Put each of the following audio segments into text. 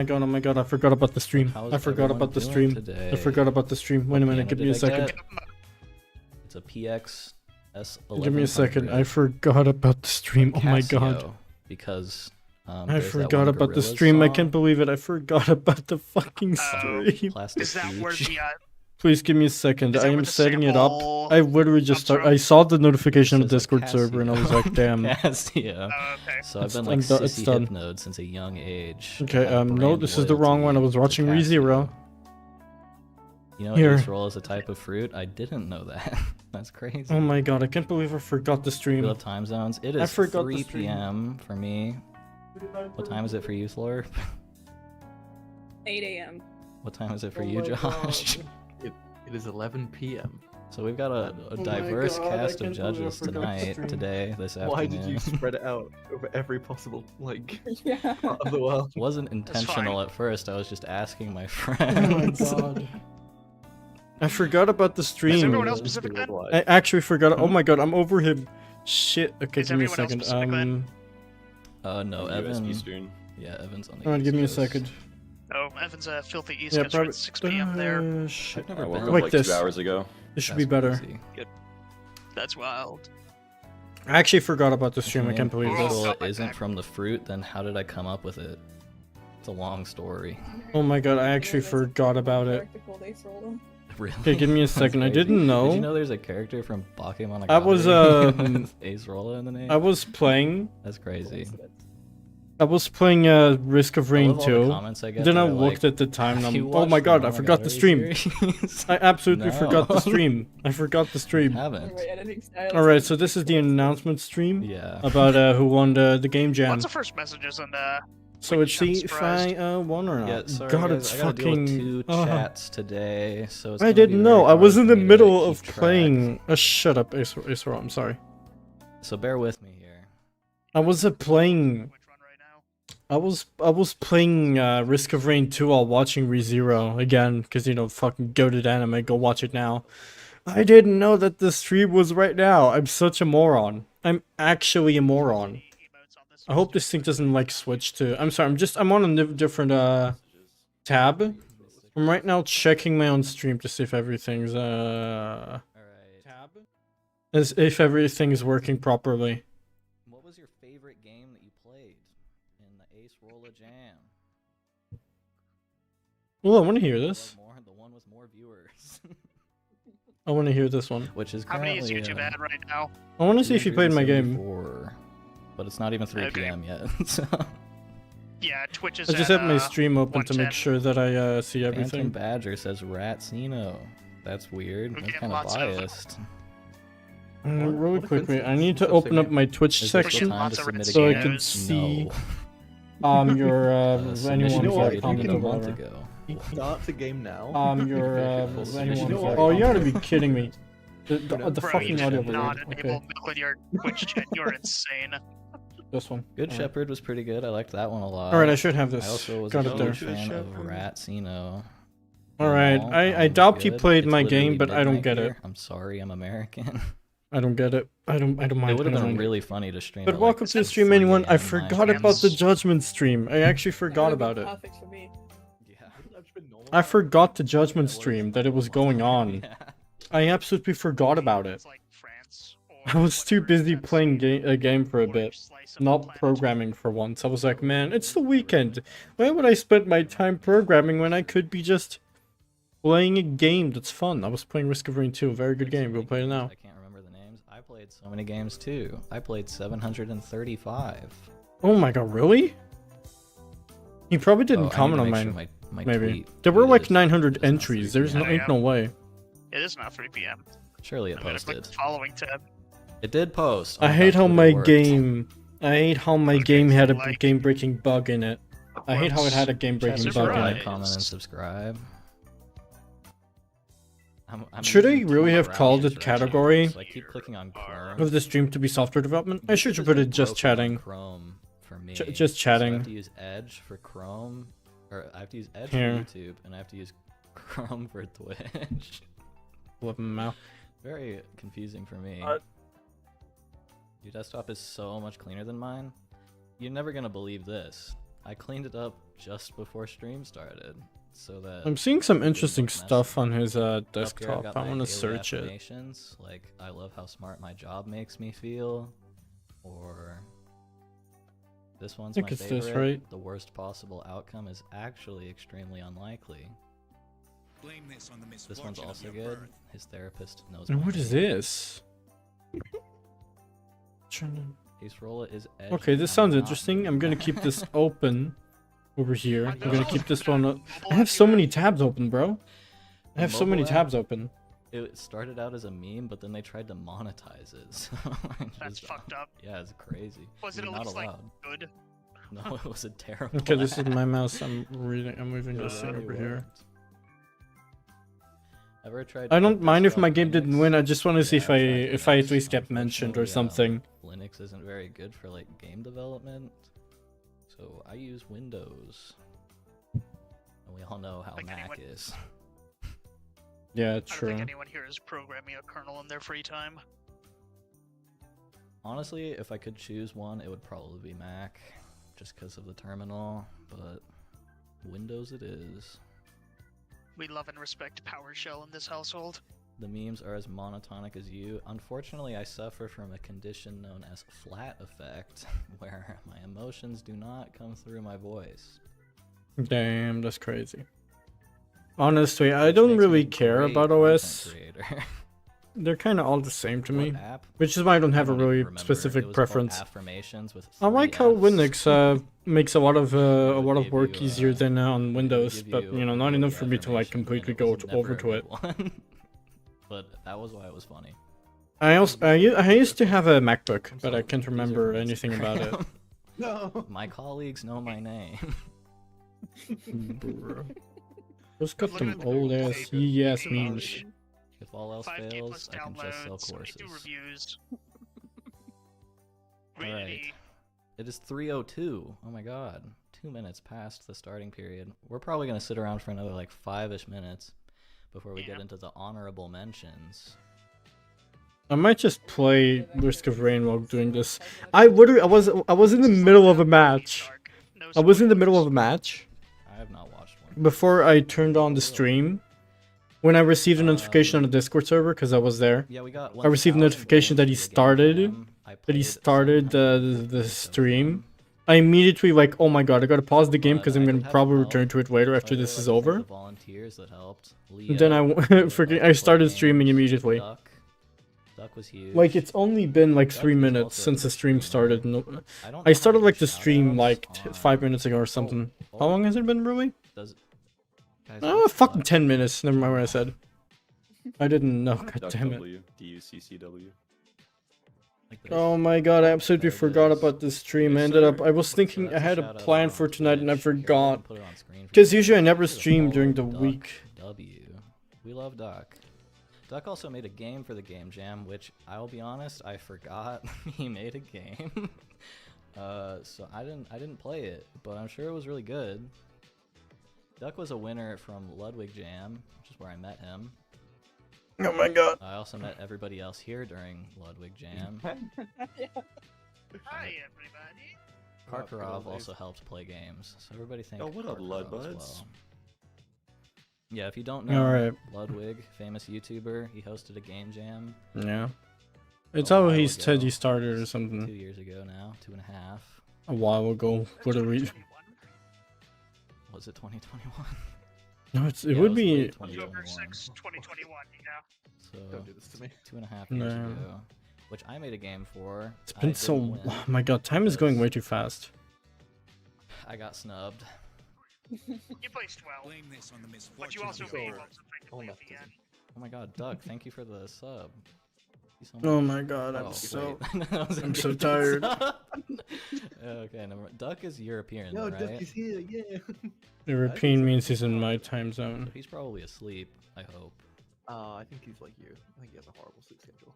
Oh my god, I forgot about the stream. How's I forgot about the stream. today? I forgot about the stream. Wait a minute, give me a second. It's a PX S1100. Give me a second. I forgot about the stream. Oh my god. Because I forgot about the stream. I can't believe it. I forgot about the fucking stream. Is that where the Please give me a second. I am setting it up. I literally just started. I saw the notification on the Discord server and I was like, damn. Casio. okay. So I've been like sissy hypnode since a young age. Okay, no, this is the wrong one. I was watching ReZero. You know, Acerola is a type of fruit? I didn't know that. That's crazy. Oh my god, I can't believe I forgot the stream. We love time zones. It is 3 p.m. for me. What time is it for you, Slurp? 8 a.m. What time is it for you, Josh? It is 11 p.m. So we've got a diverse cast of judges tonight, today, this afternoon. Why did you spread it out over every possible, like, Yeah. part of the world? It wasn't intentional at first, I was just asking my friends. Oh my god. I forgot about the Is stream. everyone else Pacific then? I actually forgot. Oh my god, I'm over him. Shit. Okay, give me a second. No, Evan. Eastern. Yeah, Evan's on the Alright, East give me a Coast. second. Oh, Evan's a filthy East Yeah, Coast, probably. it's 6 p.m. there. Shit. I've never I woke been. up Like like this. 2 hours ago. This should That's be better. crazy. That's wild. I actually forgot about the stream. I can't believe this. Acerola isn't from the fruit, then how did I come up with it? It's a long story. Oh my god, I actually forgot about it. Really? Okay, give me a second. I didn't know. Did you know there's a character from Bakemonogatari I was with Acerola in the name? I was playing. That's crazy. I was playing Risk of Rain love all the 2. comments I get Then that I are looked like, at the time and "Have you I'm, oh my watched god, the I forgot the Monogatari stream. series?" I absolutely forgot the No. stream. I forgot the stream. Haven't. Alright, so this is the announcement stream Yeah. about who won the game jam. Lots of first messages and So it's I'm see if surprised. I won or not. Yeah, sorry, God, guys, it's I gotta deal with fucking. 2 chats today, so it's I gonna be didn't very know. I hard was for in the me to middle keep of track. playing. Shut up, Acerola. I'm sorry. So bear with me here. I was playing. which run right now? I was playing Risk of Rain 2 while watching ReZero again, because you know, fucking goated anime, go watch it now. I didn't know that the stream was right now. I'm such a moron. I'm actually a moron. I hope this thing doesn't like switch to. I'm sorry. I'm on a different tab. I'm right now checking my own stream to see if everything's Alright. as if everything is working properly. What was your favorite game that you played in the Acerola Jam? Oh, I want to hear this. The one with more viewers. I want to hear this one. Which is How many is currently, YouTube at right now? I want to see if you played my game. 274, but it's not even 3 Okay. p.m. yet. So. Yeah, Twitch is I just at, have my stream open to make 110. sure that I see Phantom everything. Badger says Ratsino. That's weird. We're That's getting kind of lots of- biased. Really What a quickly, I coincidence. need to Such a open up name. my Twitch Is there section. time to Lots of submit a so I game? can No. see No. your Submission anyone's what? started comment a or month whatever. ago. He starts a game now. Your Submission anyone's started. oh, you gotta be kidding me. The Bro, fucking you audio should not was enable okay. milk in your Twitch chat. You're insane. This one. Good Alright. Shepherd was pretty good. I liked that one a lot. Alright, I should have this. I also was Got a it there. huge fan of Ratsino. Alright, I doubt you played my game, but I don't get it. I'm sorry, I'm American. I don't get it. I don't mind. It would have I don't been mind. really funny to stream. But at, welcome like, to the stream, anyone. 3 I a.m. forgot my about the friends. Judgment stream. I actually forgot about it. Perfect for me. Yeah. I forgot the Judgment stream, that it was going on. Yeah. I absolutely forgot about it. It's like France or I was too busy Western playing a game for a or bit, slice of the not planet. programming for once. I was like, man, it's the weekend. Why would I spend my time programming when I could be just playing a game that's fun? I was playing Risk of Rain 2, a very good game. Go play it now. I can't remember the names. I played so many games too. I played 735. Oh my god, really? You probably didn't Oh, I need to comment on make sure mine. my Maybe. tweet There were tweet like is 900 just not entries. 3 There's no, p.m. ain't no way. It is not 3 p.m. Surely it I'm gonna click posted. the following tab. It did post. I Oh, hate that's how what it my worked. game. I hate how my Okay, game had a like- game-breaking bug in it. I hate how it had a Chat, game-breaking bug in surprised. it. like, comment, and subscribe. I'm Should I using really have Chrome called browser it category so I keep clicking on Chrome. of the stream to be software development? I should have put it just Broken on chatting. Chrome for me. Just So I chatting. have to use Edge for Chrome, or I have to use Edge Here. for YouTube, and I have to use Chrome for Twitch. Flip 'em out. Very confusing for me. Your desktop is so much cleaner than mine. You're never gonna believe this. I cleaned it up just before stream started, so that I'm seeing some it didn't interesting look stuff messy. on his Up here, I've desktop. got I my want to daily search it. affirmations, like I love how smart my job makes me feel, or this one's I my think it's favorite. this, right? The worst possible outcome is actually extremely unlikely. Blame this on the This misfortune one's of also your good. birth. His therapist knows. And my what is name. this? Trying to- Acerola is edgy. Okay, this I'm sounds not interesting. I'm doing gonna that. keep this open over here. Are I'm those gonna also keep this good on one up. mobile I have app so you many have? tabs open, bro. I The have so many mobile app- tabs open. It started out as a meme, but then they tried to monetize it. So I That's just- fucked up. Yeah, it's crazy. Was it You're at not least like allowed. good? No, it was a terrible. Okay, this is app. my mouse. I'm reading. I'm moving It this thing really over here. worked. Ever tried? I don't to mind if desktop my game didn't Linux? win. I just want to see Yeah, if I tried at Linux. least get mentioned or Unfortunately, something. Linux isn't very good for like game development, so I use Windows. And we all know how Like Mac anyone- is. Yeah, I don't true. think anyone here is programming a kernel in their free time. Honestly, if I could choose one, it would probably be Mac, just because of the terminal. But Windows it is. We love and respect PowerShell in this household. The memes are as monotonic as you. Unfortunately, I suffer from a condition known as flat effect, where my emotions do not come through my voice. Damn, that's crazy. Honestly, I which don't makes me really a care great about content OS. creator. They're kind of all the same to me, What app? which is why I don't have a don't even really remember. It specific was called preference. Affirmations with I like 3 how Fs. Linux makes a lot of give work you, easier than on It would Windows, give but you you know, not really enough for me to like affirmations, and completely it go was never over a to it. good one. But that was why it was funny. I also I used to have a MacBook, but I sorry, can't These are remember from anything about it. Instagram. No. My colleagues know my name. Bro. Those got Look them at the old Google ass page. yes Page. memes. If all else 5K fails, plus I can just sell downloads, 22 courses. reviews. Alright. Really? It is 3:02. Oh my god. 2 minutes past the starting period. We're probably gonna sit around for another like 5-ish minutes before we get Yeah. into the honorable mentions. I might just play Risk of Rain while doing this. I was in the middle of a match. No I was in the middle of a spoilers. match I have not watched one. before I turned on the stream. When I received a notification on the Discord server, because I was there. Yeah, we got I received 1,000 notification that he games for the game started- jam. I That he played started 700 the of stream. them. I immediately like, oh my god, I gotta pause the game But because I I'm did gonna have probably help. return to it later after I really this is like to thank over. the volunteers that helped. And then I Leah, really freaking helped I play started games. streaming immediately. Duck was huge. Like it's only been like Duck 3 is minutes also a since the good stream streamer. started. No, I don't I know started how to like do the stream shoutouts like on- 5 minutes ago or something. How long has it been, really? Does... Guys, Oh, what the fucking fuck? 10 minutes. Never mind what I said. I didn't know. God Duck damn it. W, DUCCW. Like this. Oh my god, I absolutely There it forgot is. about this stream. I Yes, ended up. sir. I was So thinking I that's a had a shout-out plan over for on tonight and I Twitch. Here, forgot. put it on screen for Because you. usually I never Give it a stream during the follow, Duck week. W. We love Duck. Duck also made a game for the game jam, which I'll be honest, I forgot he made a game. So I didn't play it, but I'm sure it was really good. Duck was a winner from Ludwig Jam, which is where I met him. Oh my god. I also met everybody else here during Ludwig Jam. Hi, everybody. Karkarov also helped play games, so everybody thank Oh, what up, Karkarov as Ludbuds? well. Yeah, if you don't know, Alright. Ludwig, famous YouTuber, he hosted a game jam Yeah. It's A how while he said ago. he started or 2 something. years ago now, 2.5. A while ago. For the 2021. Was it 2021? No, it Yeah, would was be. late October 2021. 6, 2021, yeah. So Don't do this to me. 2.5 years No. ago, which I made a game for. It's I been didn't so. win Oh my god, time is going way too fast. I got snubbed. You placed well, Blame this on the misfortune but you also of your gave birth. up effectively at the nepotism. end. Oh my god, Doug, thank you for the sub. Thank you so Oh much. my god, I'm Oh, so. wait. That was a I'm so different tired. sub. Okay, never mind. Duck is European, No, right? Duck is here, yeah. European means he's in my time zone. So he's probably asleep, I hope. I think he's like you. I think he has a horrible sleep schedule.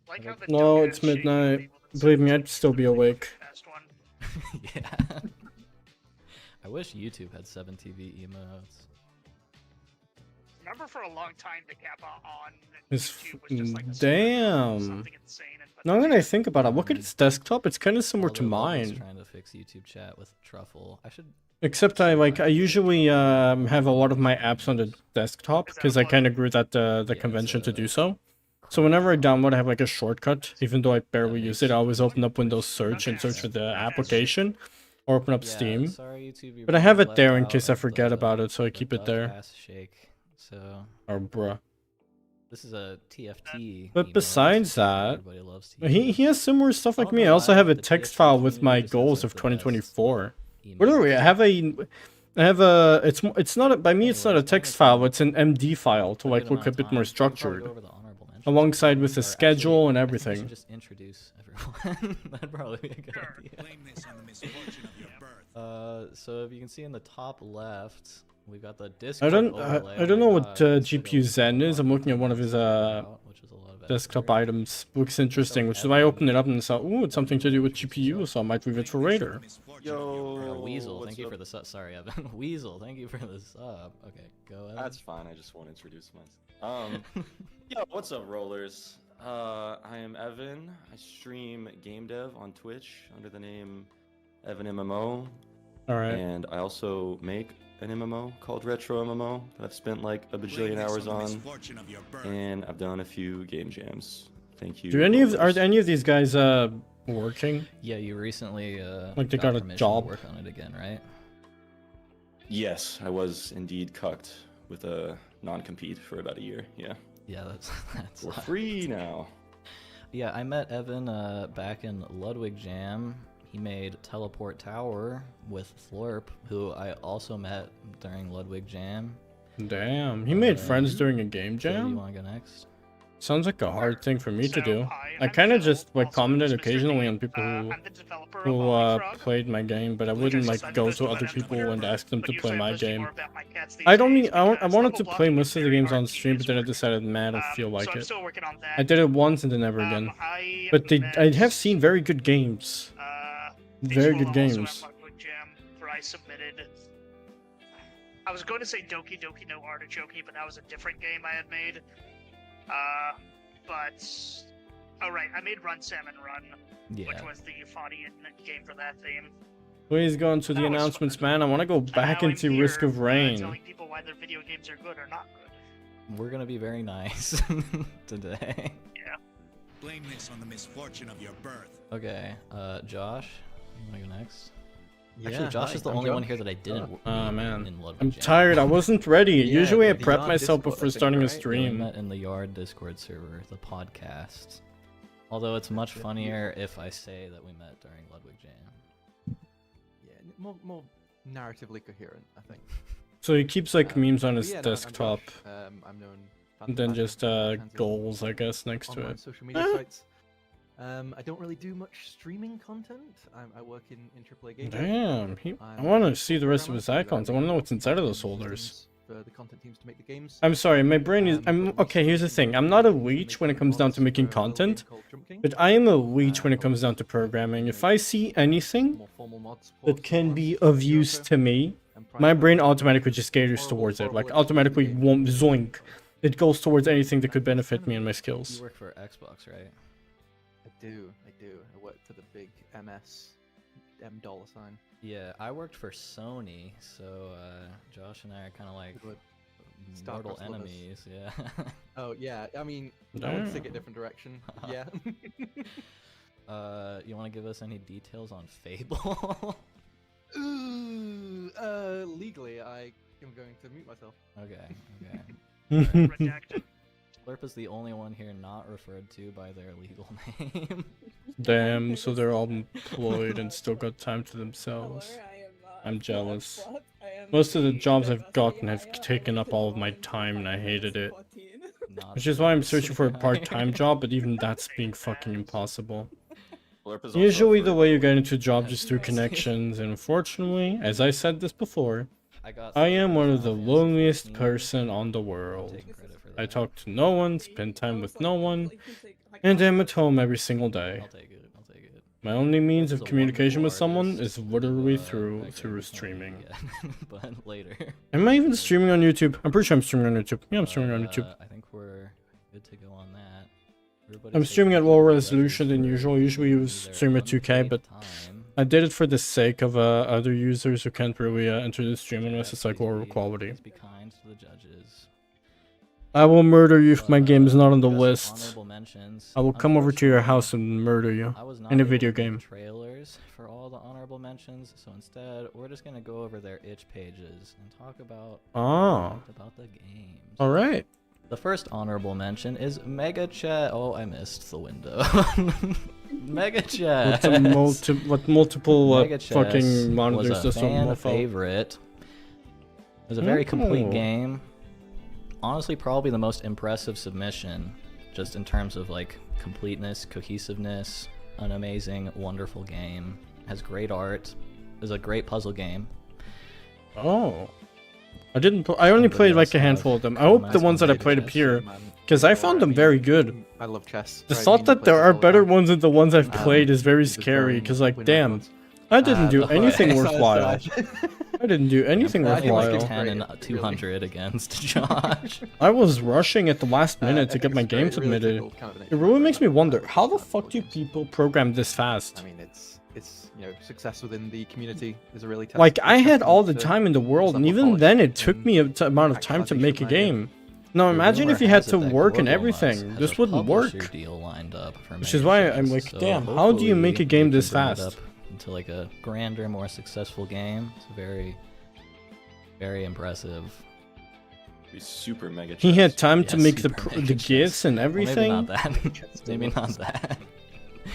Like how the No, dumbass it's shake midnight. labeled it Believe me, so I'd still be specifically awake. for the past one. Yeah. I wish YouTube had 7TV emotes. Remember for a long time the Kappa on It's YouTube was just like a damn. something insane and Now when I think about it, look at its desktop. It's kind of similar to Although Logan's mine. trying to fix YouTube chat with Truffle. I should Except I usually have a lot of my apps on the desktop because I kind of grew that the Yeah, convention it's to do so. So whenever I download, I have like a shortcut. Even though I barely use it, I always open up Windows Search and search for the application, or open up Yeah, Steam. sorry YouTube, you're But I being have it left there in out case I of forget the- about it, so I the keep it duck there. ass shake. So Or bruh. this is a TFT. But emote. besides that, Everybody loves he has similar stuff I like don't me. know I also why, have a but the text TFT file with my community just has, goals like, of the best 2024. emotes. Literally, I have a it's not a, by me it's not a Anyways, text only file, thing- it's an MD file to a like good look amount a of bit time. more We can probably structured. go over the honorable mentions. Alongside with the Or actually, schedule and I think we everything. should just introduce everyone. That'd probably be a good idea. Blame this on the misfortune of your birth. So if you can see in the top left, we've got the I Discord don't overlay. I Oh don't my know what God, this GPU video is Zen is. so I'm looking at one of his which is a lot of desktop effort. items. Looks interesting, like which is why I Evan. opened it up and saw, ooh, it's something to do with GPU, so I might leave it for later. Yo, Weasel, what's thank you up? for the sub. Sorry, Evan. Weasel, thank you for the sub. Okay, go Evan. That's fine. I just want to introduce myself. Yo, what's up, rollers? I am Evan. I stream game dev on Twitch under the name Evan MMO, Alright. and I also make an MMO called Retro MMO that I've spent like a Blame bajillion this hours the on, misfortune of your birth. and I've done a few game jams. Thank you. Do any of are rollers. any of these guys working? Yeah, you recently Like they got a permission to job? work on it again, right? Yes, I was indeed cucked with a non-compete for about a year. Yeah, Yeah, that's we're free now. Yeah, I met Evan back in Ludwig Jam. He made Teleport Tower with Florp, who I also met during Ludwig Jam. Damn, he made friends during a game So, do you jam? want to go next? Sounds like a hard thing for me to So, do. hi, I I'm kind of Phil, just like also commented known as Mr. occasionally D. on people I'm the developer of who Frog, played my game, but I which wouldn't I like decided go post to about other on people Twitter, and ask them but to play usually I my post more game. about my cats these I don't days need. I because wanted to level play blocking most is of the very games hard on to stream, use but then I work. decided, man, I don't feel So like I'm it. still working on that. I did it once and then never again. I But met, I have seen very good games. Very good also games. at Ludwig Jam, where I submitted. I was going to say Doki Doki no Artichoke, but that was a different game I had made. But oh right, I made Run Salmon Run, which Yeah. was the Euphonian game for that theme. Please go into the That was announcements, fun. man. I want to go And back now I'm into Risk here, of Rain. telling people why their video games are good or not good. We're gonna be very nice today. Blame this on the misfortune of your birth. Okay, Josh, you wanna go next? Yeah, Actually, Josh hi, is the I'm only one Josh. here that I didn't. Oh meet man, in Ludwig I'm Jam. tired. I wasn't ready. Yeah, Usually I the prep Yard myself Discord, I before think, starting a right? Yeah, we stream. met in the Yard Discord server, the podcast. Although it's much Gotcha. funnier if I say that we met during Ludwig Jam. Yeah, more narratively coherent, I think. So he keeps like memes on But his yeah, no, I'm desktop, Josh. I'm known. and then fan- just fan- fans of goals, I guess, next to online it. social media sites. I don't really do much streaming content. I work in AAA games. Damn, I I'm want a to see the rest of his programmer, so icons. I I want to know make what's inside of those systems holders. For the content teams to make the games. I'm sorry, my brain is. But we Okay, here's the specialize in thing. I'm not a making leech when it comes down to mods making for a little game content, called Jump King. but I am a leech when it comes down to Obviously, programming. If make I see anything more formal mods, that ports, can and be so on, of year or use so, to me, and my price brain point, automatically just caters horrible, towards it. horrible Like industry automatically, game. won't zoink. It goes towards anything that could That's benefit kind me of and my You skills. work for Xbox, right? I do. I work for the big MS $. Yeah, I worked for Sony, so Josh and I are kind of like Good. mortal Star-crossed lovers. enemies. Yeah. Oh yeah, I mean, I would take a Damn. different direction. Yeah. You want to give us any details on Fable? Ooh, legally, I am going to mute myself. Okay. Okay. Redacted. Slurp is the only one here not referred to by their legal name. Damn, so they're all employed and still got time to themselves. However, I am not I'm a jealous. slut. I am Most of the a jobs I've diversity gotten have hire. taken up all of my I'm time and I hated it. 14. Not Which is why I'm diversity searching for a hire. part-time job, but even that's being fucking impossible. Blurp is also Usually up the for way you it. get into a job just through Yes. connections, and unfortunately, as I said this before, got I am selected one for of the Final Fantasy loneliest 14. person on the I'm world. taking credit for I that. talk to no one, spend time with no one, Like, you take, like, and am half at home every single day. I'll take it. I'll take it. My only means He's of a communication with wonderful someone artist is literally who, through I through can't streaming. yet, but later. Am I even streaming on YouTube? I'm pretty sure I'm streaming on YouTube. Yeah, I'm streaming on YouTube. I think we're good to go on that. Everybody I'm take streaming at a lower deep breath resolution than for usual. Usually you their stream at 2K, unpaid but time. I did it for the sake of other users who can't really enter the stream unless it's like horrible quality. Please be kind to the judges. I will murder you if my game is not on the We got some list. honorable mentions. I will come over to your Unfortunately, house and murder you I was not in a able video to get game. trailers for all the honorable mentions, so instead we're just gonna go over their itch pages and talk about the games. All right. The first honorable mention is Mega Chess. Oh, I missed the window. Mega Chess. What multiple Mega Chess fucking monitors was a does fan mofo? favorite. It was a very complete Oh. game. Honestly, probably the most impressive submission, just in terms of like completeness, cohesiveness. An amazing, wonderful game. Has great art. Is a great puzzle game. Oh. I didn't. I only played like a handful of them. I hope the ones that I played appear, because I found them very good. I love chess. The Right, thought mean, that play there chess are all the better time. ones than the ones I've played is very Just scary. throwing Because like, win damn, records. I didn't do okay. anything So worthwhile. sad. I didn't do anything I feel like worthwhile. 10 and 200 against Josh. I was rushing at the last minute to get my It's game really submitted. difficult combination It really of makes me wonder, how the different fuck do approaches. people program this fast? I mean, it's success within the community is a really tough. Like, I had all the time in the world, and even then it took me a amount of time to make a game. Now imagine if you had to work and everything. This wouldn't work. Deal lined up for Which is Mega why Chess, I'm like, so damn, how do you make a hopefully game we this can bring it fast? up into like a grander, more successful game. It's very, very impressive. Be super mega. He had chess. time to Yeah, make the super the Mega gifts and Well, everything. maybe not that. Maybe not that.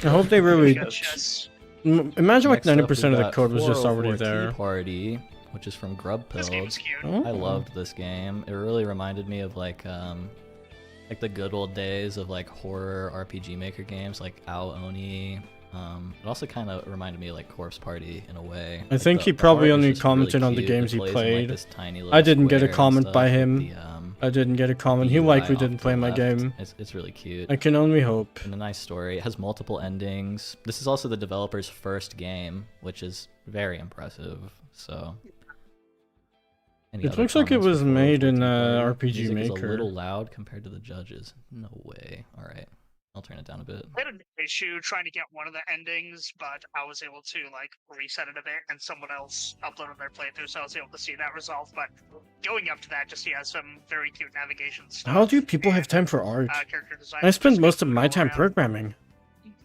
I hope they really. Mega Chess. Imagine like Next up, 90% we of the got code was just already 404 Tea there. Party, which is from Grub This game Pilled. is cute. Oh. I loved this game. It really reminded me of like the good old days of like horror RPG Maker games like Ao Oni. It also kind of reminded me of like Corpse Party in a way. I Like, think the- he the probably art is only just really commented on the cute. It games he plays in, like, played. this tiny I little didn't get a square and comment stuff by with him. the, I didn't get a comment. He UI likely off didn't to play the my left. game. It's really cute. I can only hope. And a nice story. It has multiple endings. This is also the developer's first game, which is very impressive. So. Any It other looks like it comments was before made 14 in party? RPG Music is a Maker. little loud compared to the judges. No way. All right, I'll turn it down a bit. I had an issue trying to get one of the endings, but I was able to like reset it a bit, and someone else uploaded their playthrough, so I was able to see that resolved. But going up to that, just some very cute navigation stuff. How do people have and, time for art? character design I was spend just most good of my all time around. programming.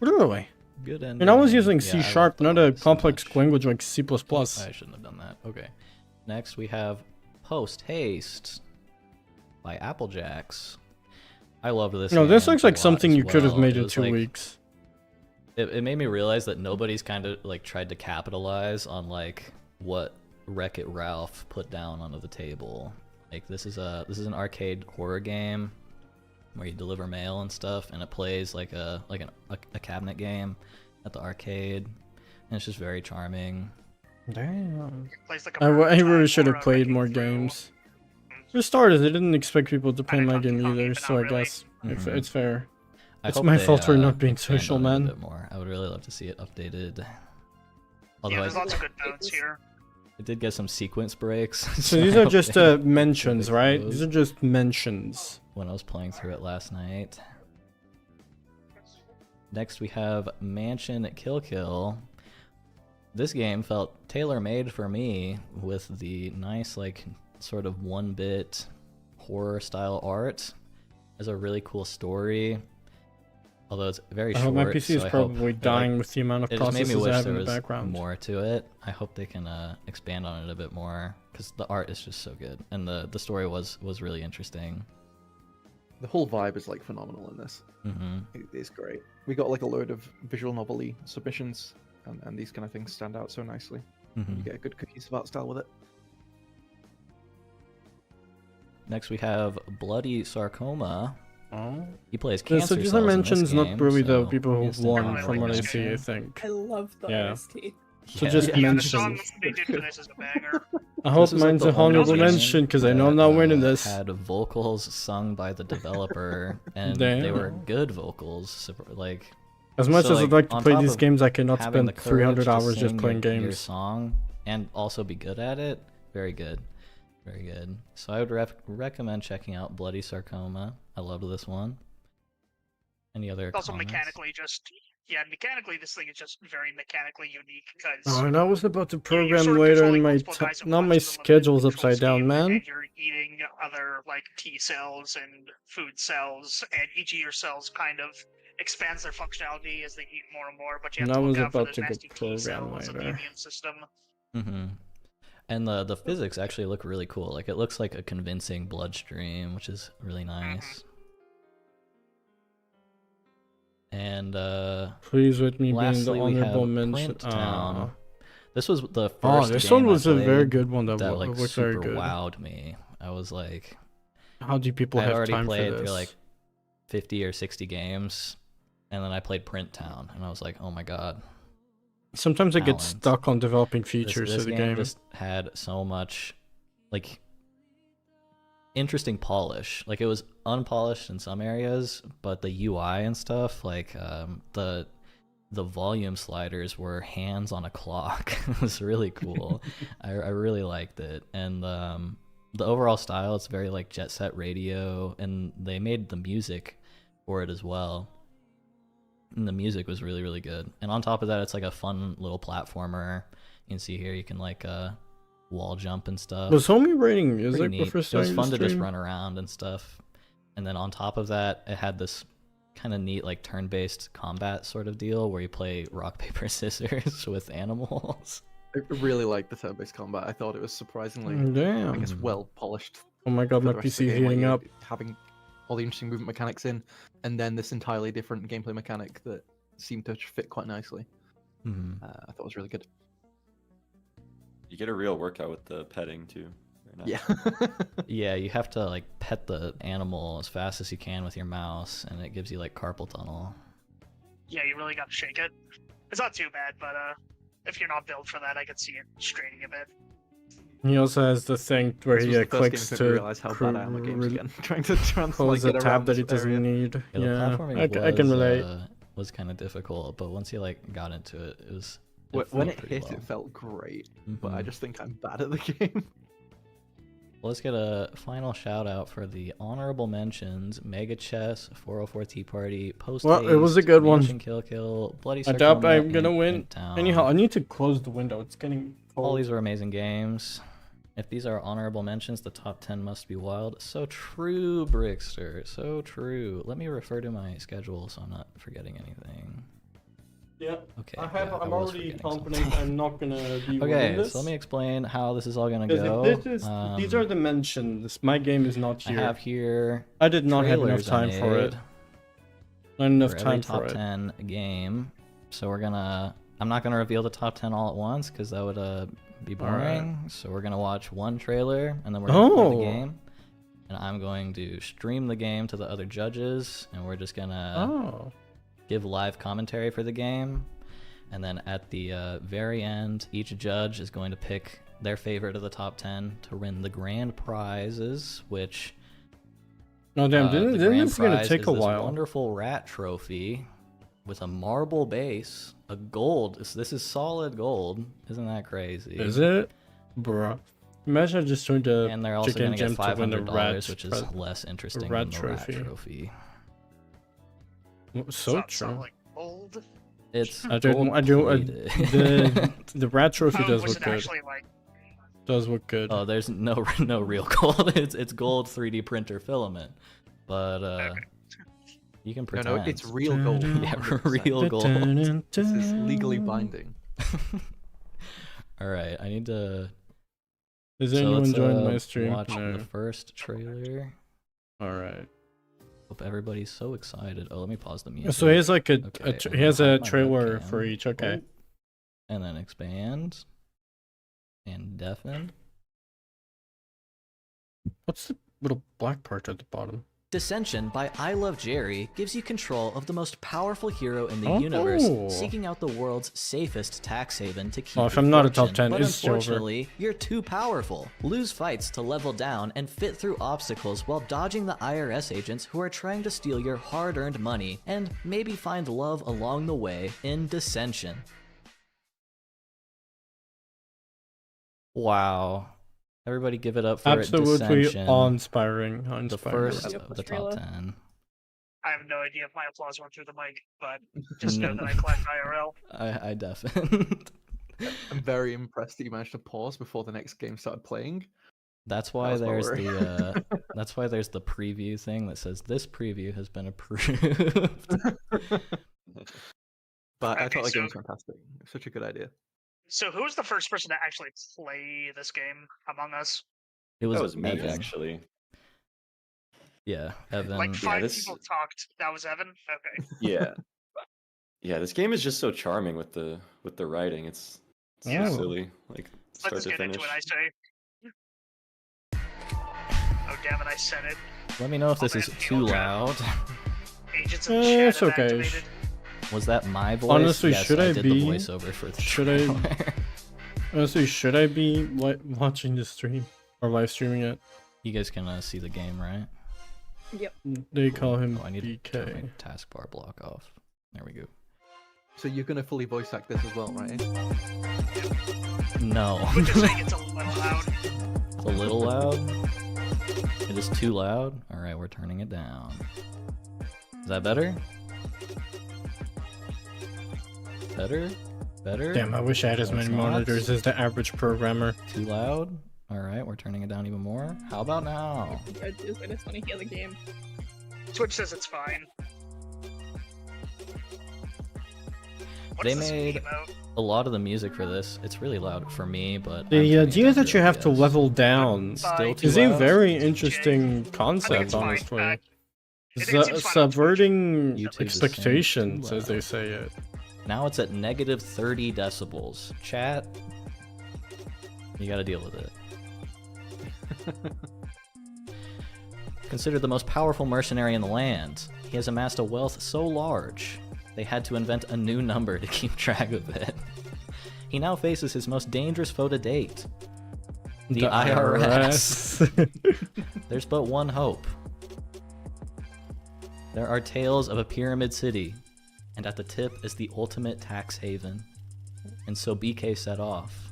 Literally. Good ending. And I was using Yeah, C I Sharp, love not a that so complex much. language like C++. I shouldn't have done that. Okay. Next we have Post Haste by Applejacks. I loved this. No, this game looks a like lot something as you could have well. made It in was 2 like- weeks. It made me realize that nobody's kind of like tried to capitalize on like what Wreck-It Ralph put down onto the table. Like this is an arcade horror game where you deliver mail and stuff, and it plays like a cabinet game at the arcade, and it's just very charming. Damn. Plays like a I perfect really time should for, have played making more through- games. For starters, I didn't expect people to play didn't my know game Konami, either, but so not I really. guess Mhm. it's fair. I It's hope my they, fault for not being expand social, on it man. A bit more. I would really love to see it updated. Yeah, Although there's I, lots of good notes here. it did get some sequence breaks. So I these are hope just they mentions, fix right? those These are just mentions. when I was playing through it last night. Next we have Mansion Kill Kill. This game felt tailor-made for me with the nice like sort of 1-bit horror style art. Has a really cool story. Although it's very I short. hope my PC is so I hope probably that, dying with the amount of it just made me processes I wish have there in the was background. more to it. I hope they can expand on it a bit more because the art is just so good and the story was really interesting. The whole vibe is like phenomenal in this. Hmm It's great. We got like a load of visual novel-y submissions, and these kind of things stand out so nicely. You get a good cohesive art style with it. Next we have Bloody Sarcoma. Oh. He plays Yeah, cancer so these cells are in mentions, this not game, really the so people who've instant won comment from what I on see, I this think. I love the Yeah. RST. So Yeah. just Yeah, the mentions. song they did for this is a banger. I hope This is, like, mine's the a honorable only mention because I know I'm not winning this. Had vocals sung by the developer, and they were Damn. good vocals. So, like As much so, as I'd like to on play top these of games, I cannot having spend the 300 courage to hours just sing playing your games. song and also be good at it. Very good, very good. So I would recommend checking out Bloody Sarcoma. I loved this one. Any other It's also comments? mechanically just yeah, mechanically, this thing is just very mechanically unique because Oh, and I was about to you're program sort of later controlling in my multiple guys at now once my with a limited schedule's control upside down, scheme, man. and you're eating other like T cells and food cells, and each of your cells kind of expands their functionality as they eat more and more. But you have And I to was look out for about those to go nasty T program cells and the later. immune system. Mm-hmm. And the physics actually look really cool. Like, it looks like a convincing bloodstream, which is really nice. And Please with me being the lastly, we have honorable mention. Print Town. This was the first Oh, this game one was I a very played good one. That like was super very good. wowed me. I was like, How do people I have already time played for this? through like 50 or 60 games, and then I played Print Town, and I was like, oh my god. Sometimes I get talent. stuck on developing features This of the game game. just had so much like interesting polish. Like, it was unpolished in some areas, but the UI and stuff, like the volume sliders were hands on a clock. It was really cool. I really liked it. And the overall style, it's very like Jet Set Radio, and they made the music for it as well. And the music was really, really good. And on top of that, it's like a fun little platformer. You can see here, you can like wall jump and stuff. Was homie rating Pretty music neat. before It was starting fun the to just stream? run around and stuff. And then on top of that, it had this kind of neat like turn-based combat sort of deal where you play rock, paper, scissors with animals. I really liked the turn-based combat. I thought it was surprisingly, Damn. I guess, well polished. Oh my god, For my the rest of PC's the game, where heating you're up. having all the interesting movement mechanics in, and then this entirely different gameplay mechanic that seemed to fit quite nicely. Mm-hmm. I thought it was really good. You get a real workout with the petting too. Very nice. Yeah. Yeah, you have to like pet the animal as fast as you can with your mouse, and it gives you like carpal tunnel. Yeah, you really got to shake it. It's not too bad, but if you're not built for that, I could see it straining a bit. He also has the thing where This he was the first game clicks that made me to realize how bad I am at games again. Trying to close a get tab around that he this doesn't area. need. Yeah, the Yeah, platforming I can relate. was kind of difficult, but once you like got into it, it was. When flowed it pretty hit, well. it felt great, but I Mhm. just think I'm bad at the game. Well, let's get a final shout out for the honorable mentions: Mega Chess, 404 Tea Party, Post. Well, it was a good one. Kill, Bloody I doubt Sarcoma, I'm gonna and win. Print Town. Anyhow, I need to close the window. It's getting All cold. these were amazing games. If these are honorable mentions, the top 10 must be wild. So true, Brickster. So true. Let me refer to my schedule so I'm not forgetting anything. Yeah. Okay. I'm yeah, I was already forgetting confident something. I'm not gonna be winning Okay, this. so let me explain how this is all gonna Because go. if these are the mentions. My game is not I here. have here. I did not have enough trailers I time for it. made Not enough for time every top for it. 10 game. So I'm not gonna reveal the top 10 all at once because that would be boring. So we're gonna watch one trailer and then we're gonna play the Oh. game. And I'm going to stream the game to the other judges, and we're just gonna Oh. give live commentary for the game. And then at the very end, each judge is going to pick their favorite of the top 10 to win the grand prizes, which No, damn, the didn't grand this gonna prize take is a this while? wonderful rat trophy with a marble base, a gold. This is solid gold. Isn't that crazy? Is it? Bruh. Imagine I just trying to And they're also chicken going to get gem to win the $500, rat, which is less interesting rat than the trophy. rat trophy. So Not true. sound like old. It's I do. gold-plated. The rat trophy does was look it good. actually like? Does look good. Oh, there's no real gold. It's gold 3D printer filament, but Okay. you can No, pretend. no, it's real gold. Yeah, 100%. real gold. This is legally binding. All right, I need to. Is So anyone let's joining my stream? watch No. the first trailer. All right. Hope everybody's so excited. Oh, let me pause the music. So he has like Okay, he has I'm a on my trailer webcam. for each. Okay. Oh, and then expand and deafen. What's the little black part at the bottom? Dissension by I Love Jerry gives you control of the most powerful hero in the Oh. universe, seeking out the world's safest tax haven to keep Well, if your I'm not a top fortune. 10, but it's Silver. unfortunately, you're too powerful. Lose fights to level down and fit through obstacles while dodging the IRS agents who are trying to steal your hard-earned money, and maybe find love along the way in Dissension. Wow. Everybody give it up for Absolutely Dissension. awe-inspiring. The Awe-inspiring. first Beautiful of the top trailer. 10. I have no idea if my applause went through the mic, but just know that I clapped IRL. I definitely. I'm very impressed that you managed to pause before the next game started playing. That's why was my there's worry. that's why there's the preview thing that says this preview has been approved. But I Okay, thought the game was so- fantastic. It's such a good idea. So who was the first person to actually play this game among us? It That was me, Evan. actually. Yeah, Evan. Like five this- people talked. That was Evan. Okay. Yeah. Yeah, this game is just so charming with the writing. It's so Yeah. silly, like Let's start just to get into finish. it. I say. Oh damn it! I said it. Let me know if this Oh, is man, too okay. loud. Agents of Eh, chat it's have okay. activated. Was that my voice? Honestly, yes, should I did be- the voiceover for the should I- trailer. Honestly, should I be watching the stream or live streaming it? You guys can see the game, right? Yep. They call him Oh, I need to turn my BK. taskbar block off. There we go. So you're gonna fully voice act this as well, right? No. We're just saying it's a little loud. It's a little loud. It is too loud. All right, we're turning it down. Is that better? Better? Better? Damn, I wish I had as No, many it's not. monitors as the average programmer. Too loud? All right, we're turning it down even more. How about now? I just want to hear the game. Twitch says it's fine. What They is this made emote? a lot of the music for this. It's really loud for me, but The I'm turning it idea down that you to have to FPS. level down Still too is a loud? very DJ. interesting I think concept, it's fine. honestly. It seems fine on Twitch. Subverting YouTube is saying expectations, too as they loud. say it. Now it's at negative 30 decibels. Chat, you gotta deal with it. Considered the most powerful mercenary in the land, he has amassed a wealth so large, they had to invent a new number to keep track of it. He now faces his most dangerous foe to date, the IRS. There's but one hope. There are tales of a pyramid city, and at the tip is the ultimate tax haven. And so BK set off.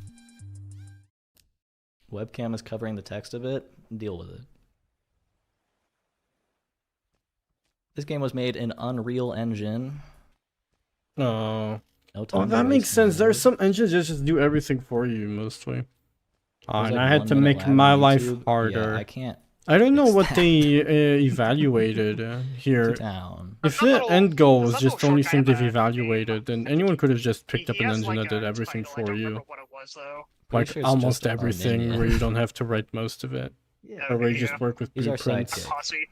Webcam is covering the text of it. Deal with it. This game was made in Unreal Engine. Oh. No time Oh, to that makes waste sense. There's mode. some engines that just do everything for you, mostly. There's And like I had 1 to minute make lag my on life YouTube. harder. Yeah, I can't. I don't know fix what that. they evaluated here. Down. If That the little- end goal was that just little only short thing guy they've in the game, evaluated, then anyone could have just picked up He an has, engine like, that did a everything title. I for don't you. remember what it was though. Pretty Like sure it's almost just our everything, minion. where you don't have to write most of it. Yeah. Or where you Okay, just yeah. work with He's our blueprints. sidekick. Posse.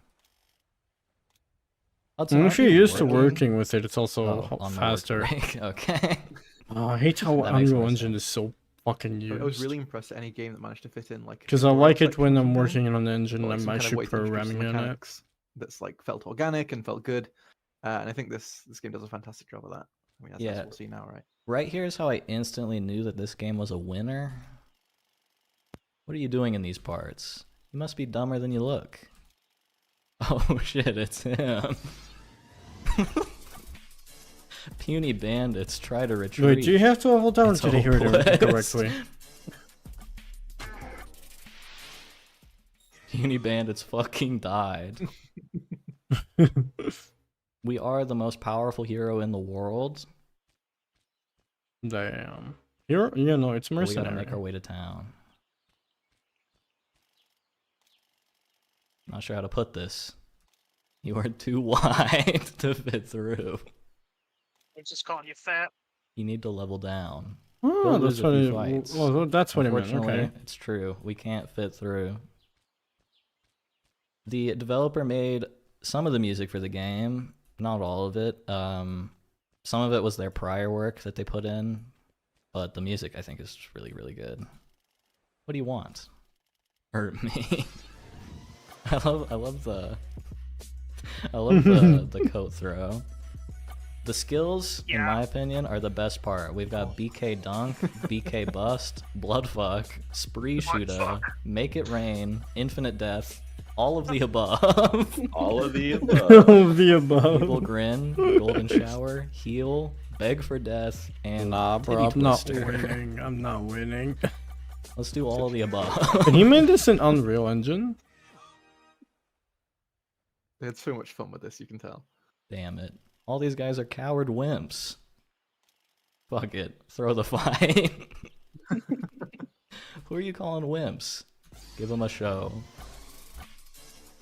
Hudson, And aren't if you're you used to working with it, it's also Oh, on my work faster. break. Okay. Oh, I hate how That makes Unreal more Engine sense. is so fucking I was used. really impressed at any game that managed to fit in like. Because I tutorial like it when sections I'm in there, working on an engine or, and some I'm kind of actually way to introduce programming in it. mechanics that's like felt organic and felt good. And I think this game does a fantastic job of that. I mean, that's Yeah. what we'll see now, right? Right here is how I instantly knew that this game was a winner. What are you doing in these parts? You must be dumber than you look. Oh shit, it's him. Puny bandits try to retreat. Wait, do you have to level down It's to hear it hopeless. correctly? Puny bandits fucking died. We are the most powerful hero in the world. Damn. Here, yeah, no, it's but we gotta mercenary. make our way to town. Not sure how to put this. You are too wide to fit through. I'm just calling you fat. You need to level down. Oh, We'll that's lose a what few it. fights. Well, that's what it meant. Unfortunately, Okay. it's true. We can't fit through. The developer made some of the music for the game, not all of it. Some of it was their prior work that they put in, but the music I think is really, really good. What do you want? Or me? I love the the coat throw. The skills, in Yeah. my opinion, are the best part. We've got BK Dunk, BK Bust, Bloodfuck, Spree Shooter, Bloodfuck. Make It Rain, Infinite Death, all of the above. All of the All above. of the Evil above. Grin, Golden Shower, Heal, Beg for Death, and Nah, bro, Titty I'm not Twister. winning. I'm not winning. Let's do all of the above. But he made this in Unreal Engine. They had so much fun with this, you can tell. Damn it. All these guys are coward wimps. Fuck it. Throw the fight. Who are you calling wimps? Give them a show.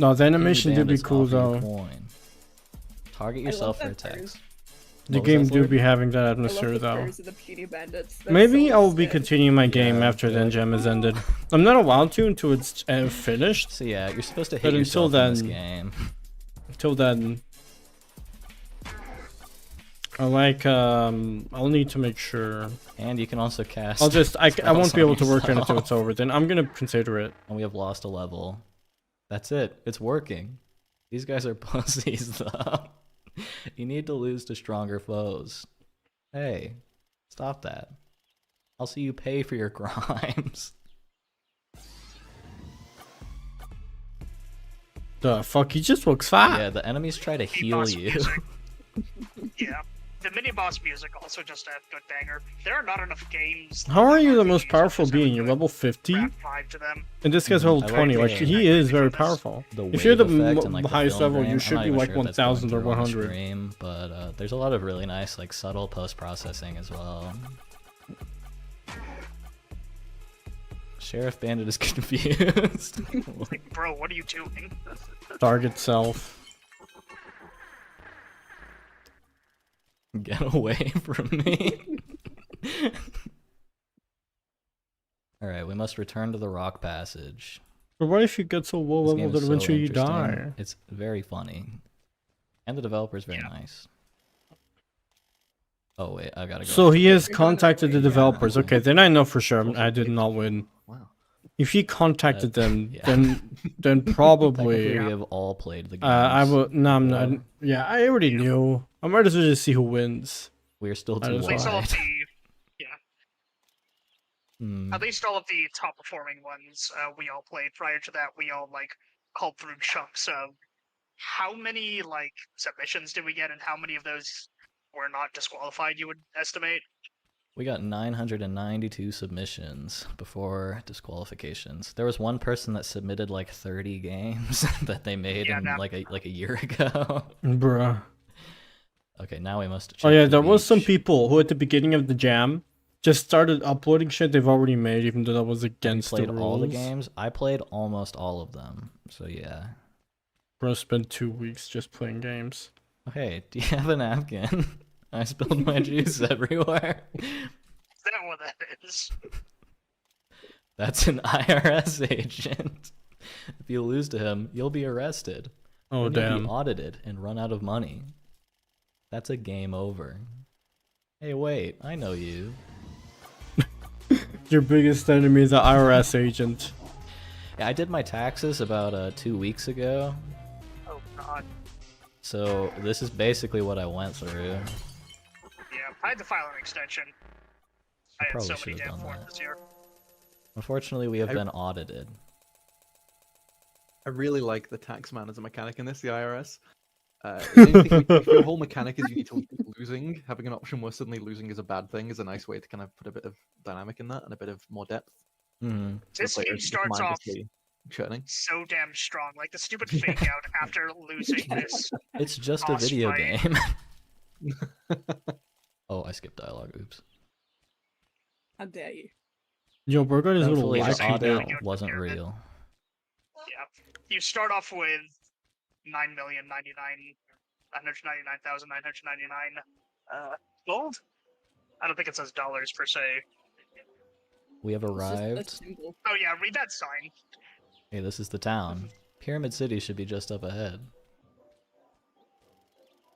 No, the animation did be Bandits cool offer you though. coin. Target I love yourself for that attacks. The What was game that, do Fleur? be having that I love atmosphere the though. furs of the puny bandits. They're Maybe so I will be sick. continuing my game Yeah, after the they're end like- gem has ended. I'm not allowed to until it's finished. So yeah, you're supposed to hit But until yourself in this then- game. Until then, I'll need to make sure. And you can also cast. I spells won't be on able to work on it until yourself. it's over. Then I'm gonna consider it. And we have lost a level. That's it. It's working. These guys are pussies, though. You need to lose to stronger foes. Hey, stop that. I'll see you pay for your crimes. The fuck, he just looks fat. Yeah, the enemies try to The heal boss you. music. Yeah. The mini boss music also just a good banger. There are not enough games. How are you the RPGs most that powerful just have a being? You're good level 50? rap vibe to them. And this guy's Mhm. level I like 20. the- Like, he is very powerful. The If you're the wave effect and, like, the highest film level, you grain. should I'm be not like even sure if that's 1000 or going through on 100. stream, but there's a lot of really nice, like, subtle post-processing as well. Sheriff Bandit is confused. Like, bro, what are you doing? Target self. Get away from me. Alright, we must return to the rock passage. But what if you get so low This level game that is so eventually you interesting. die? It's very funny. And the developer's very nice. Oh wait, I gotta go. So he has You're gonna contacted the win, yeah. developers. Okay, then I know for sure I did not win. Wow. If he contacted them, yeah. then Technically, probably we have all played the game. I will. No, I'm not. Well- Yeah, I already knew. I might as well just see who wins. We're still I too just At least all wide. of the Hmm. At least all of the top performing ones we all played. Prior to that, we all like called through chunks of how many like submissions did we get, and how many of those were not disqualified? You would estimate. We got 992 submissions before disqualifications. There was one person that submitted like 30 games that they made Yeah, in no. like a year ago. Bruh. Okay, now we must check Oh yeah, the there was some reach. people who at the beginning of the jam just started uploading shit they've already made, even though that was Have you against the played rules. all the games? I played almost all of them. So yeah. Bro spent 2 weeks just playing games. Oh, hey, do you have a napkin? I spilled my juice everywhere. Is that what that is? That's an IRS agent. If you lose to him, you'll be arrested. Oh Then you'll be damn. audited and run out of money. That's a game over. Hey, wait, I know you. Your biggest enemy is the IRS agent. Yeah, I did my taxes about 2 weeks ago, Oh god. so this is basically what I went through. Yeah, I had to file an extension. I had probably so many should've damn done forms that. this year. Unfortunately, we have I- been audited. I really like the tax man as a mechanic in this, the IRS. If your whole mechanic is you need to keep losing, having an option where suddenly losing is a bad thing is a nice way to kind of put a bit of dynamic in that and a bit of more depth. Hmm. So This the game players just starts off mindlessly churning. so damn strong. Like the stupid fake out after losing this. It's just a Boss video fight. game. Oh, I skipped dialogue. Oops. How dare you? Yo, bro got his little Thankfully, light the sheet now. audit wasn't real. Yeah. You start off with 9,999,999 gold. I don't think it says dollars per se. We have It's just a arrived. symbol. Oh yeah, read that sign. Hey, this is the town. Pyramid City should be just up ahead.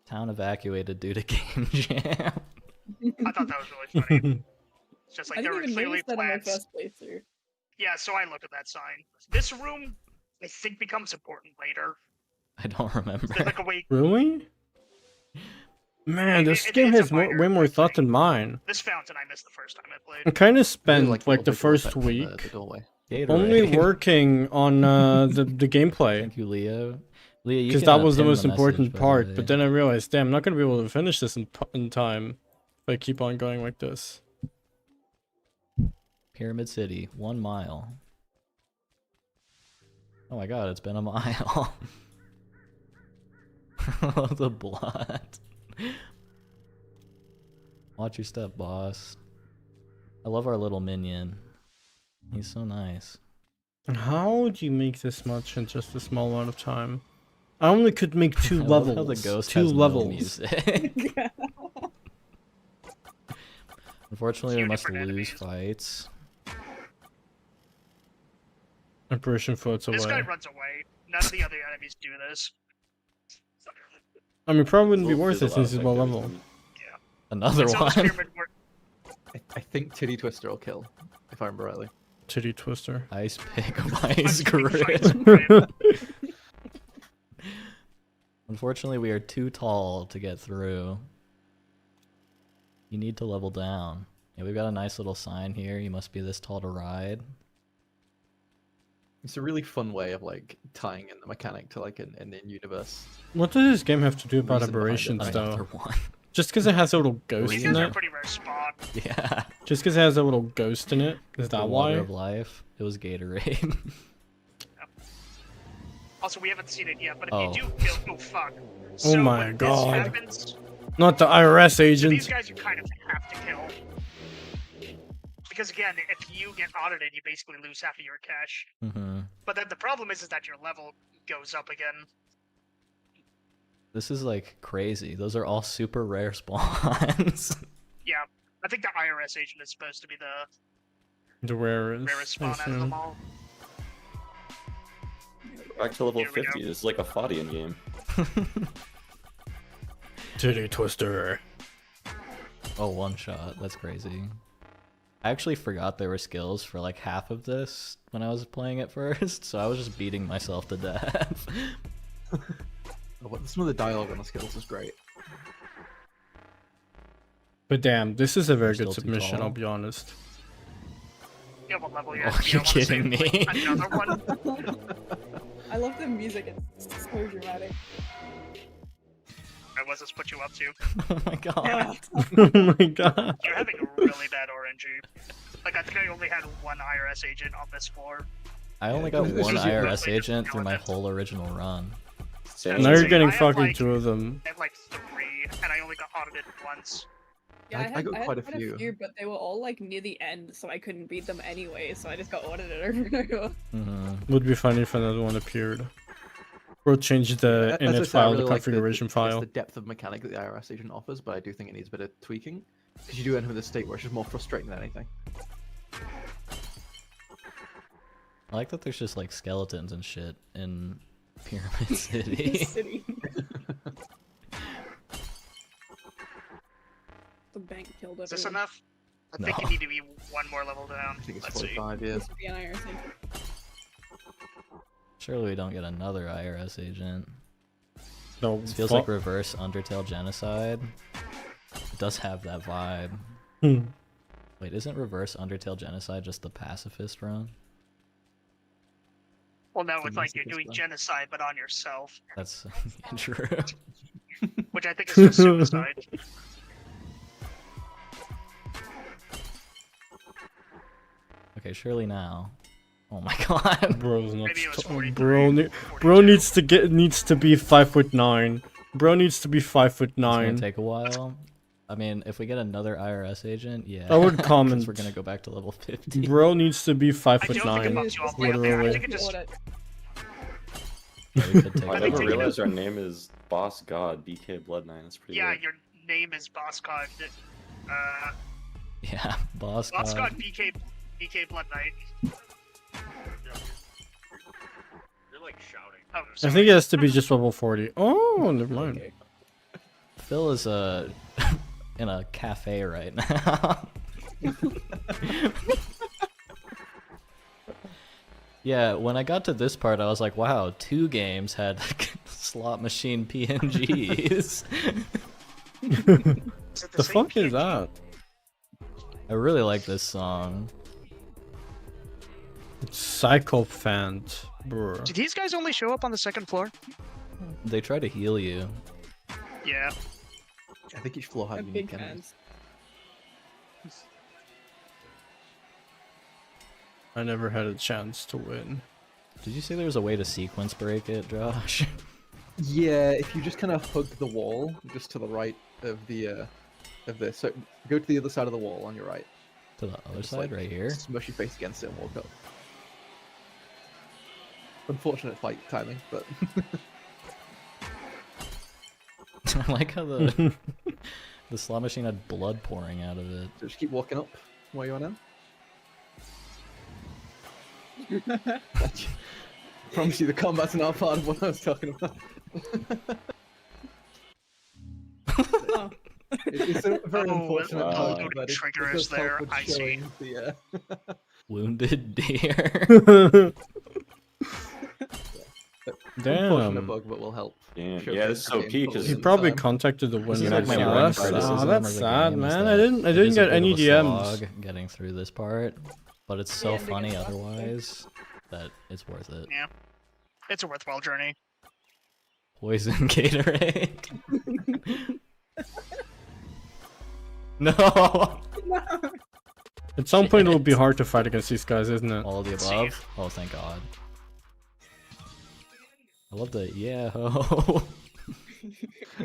Town evacuated due to game jam. I thought that was really funny. It's just like I there didn't were even clearly notice that in my plans. first playthrough. Yeah, so I looked at that sign. This room, I think, becomes important later. I don't remember. There's like a way. Really? Man, this It- game it's a has minor way more thought thing. than mine. This fountain I missed the first time I I played. kind of Really spent like little the visual first effect for the week doorway. only Gatorade. working on the gameplay. Thank you, Leo. Leo, you Because can, that was the pin most message, important by the part. way. But then I realized, damn, I'm not gonna be able to finish this in time if I keep on going like this. Pyramid City, 1 mile. Oh my god, it's been a mile. The blood. Watch your step, boss. I love our little minion. He's so nice. How do you make this much in just a small amount of time? I only could make two I love levels. how the ghost two has levels. no music. Unfortunately, we Few must different lose enemies. fights. Apparition floats This guy away. runs away. None of the other enemies do this. I mean, probably wouldn't be Well, worth there's it a lot since he's of low vectors level. and- Another And so this one. pyramid work- I think Titty Twister will kill, if I remember rightly. Titty twister. Ice pick of ice Fucking grid. fights grid. Unfortunately, we are too tall to get through. You need to level down. Yeah, we've got a nice little sign here. You must be this tall to ride. It's a really fun way of like tying in the mechanic to like an in-universe. What does this game have to do about Reason behind it, aberrations, Another though? one. Just because it has a little ghost These in guys are a it? pretty rare spawn. Yeah. Just because it has a little ghost in it? Is The that water why? of life. It was Gatorade. Also, we haven't seen it yet, but if Oh. you do kill, oh fuck. Oh So my when God. This happens, Not the IRS so these agent. guys you kind of have to kill. Because again, if you get audited, you basically lose half of your cash. hmm But then the problem is that your level goes up again. This is like crazy. Those are all super rare spawns. Yeah, I think the IRS agent is supposed to be the The rarest. rarest spawn I out of them assume. all. Back to level Here we go. 50. It's like a Fadian game. Titty twister. Oh, one shot. That's crazy. I actually forgot there were skills for like half of this when I was playing it first, so I was just beating myself to death. Some of the dialogue on the skills is great. But damn, this is a very You're good still too submission, tall. I'll be honest. Yeah, what level Oh, you're kidding me. Another one. I love the music. It's so dramatic. What was this put you up to? Oh my god. Oh my god. You're having a really bad RNG. Like, I think I only had one IRS agent on this floor. I only got this one is your- IRS agent through my whole original run. Same Now That's you're insane. getting I have, fucking like- two of them. I had like 3, and I only got audited once. Yeah, I got had quite a few. but they were all like near the end, so I couldn't beat them anyway. So I just got audited over and over. Mm-hmm. Would be funny if another one appeared. Or change the As I init said, I file, really the like configuration it's file. the depth of mechanic that the IRS agent offers, but I do think it needs a bit of tweaking. Because you do end up with a state where it's just more frustrating than anything. I like that there's just like skeletons and shit in Pyramid City. City. The bank killed Is this everyone. enough? I think you No. need to be one more level down. I think it's Let's see. 45, yeah. This would be an IRS agent. Surely we don't get another IRS agent. No, This feels like reverse Undertale genocide. It does have that vibe. Hmm. Wait, isn't reverse Undertale genocide just the pacifist run? Well, no, It's it's a like you're masochist doing one. genocide, but on yourself, That's true. which I think is just suicide. Okay, surely now. Oh my god. Bro's not. Maybe it was st- 43, bro, 42. bro needs to be 5'9". Bro needs to be 5'9". It's gonna take a while. I mean, if we get another IRS agent, yeah. I would 'cause comment. we're gonna go back to level 50. Bro needs to be I don't think I'm 5'9". up to all the way up there. I Literally. think it just Audit. Yeah, we could take I I think never taking realized our name is Boss God BK Blood9. That's pretty yeah, good. your name is Boss God. Yeah, boss Boss god. God BK Blood Knight. You're like shouting. Oh, I sorry. think it has to be just level 40. Oh, never mind. Okay. Phil is in a cafe right now. Yeah, when I got to this part, I was like, wow, 2 games had slot machine PNGs. Is it The same fuck is PNG? that? I really like this song. Psychophant, bro. Do these guys only show up on the second floor? They try to heal you. Yeah. I think each floor I'm had big unique enemies. fans. I never had a chance to win. Did you say there was a way to sequence break it, Josh? Yeah, if you just kind of hug the wall, just to the right of the of this. So go to the other side of the wall on your right. To the other Just, side, right here. Smush your face against it and walk up. Unfortunate fight timing, but I like how the the slot machine had blood pouring out of it. so just keep walking up where you are now. I promise you, the combat's not part of what I was talking about. Oh. It's a very unfortunate part, loading but trigger it is does help there, with I see. showing the, Wounded deer. unfortunate Damn. bug, but will help. Damn. show Yeah, the this is so game peak. fully He in probably time. contacted the This is winner. like my Yeah, one that's, criticism that's of the sad, game is man. that I it didn't is get a bit any of a DMs. slog getting through this part, but it's The so ending funny is awesome. otherwise that it's worth it. Yeah. It's a worthwhile journey. Poison Gatorade. No. At some point, it'll be hard to fight against these guys, isn't it? All of the See. above. Oh, thank God. I love the yeah ho.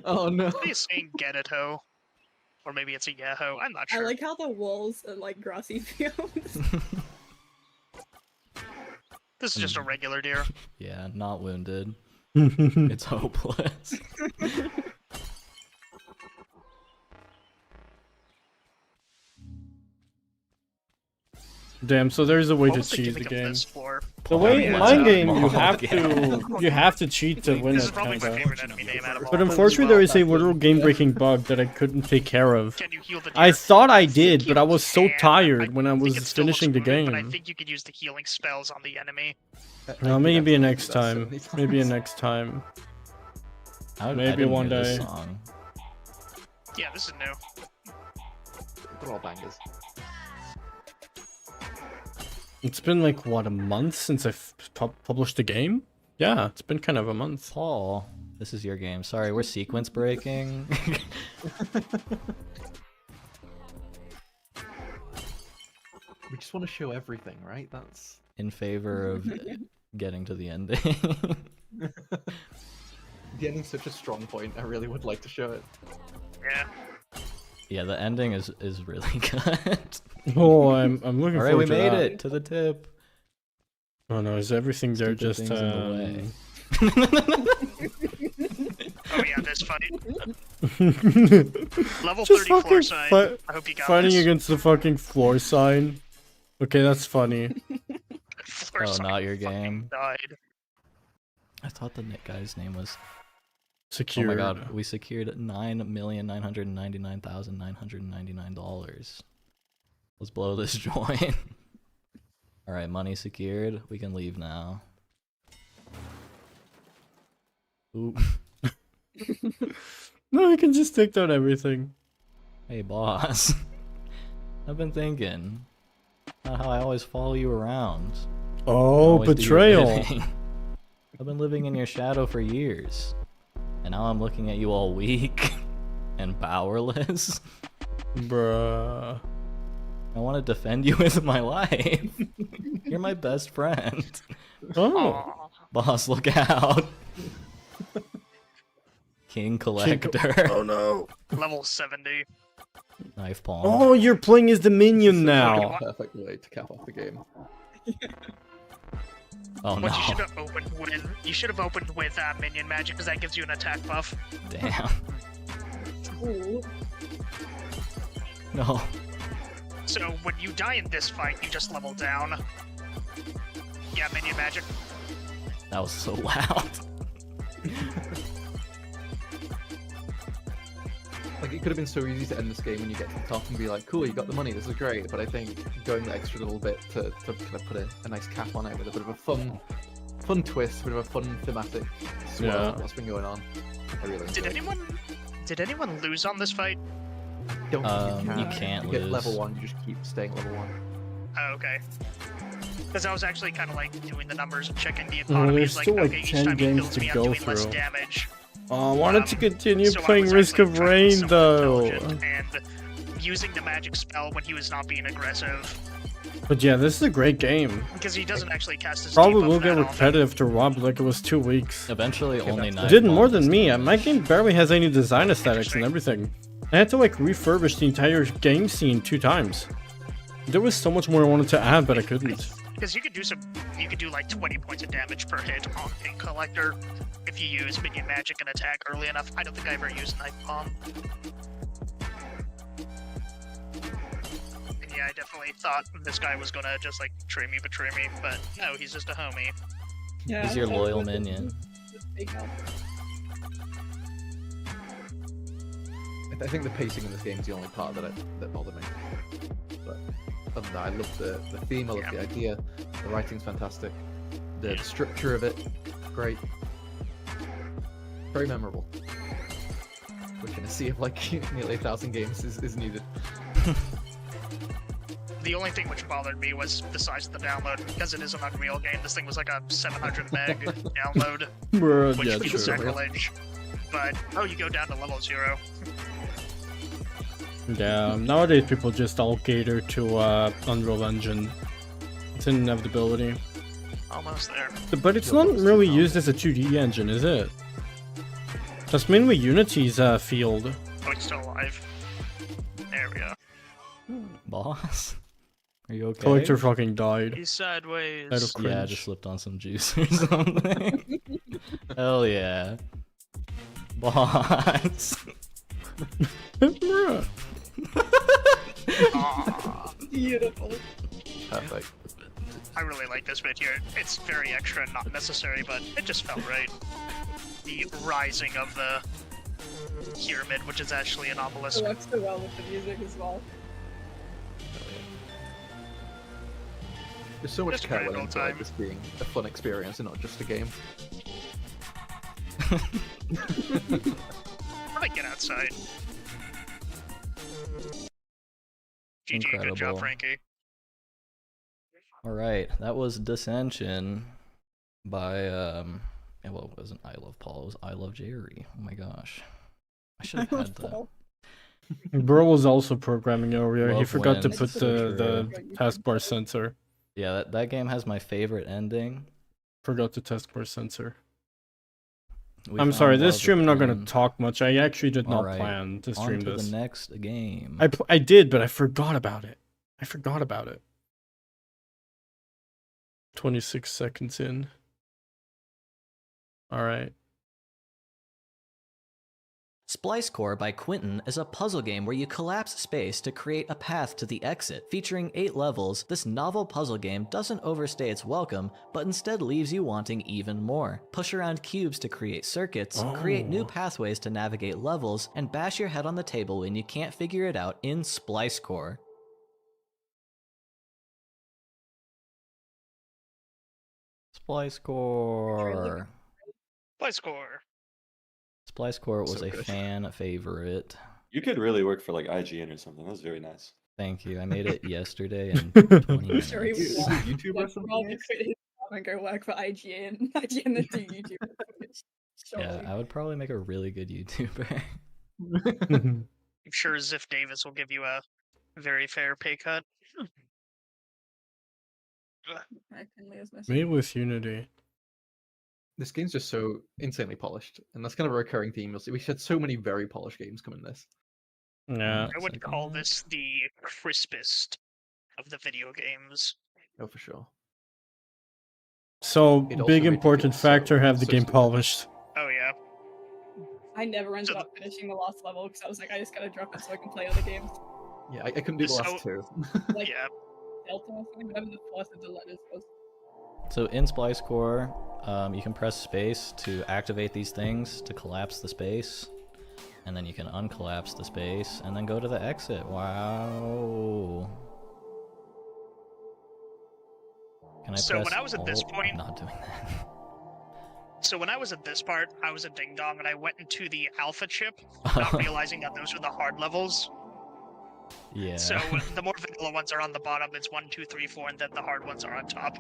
Oh no! Are you saying get it ho? Or maybe it's a yeah ho, I'm not I sure. like how the walls are like grassy fields. This is just a regular deer. Yeah, not wounded. It's hopeless. Damn, so there's a way What to was the cheat the gimmick of game. this floor? The way in my Paul, game, you Paul, have yeah. to cheat to win This is it, probably my kinda. favorite enemy name out of all. But of them as unfortunately, well. there is a literal game-breaking bug that I couldn't take care of. Can you heal the deer? I thought I think did, but you I was so can. tired when I think was it still looks finishing the wounded, But I game. think you could use the healing spells on the enemy. No, maybe next time. Maybe next time. I Maybe didn't one hear this day. song. Yeah, this is new. They're all bangers. It's been like, what, a month since I've published the game? Yeah, it's been kind of a month. Paul, this is your game. Sorry, we're sequence breaking. We just want to show everything, right? That's In favor of getting to the ending. the ending's such a strong point. I really would like to show it. Yeah. Yeah, the ending is really good. Oh, I'm looking All right, forward we to made that. it to the tip. Oh no, is everything there Stupid just things in the way. Oh yeah, this funny. Level Just 30 floor fucking sign. I hope you got fighting this. against the fucking floor sign? Okay, that's funny. Floor Oh, sign not your fucking game. Died. I thought the guy's name was. Secured. Oh my God, we secured $9,999,999. Let's blow this joint. All right, money secured. We can leave now. Ooh. No, you can just take down everything. Hey, boss. I've been thinking. Not how I always follow you around. Oh, Always do your betrayal. bidding. I've been living in your shadow for years. And now I'm looking at you all weak and powerless. Bruh. I want to defend you with my life. You're my best friend. Oh. Aw. Boss, look out. King Collector. Oh no. Level 70. Knife palm. Oh, you're playing as the minion Like now. a perfect way to cap off the game. Oh no. What you should have opened with, minion magic, because that gives you an attack buff. Damn. Ooh. No. So when you die in this fight, you just level down. Yeah, minion magic. That was so loud. Like, it could have been so easy to end this game when you get to the top and be like, cool, you got the money, this is great. But I think going the extra little bit to kind of put a nice cap on it with a bit of a fun twist, a bit of a fun thematic swirl Yeah. of what's been going on. I really Did enjoyed it. anyone lose on this fight? Don't think You can't you get lose. level 1, you just keep staying level 1. Oh, okay. Because I was actually kind of like doing the numbers and checking the Oh, economy. there's It's like, still like okay, each 10 time he games kills to me, I'm go doing less through. damage. Oh, I wanted to continue So I playing was Risk actually of trying to be Rain, somewhat though. intelligent and using the magic spell when he was not being aggressive. But yeah, this is a great game. Because he doesn't actually cast his Probably debuff will get that often. repetitive to Rob like it was 2 weeks. Eventually, only It Nightfall did more does than me. damage. My game barely has any design aesthetics and everything. I had to like refurbish the entire game scene 2 times. There was so much more I wanted to add, but I couldn't. Because you could do like 20 points of damage per hit on Ink Collector if you use minion magic and attack early enough. I don't think I ever used Night Bomb. And yeah, I definitely thought this guy was gonna just like betray me, but no, he's just a homie. Yeah, He's your so loyal with the- minion. with big help. I think the pacing in this game is the only part that bothered me. But other than that, I love the theme, I love the idea, the writing's fantastic, the structure of it, great. Very memorable. Which in a sea of like nearly 1,000 games is needed. The only thing which bothered me was the size of the download. Because it is an Unreal game, this thing was like a 700 meg download, Bruh, which yeah, feels true. sacrilege. But, oh, you go down to level 0. Yeah, nowadays people just all cater to Unreal Engine. It's an inevitability. Almost there. But it's not really used as a 2D engine, is it? That's mainly Unity's field. Oh, it's still alive. There we go. Boss? Are you okay? Collector fucking died. He's sideways. Out of cringe. Yeah, I just slipped on some juice or something. Hell yeah. Boss. Bruh. Aw, Beautiful. Perfect. I really like this bit here. It's very extra and not necessary, but it just felt right. The rising of the pyramid, which is actually an obelisk. It works so well with the music as well. There's so much Just care grand went old into like, time. this being a fun experience and not just a game. I might get outside. GG, good Incredible. job, Frankie. Alright, that was Dissension by, well, it wasn't I Love Paul, it was I Love Jerry. Oh my gosh. I should have had that. Bro was also programming earlier. He Love forgot to wins. put the taskbar sensor. Yeah, that game has my favorite ending. Forgot the taskbar sensor. We I'm found sorry, this love stream I'm not gonna again. talk much. I actually did not Alright, plan to On stream to this. the next game. I did, but I forgot about it. 26 seconds in. Alright. Splice Core by Quentin is a puzzle game where you collapse space to create a path to the exit. Featuring 8 levels, this novel puzzle game doesn't overstay its welcome, but instead leaves you wanting even more. Push around cubes to create circuits, create new pathways to navigate levels, and bash your head on the table when you can't figure it out in Splice Core. Splice Core. Play score. Splice Core was So a good. fan favorite. You could really work for like IGN or something. That was very nice. Thank you. I made it yesterday in 20 minutes. Sure he Is was. it YouTuber or Like, something? probably quit his job and go work for IGN. IGN that do YouTube. Yeah, Surely. I would probably make a really good YouTuber. I'm sure Ziff Davis will give you a very fair pay cut. I can Leo's message. Made with Unity. This game's just so insanely polished, and that's kind of a recurring theme. You'll see we had so many very polished games come in this. Yeah. I would Second call one. this the crispest of the video games. Oh, for sure. So, It also big made me important feel so- factor, have the so game stupid. polished. Oh yeah. I never ended So- up finishing the last level because I was like, I just gotta drop it so I can play other games. Yeah, I couldn't do the last two. Like Yeah. Delta or something, whatever the first of the letters was. So in Splice Core, you can press space to activate these things to collapse the space, and then you can uncollapse the space and then go to the exit. Wow. Can I So when press I was at this Alt? point- Not doing that. So when I was at this part, I was a ding dong and I went into the alpha chip, not realizing that those were the hard levels. Yeah. So the more vanilla ones are on the bottom, it's 1, 2, 3, 4, and then the hard ones are on top.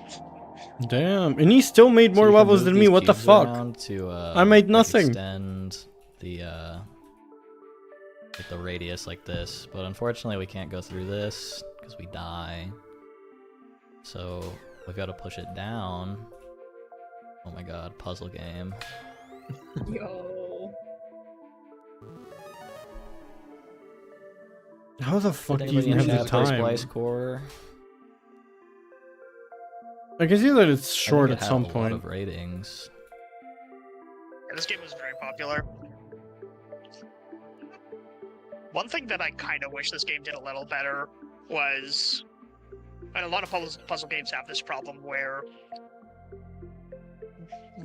Damn. And he still made So more you can levels move than me. these What the cubes fuck? around To, I made like, nothing. extend the like the radius like this, but unfortunately we can't go through this because we die. So we've got to push it down. Oh my god, puzzle game. Yo. How the fuck Did do you anybody even in have the chat play time? Splice Core? I can see that it's I think short it at had some a lot point. of ratings. Yeah, this game was very popular. One thing that I kind of wish this game did a little better was, and a lot of puzzle games have this problem where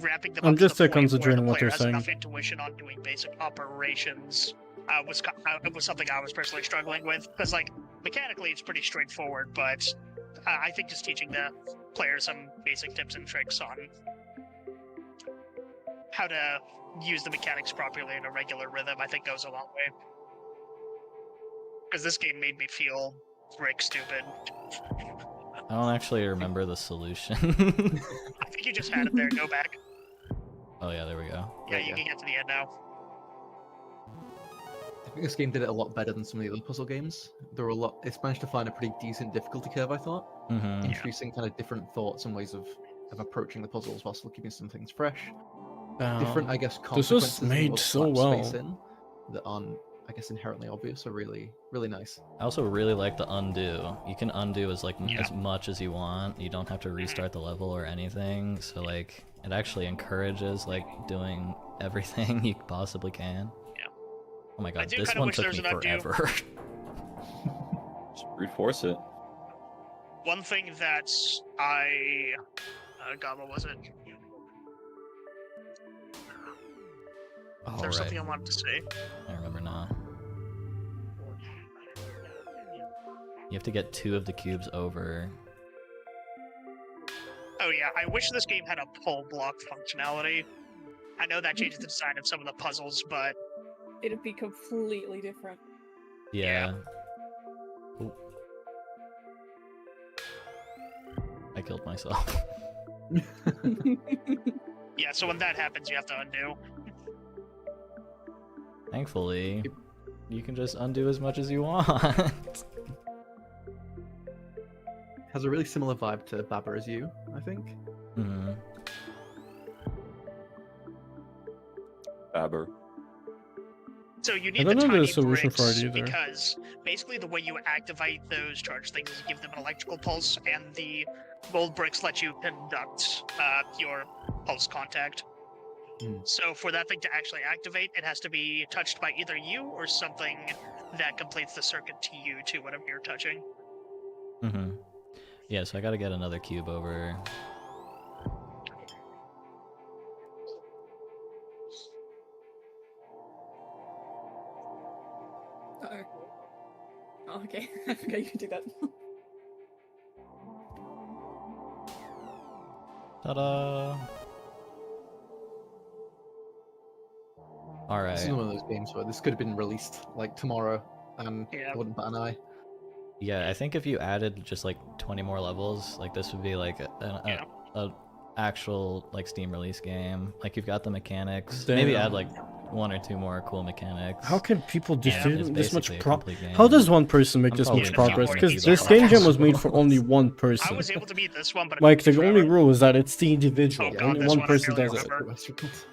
wrapping them I'm up to just the point where the concentrating what player you're has saying. enough intuition on doing basic operations was something I was personally struggling with, because like mechanically it's pretty straightforward, but I think just teaching the player some basic tips and tricks on how to use the mechanics properly in a regular rhythm, I think goes a long way. Because this game made me feel frick stupid. I don't actually remember the solution. I think you just had it there. Go back. Oh yeah, there we go. Yeah, you can get to the end now. I think this game did it a lot better than some of the other puzzle games. It's managed to find a pretty decent difficulty curve, I thought. Mm-hmm. Introducing kind of different thoughts and ways of approaching the puzzles while still keeping some things fresh. Different, I guess, This was consequences made of so slap space well. in that aren't, I guess, inherently obvious are really, really nice. I also really like the undo. You can undo as Yeah. as much as you want. You don't have to restart the level or anything. So like it actually encourages like doing everything you possibly can. Yeah. Oh my I god, do this kinda one wish took there was me an undo. forever. Just brute force it. One thing that God, what was it? All There's right, something I wanted to say. I remember now. You have to get 2 of the cubes over. Oh yeah, I wish this game had a pull block functionality. I know that changes the design of some of the puzzles, but It'd be completely different. Yeah. Ooh. I killed myself. yeah, so when that happens, you have to undo. Thankfully, you can just undo as much as you want. Has a really similar vibe to Baba Is You, I think. Hmm. Babber. So you I need don't the know tiny the solution for it bricks either. because basically the way you activate those charge things is give them an electrical pulse, and the gold bricks let you conduct your pulse contact. So for that thing to actually activate, it has to be touched by either you or something that completes the circuit to you to whatever you're touching. Mm-hmm. Yeah, so I gotta get another cube over. Uh-oh. Oh, okay. I forgot you could do that. Ta-da! This is Alright. one of those games where this could have been released like tomorrow, and Yeah. I wouldn't bat an eye. Yeah, I think if you added just like 20 more levels, like this would be like a actual like Steam release game. Like you've got the mechanics. Maybe Damn. add like 1 or 2 more cool mechanics. How can people Yeah, do it's this much basically a pro- complete game. How does one person make I'm this probably much gonna progress? keep Because working this these game out. jam was made for only one I person. was able to beat this one, but it Like took the me only forever. rule is that it's the individual. Oh god, Only this one one I person barely does it. remember.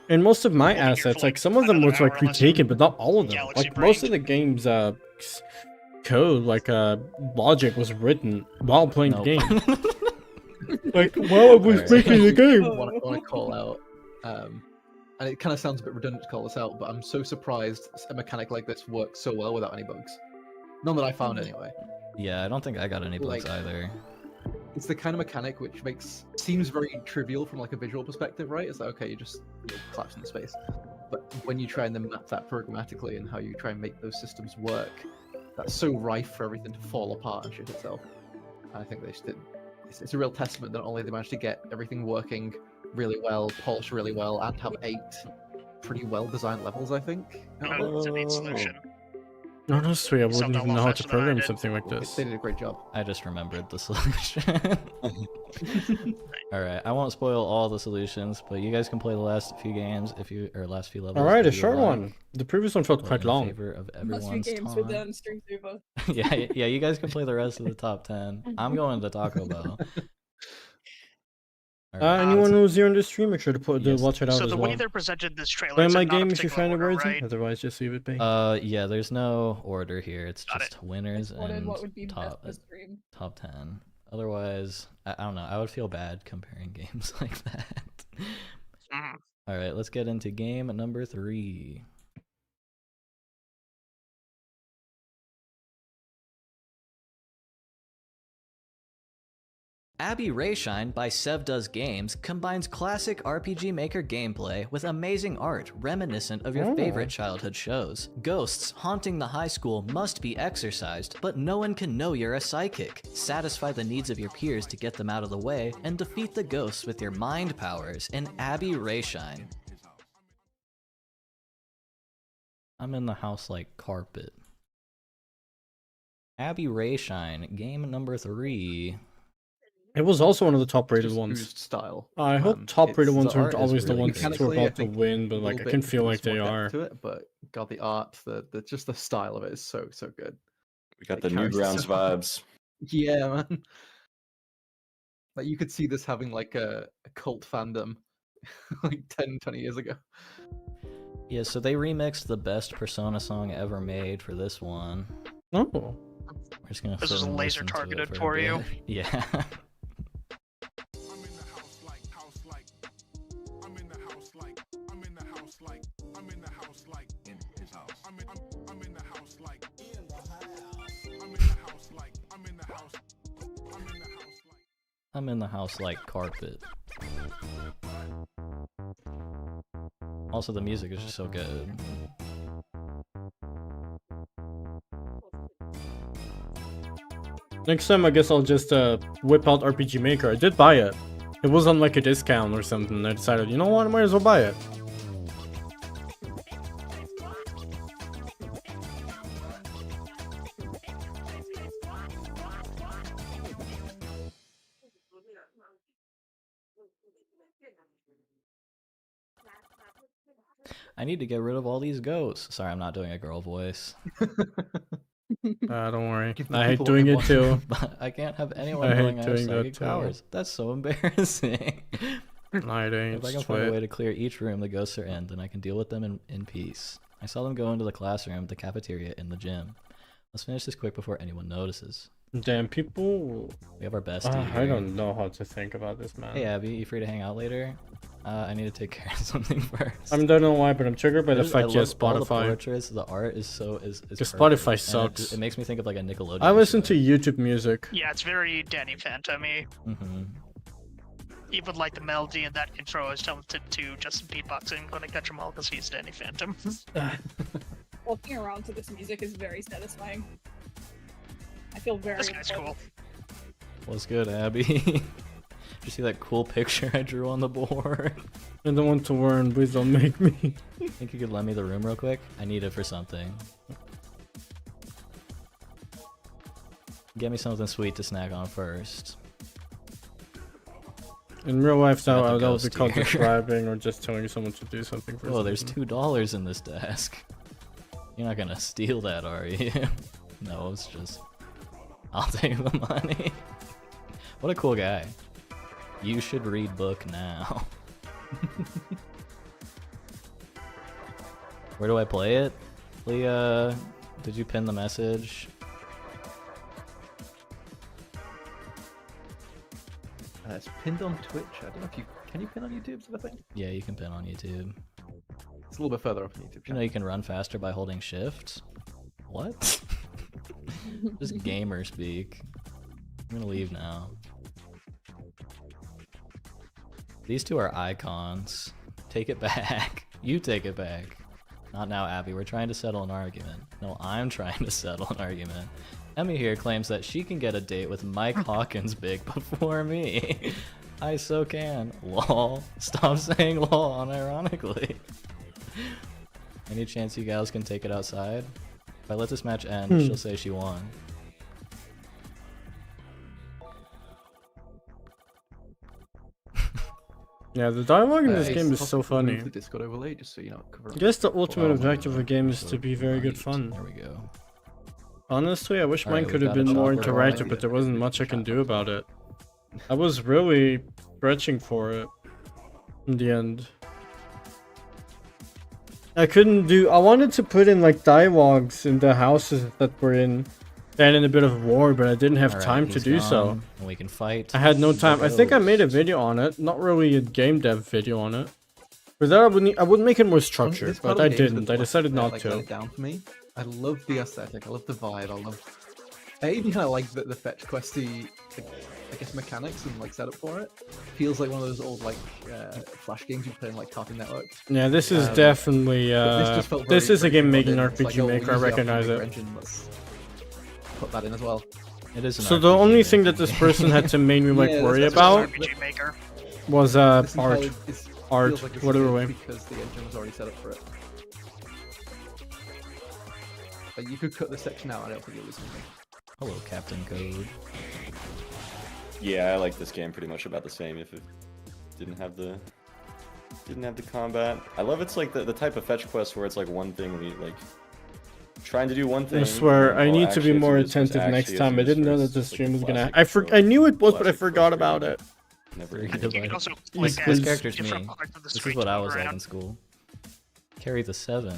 And most of my Holding here for, assets, like like, some of them another was like hour unless retaken, you but not all of them. Galaxy Like most of brained. the game's code, like logic was written while playing Nope. the game. Like while I was Alright. making the game. I want to call out, and it kind of sounds a bit redundant to call this out, but I'm so surprised a mechanic like this works so well without any bugs. None that I found anyway. Yeah, I don't think I got any bugs Like- either. It's the kind of mechanic which seems very trivial from like a visual perspective, right? It's like, okay, you just collapse into space. But when you try and then map that programmatically and how you try and make those systems work, that's so rife for everything to fall apart and shit itself. And I think they just did. It's a real testament that not only they managed to get everything working really well, polished really well, and have 8 pretty well designed levels, I think. out of it. It's a neat solution. Honestly, I wouldn't Something a even lot know how to faster than I program did. something like this. They did a great job. I just remembered the solution. Alright, I won't spoil all the solutions, but you guys can play the last few games or last few levels. Alright, a if you short like, one. The previous one felt but quite in long. favor of Must be everyone's games with time. stream super. yeah, you guys can play the rest of the top 10. I'm going to Taco Bell. Anyone who's here on the stream, make sure to watch it out So as the well. way they're presented this trailer Play is my in not a game if you particular find it order, worthy. right? Otherwise, just leave it be. Yeah, there's no order here. It's Got just winners and What would be top best for stream? top 10. Otherwise, I don't know. I would feel bad comparing games like that. Mhm. All right, let's get into game number 3. Abby Rayshine by Sev Does Games combines classic RPG Maker gameplay with amazing art reminiscent of your favorite childhood shows. Ghosts haunting the high school must be exorcised, but no one can know you're a psychic. Satisfy the needs of your peers to get them out of the way, and defeat the ghosts with your mind powers in Abby Rayshine. I'm in the house like carpet. Abby Rayshine, game number 3. It was also one of the top-rated Just ones. oozed style. I hope It's- top-rated ones the aren't art is always the really ones great. who are Mechanically, I about to think win, but a like little I can bit feel like needs more they depth are. to it, but God, the art, just the style of it is so good. We got It the carries Newgrounds itself. vibes. Yeah, man. Like you could see this having like a cult fandom like 10, 20 years ago. Yeah, so they remixed the best Persona song ever made for this one. Oh. We're just gonna This sit was and laser listen to it targeted for a for you. bit. Yeah. I'm in the house like carpet. Also, the music is just so good. Next time, I guess I'll just whip out RPG Maker. I did buy it. It was on like a discount or something. I decided, you know what, I might as well buy it. I need to get rid of all these ghosts. Sorry, I'm not doing a girl voice. Don't worry. Give the I hate people what doing they it want. too. But I can't have anyone I hate knowing I have doing that psychic too. powers. That's so embarrassing. Night If I can find a way to clear each room the ghosts are in, then I can deal with them in peace. I saw them go into the classroom, the cafeteria, and the gym. Let's finish this quick before anyone notices. Damn, people. We have our bestie I here. don't know how to think about this, man. Hey Abby, you free to hang out later? I need to take care of something first. I don't know why, but I'm triggered by the fact I yeah, love all the Spotify. portraits, the art is so is Because perfect, Spotify and sucks. It makes me think of like a Nickelodeon. I listen to show. YouTube music. Yeah, it's very Danny Phantom-y. Mhm. Even like the melody in that intro is talented to Justin beatboxing when I catch him all because he's Danny Phantom. Walking around to this music is very satisfying. I feel very. This guy's cool. What's good, Abby? Did you see that cool picture I drew on the board? I don't want to learn, please don't make me. Think you could lend me the room real quick? I need it for something. Get me something sweet to snack on first. In real life, Got the that would be ghost called here. describing or just telling someone to do something for Oh, there's something. $2 in this desk. You're not gonna steal that, are you? No, it's just... I'll take the money. What a cool guy. You should read book now. Where do I play it? Leah, did you pin the message? It's pinned on Twitch. I don't know if you can you pin on YouTube sort of thing. Yeah, you can pin on YouTube. It's a little bit further up on YouTube. You know you can run faster by holding shift? What? Just gamer speak. I'm gonna leave now. These two are icons. Take it back. You take it back. Not now, Abby. We're trying to settle an argument. No, I'm trying to settle an argument. Emmy here claims that she can get a date with Mike Hawkins big before me. I so can. Lol. Stop saying lol unironically. Any chance you gals can take it outside? If I let this match end, she'll say she won. Yeah, the dialogue in this It's game is so possible to remove funny. The Discord overlay, just so you know. Cover I guess the ultimate Well, objective of a game is to be very good Right, fun. There we go. Honestly, I wish Alright, mine could we've have got a been more chopper interactive, going. but there wasn't much I can do about it. I was really stretching for it in the end. I couldn't do. I wanted to put in like dialogues in the houses that we're in, and in a bit of war, but I didn't have Alright, time to he's do so. gone, and we can fight. I had no time. I think I made a Ghost. video on it, not really a game dev video on it. For that, I would make it more structured, This part but of I the games didn't. that I decided not like, to. let it down for me. I love the aesthetic. I love the vibe. I even kind of like the fetch questy, I guess, mechanics and like setup for it. Feels like one of those old like Flash games you play in like Cartoon Network. Yeah, this is definitely. But this just felt This very- is a very game making modern. It's RPG like, oh, we maker. I use the recognize Optimaker it. engine, let's put that in as well. It is an So the RPG only thing that making this game. person had to make me like Yeah, worry that's about RPG Maker. was This art. entirely is- Art, feels like this is whatever good way. because the engine was already set up for it. Like, you could cut this section out. I don't think it was something. Hello, Captain Code. Yeah, I like this game pretty much about the same. If it didn't have the combat, I love it's like the type of fetch quest where it's like one thing we like trying to do one thing. I swear, and, I oh, need to actually be have more do this first, attentive actually next have time. do I this didn't know that first. the It's like stream was gonna. classic I knew it was, but I classic forgot frustrating. about it. Never Very ending. good You can life. also This like is- add this character's different me. parts of the This is screen what to I move was like around. in school. Carry the 7.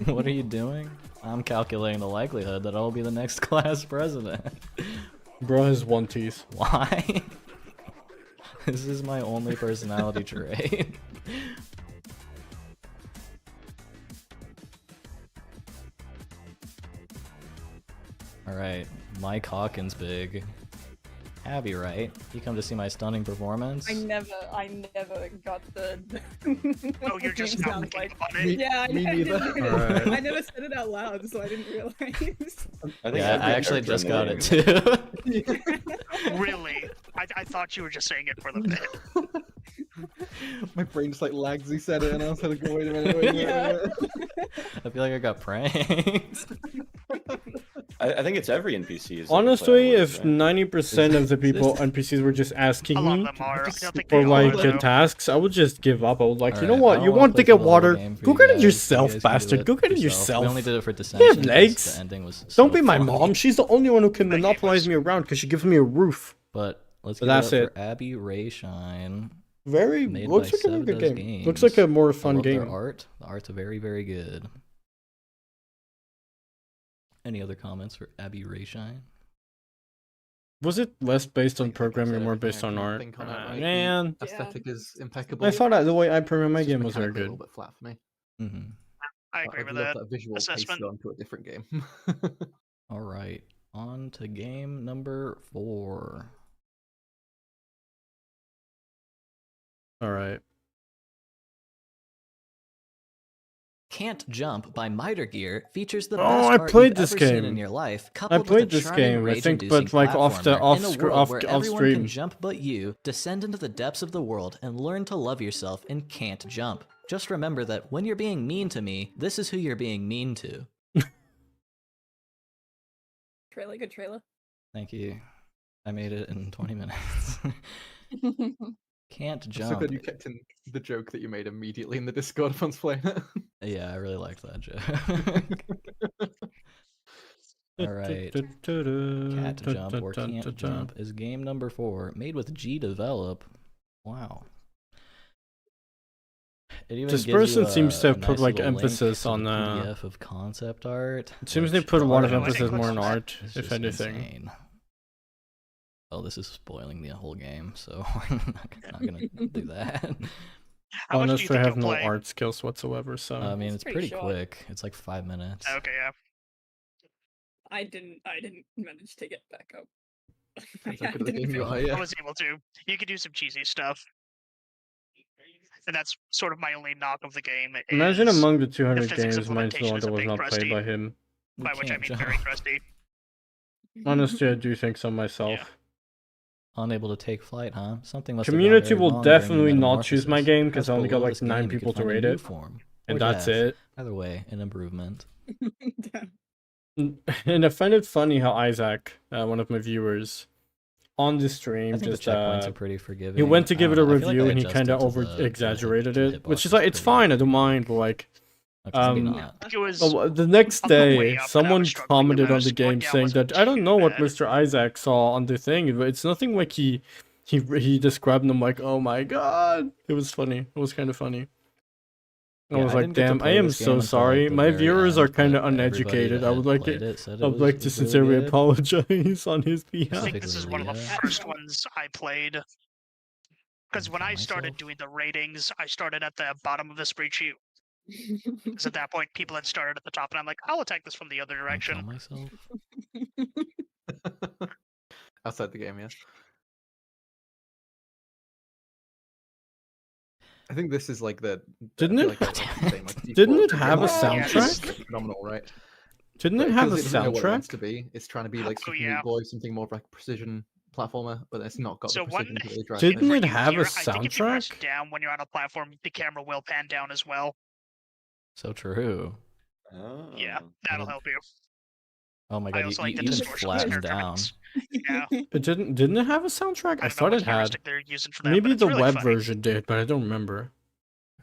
What are you doing? I'm calculating the likelihood that I'll be the next class president. Bro has one teeth. Why? This is my only personality trait. Alright, Mike Hawkins big. Abby, right? You come to see my stunning performance? I never got the. Oh, you're just Sounds not thinking like. about it. Yeah, Me I neither. didn't. Alright. I never said it out loud, so I didn't realize. I think Yeah, every I actually character just in the got game- it too. Really? I thought you were just saying it for the bit. My brain just like lags. He said it, and I was like, "Wait a minute, wait a minute." Yeah. Wait a minute. I feel like I got pranked. I think it's every NPC. Is Honestly, like, if 90% of the people NPCs were just A asking lot of me them are. I don't think for they all like are, the though. tasks, I would just give up. I would like, you know Alright, what? I You don't wanna want to play get for the whole water? game for Go you get it guys. You yourself, guys can do bastard. it Go get it yourself. yourself. We only did it for You Dissension. have 'cause legs. The ending was Don't so be my funny. mom. She's the only one who can That game monopolize was- me around because she gives me a roof. But let's But give that's it up it. for Abby Rayshine. Very Made looks by like a really good Seven game. Does Looks like a Games. more I fun love their game. art. The art's very, very good. Any other comments for Abby Rayshine? Was it less based on Like I programming, said, more everything based I on can art? think on it, Ah, right? The man, Aesthetic is impeccable. I thought the way I programmed my It's just game was very mechanically a good. little bit flat for me. Mm-hmm. I But agree with love that. visual paste assessment. onto a different game. All right, on to game number 4. All right. Can't Jump by Miter Gear features the Oh, best I art played you've this ever seen game. in your life, I coupled played with a this charming, game, I think, rage-inducing but like off platformer off in a sc- world off where off everyone stream. can jump but you. Descend into the depths of the world and learn to love yourself in Can't Jump. Just remember that when you're being mean to me, this is who you're being mean to. Trailer, good trailer. Thank you. I made it in 20 minutes. Can't I'm so Jump. glad you kept in the joke that you made immediately in the Discord once playing it. Yeah, I really liked that joke. All right. Cat Jump or Can't Jump is game number 4, made with G Develop. Wow. It even This gives you person a- seems to a have put, nice like, little link emphasis to on, the PDF of concept art. It seems they which put a the lot of art emphasis I more on think art, is if just anything. insane. Oh, this is spoiling the whole game, so we're not gonna do that. How much do you Honestly, I think have you'll no play? art skills whatsoever, so. I mean, It's it's pretty pretty short. quick. It's like 5 minutes. Okay, yeah. I didn't manage to get back up. Depends I how good of a didn't game you feel are, I yeah. was able to. You could do some cheesy stuff. And that's sort of my only knock of the game. Imagine is, among the 200 physics games, mine's the implementation one is that a was big not played crusty. by him. We by which I can't mean very jump. crusty. Honestly, I do think so myself. Unable to take flight, huh? Something must have Community gone very will wrong during the definitely not choose my metamorphosis. game because Press I only got below like this 9 game, you people can to find a rate new it, form, and or that's death. it. Either way, an improvement. Damn. And I find it funny how Isaac, one of my viewers, on the I stream, think just the checkpoints are pretty forgiving. he went to I give it don't a know, I feel like review I and he kind of adjusted over to the exaggerated hit it, which is boxes like it's pretty fine. I well. don't mind, but like. Okay, maybe Um, not. It was The next on the way day, up, and I was someone struggling to commented on manage the to going game down saying wasn't that I don't know too what bad. Mr. Isaac saw on the thing. But it's nothing like he he described them like, oh my god. It was funny. It was kind of funny. I Yeah, was I like, didn't get to damn, I play am this game so until, like, sorry. the My very viewers are end, kind of but everybody uneducated. that I had would like played to, it said I it would like was to really sincerely good. apologize on his I behalf. think this is one of the Specifically, first ones I played. Because when Kill I started myself? doing the ratings, I started at the bottom of the spreadsheet. Because at that point, people had started at the top, and I'm like, I'll attack this from the other Can I kill direction. myself? Outside the game, yeah. I think this is like the. Didn't I feel it- like the same, like, Didn't it default have a progression is soundtrack? Phenomenal, right? Didn't But it have a feels it doesn't know what it wants to soundtrack? be. It's trying to be like Oh, Super yeah. Meat Boy, something more of like a precision platformer, but it's not got So the one precision to really drive Didn't it. for it you have a here, I think if you press soundtrack? down when you're on a platform, the camera will pan down as well. So true. Oh. Yeah, that'll help you. Oh my I god, also you like the even distortion of this flatten character down. mix. Yeah, It didn't it have a soundtrack? I I don't know thought what it had. heuristic they're using for that, but Maybe it's the really web funny. version did, but I don't remember.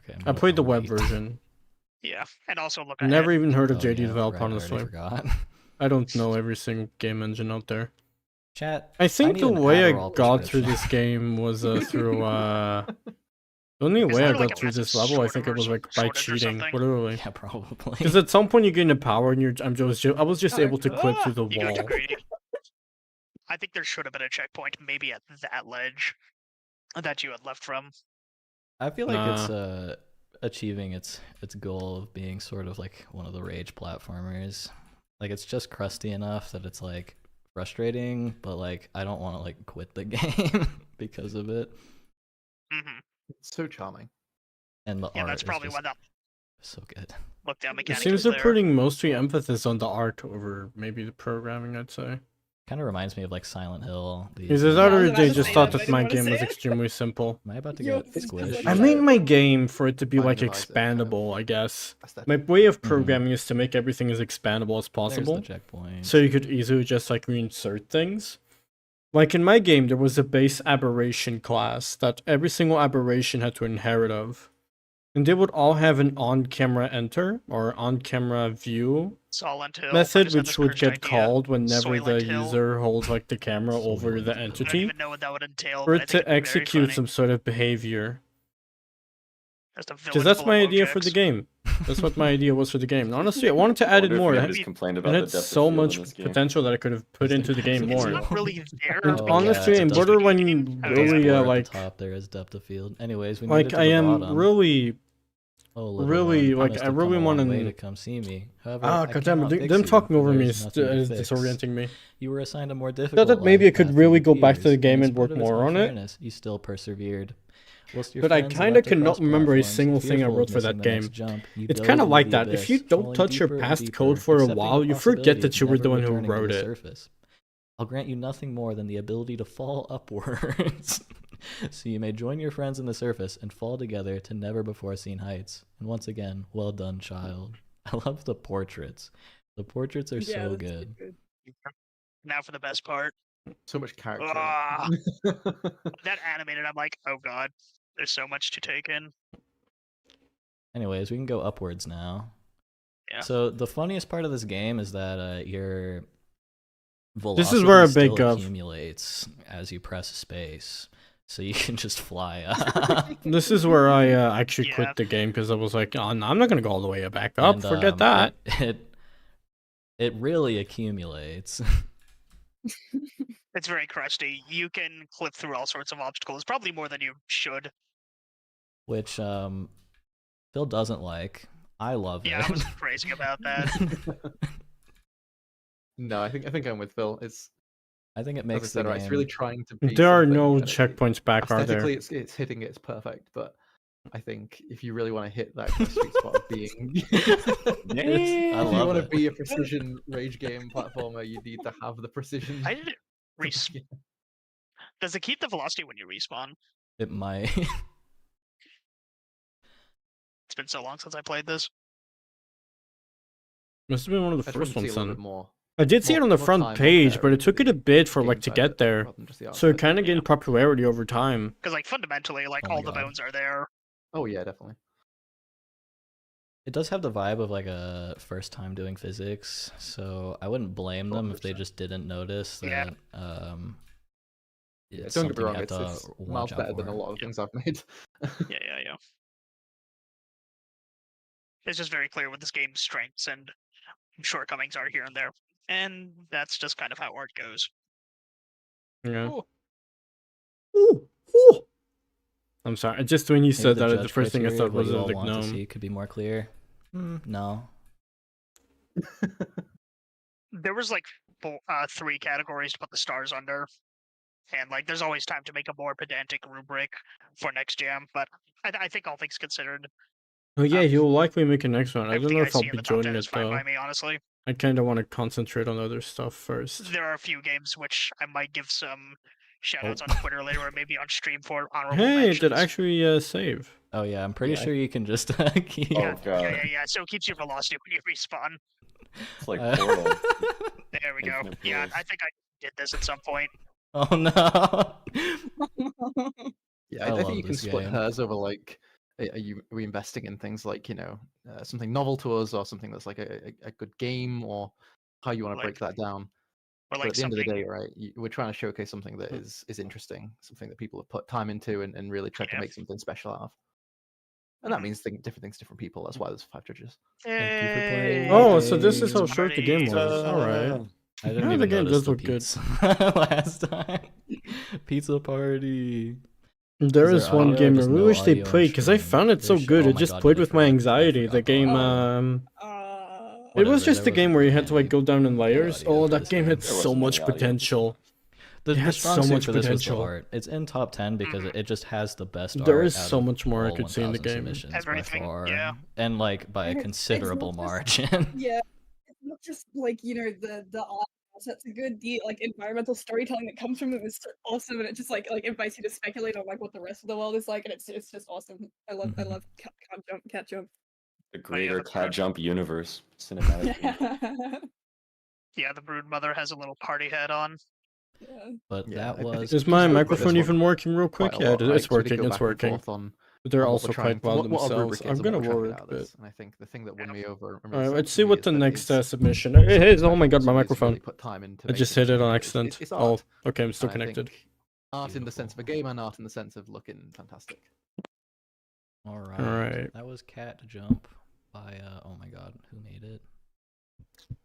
Okay, I played the I'll web wait. version. Yeah, and also look Never ahead. even heard of Oh, JD yeah, Develop, right, I already honestly. forgot. I don't know every single game engine out there. Chat. I think need the an way I Adderall got through prescription. this game was through the only Is way I there, like, got a through massive this level, I sword think it was or like by shortage or cheating, something? literally. Yeah, probably. Because at some point you gain the power and I was just able to clip through the You got wall. degraded. I think there should have been a checkpoint, maybe at that ledge, that you had left from. I feel like it's Nah. achieving its goal of being sort of like one of the rage platformers. Like it's just crusty enough that it's like frustrating, but like I don't want to like quit the game because of it. Hmm It's so charming. And the Yeah, art that's probably is why just that so good. lookdown It mechanic seems is they're there. putting mostly emphasis on the art over maybe the programming, I'd say. Kind of reminds me of like Silent Hill. Because These, I thought I was or about they to just say thought that, but I that didn't my wanna game say was it. extremely simple. Am I about to Yo, get this is squished? like I a- made my game for it to be like Finalize it, kind of expandable, I guess. aesthetic. My way of Mhm. programming is to make everything as expandable as There's possible. the checkpoint. So you could easily just like reinsert things. Like in my game, there was a base aberration class that every single aberration had to inherit of. And they would all have an on-camera enter or on-camera view Silent Hill. I method, just had which this would cursed get idea. called whenever the Soylent Hill. user holds like the camera over Soylent the Hill. I don't entity even know what that would entail, for but I it think to it'd be very execute funny. some sort of behavior. Just a Because village that's full my of idea for the objects. game. That's what my idea was for the game. And honestly, I wanted to add it Wonder if more. nobody's It complained had, about it the had depth of so field in much this game. potential that I could have put Is there into the game depth of It's more. field? not really there. And Oh, honestly, yeah, in it does Borderline, It's really, blur at like, the top there is depth of field. Anyways, we made like it to I the am bottom. really, Oh, little really, one, like, must I have really come a long want way to to. come see me. However, Ah, I goddammit, cannot fix them you, talking for over me there's is nothing to fix. disorienting me. You were assigned a more Thought difficult that maybe I life could path really than go back to peers, the game in and spite work of its more on it. unfairness, you still persevered. Whilst your But I friends kind of leapt cannot across remember a platforms, single thing I fearful of wrote for missing that the next game. jump, you It's dove kind of into like the that. If you abyss, don't falling touch your deeper and past deeper, code for a accepting while, the you forget possibility that of you were the never one who returning to wrote the it. surface. I'll grant you nothing more than the ability to fall upwards, so you may join your friends in the surface and fall together to never before seen heights. And once again, well done, child. I love the portraits. The portraits are Yeah, so that's good. Now for the best part. So much character. Ah. in it. That animated, I'm like, oh god, there's so much to take in. Anyways, we can go upwards now. Yeah. So the funniest part of this game is that your velocity This is where a still big of. accumulates as you press space, so you can just fly up. This is where I actually Yeah. quit the game because I was like, oh, I'm not gonna go all the way back up. And, Forget that. It really accumulates. It's very crusty. You can clip through all sorts of obstacles, probably more than you should. Which Phil doesn't like. I love Yeah, I it. was crazy about that. No, I think I'm with Phil. It's I think it as I makes the said, game. right, it's really trying to be. There are something, no and checkpoints back, are there? aesthetically, it's hitting it. It's perfect, but I think if you really want to hit that kind of sweet spot of being, I if you love want to it. be a precision rage game platformer, you need to have the precision. I didn't respawn. Does it keep the velocity when you respawn? It might. It's been so long since I played this. Must have been one of the I just want first to see a ones little bit then. more. I did see it on the more front time, more page, care but it took it a bit for the like game to side of get it, there. rather than just the art So it side. kind of gained popularity over time. Because, like, fundamentally, like, Oh my all the God. bones are there. Oh yeah, definitely. It does have the vibe of like a first time doing physics, so I wouldn't blame them if they 100%. just didn't notice Yeah. that it's Don't get me something you wrong, have it's to miles watch out better than a for. lot of things I've made. Yeah. It's just very clear what this game's strengths and shortcomings are here and there, and that's just kind of how art goes. Yeah. Ooh. Ooh, ooh. I'm sorry. Just when you Maybe said the that, the judge first thing I criteria thought of what was you all the want to gnome. see could be more clear. No. There was like 3 categories to put the stars under, and like there's always time to make a more pedantic rubric for next jam. But I think all things considered, Oh yeah, he'll likely make a next one. I don't everything know I if I'll see in be the top 10 joining is it fine though. by me, honestly. I kind of want to concentrate on other stuff first. There are a few games which I might give some shoutouts Oh. on Twitter later, or maybe on stream for honorable Hey, it mentions. did actually save. Oh yeah, I'm pretty Yeah. sure you can just keep. Oh god, Yeah. So it keeps your velocity when you respawn. it's like Portal. There we go. Infinite Yeah, portals. I think I did this at some point. Oh no. Yeah, I I think love you can this split game. hairs over like, are you reinvesting in things like something novel to us or something that's like a good game, or how you want to Like- break that down. Or But like at the end of the something. day, right, we're trying to showcase something that is interesting, something that people have put time into and really tried to Yeah. make something special out of. And that Mhm. means different things to different people. That's why there's 5 judges. Thank you for playing. Oh, so this is how Yay. short the game was. Party. Alright. I didn't Yeah, the even game notice does the look good. pizza last time. Pizza party. There Is is there one audio or game I just really no wish they audio on played because I stream? found it so There should- good. oh It my just God, played you with did my forget. I anxiety. The forgot game, about it was Whatever, just there the game wasn't where you had to like any go down in layers. audio Oh, for that this game game. had There so wasn't much any audio. potential. The It had strong so suit much for this was the potential. art. It's in top 10 because it just has the best art. There is out so of much more I all could see in the 1000 game. submissions by Everything, far. yeah. And like by a And it's considerable not just- margin. Yeah, it's not just like the art assets are good. The like environmental storytelling that comes from them is so awesome, and it just like invites you to speculate on like what the rest of the world is like, and it's just awesome. I love cat jump. The greater that's cat good. jump universe cinematic. Yeah, the brood mother has a little party hat on. Yeah. But Yeah, that I think was Is my Just look at this microphone one even working real quick? quite a Yeah, lot, right? it's 'Cause we did working. go It's back and working. forth on But they're what also we're trying quite loud what our themselves. rubric is I'm and what gonna we're trying to lower get it out a of bit. this. And I think the thing that won Yeah. me over and Alright, really let's sold see for me what is the that next it's submission is. Oh my god, my somebody who's microphone. really put time into I just making hit it something on good. accident. It's Oh, art. okay, I'm still And I connected. think art in the sense of a game and art in the sense of looking fantastic. Alright. Alright. That was Cat Jump by oh my god, who made it?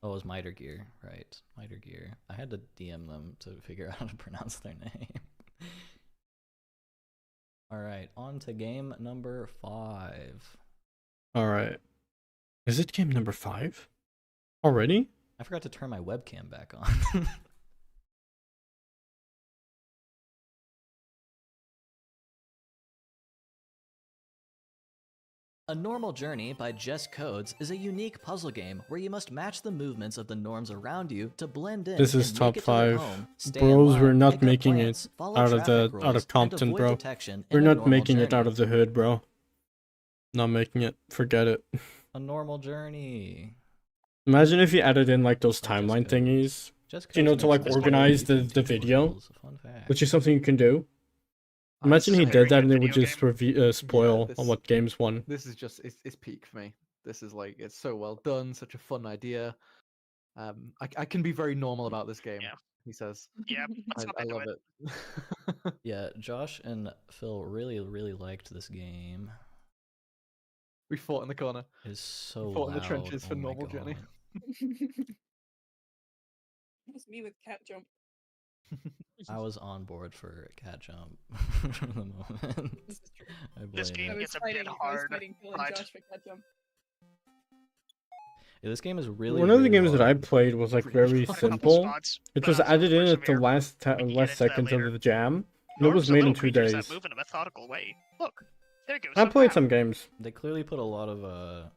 Oh, it was Miter Gear, right. Miter Gear. I had to DM them to figure out how to pronounce their name. Alright, on to game number 5. Alright. Is it game number 5? Already? I forgot to turn my webcam back on. A Normal Journey by Just Codes is a unique puzzle game where you must match the movements of the norms around you to blend in. This is and top make it to your 5. home, stay Bros, in we're line, not pick up making plants, it follow out of traffic the rules, of Compton, and avoid bro. detection We're in a not normal making it journey. out of the hood, bro. Not making it. Forget it. A Normal Journey. Imagine if you added in like those by Just timeline Codes. thingies, Just you know, Codes to makes like some organize great the YouTube video, tutorials, fun fact. which is something you can do. Ah, Imagine this he is a did very that good and it would video just game. spoil this- on what games won. This is just it's peak for me. This is like it's so well done, such a fun idea. I can be very normal about this game. Yeah. He says. Yeah, let's hop I into love it. it. Yeah, Josh and Phil really liked this game. We fought in the corner. It's so fought in the loud. trenches for Oh my Normal Journey. God. That's me with cat jump. I was on board for Cat Jump for the moment. This is true. I This blame game it. gets a bit I was hard, fighting Phil and but- Josh for cat jump. Yeah, this game is really One of the really games that I hard. played was like very A couple simple. spots, It but was also added in at the persevere. last We can get into that second later. of the jam, and it Norms was are made in little 2 creatures days. that move in a methodical way. Look, there goes I some played power. some games. They clearly put a lot of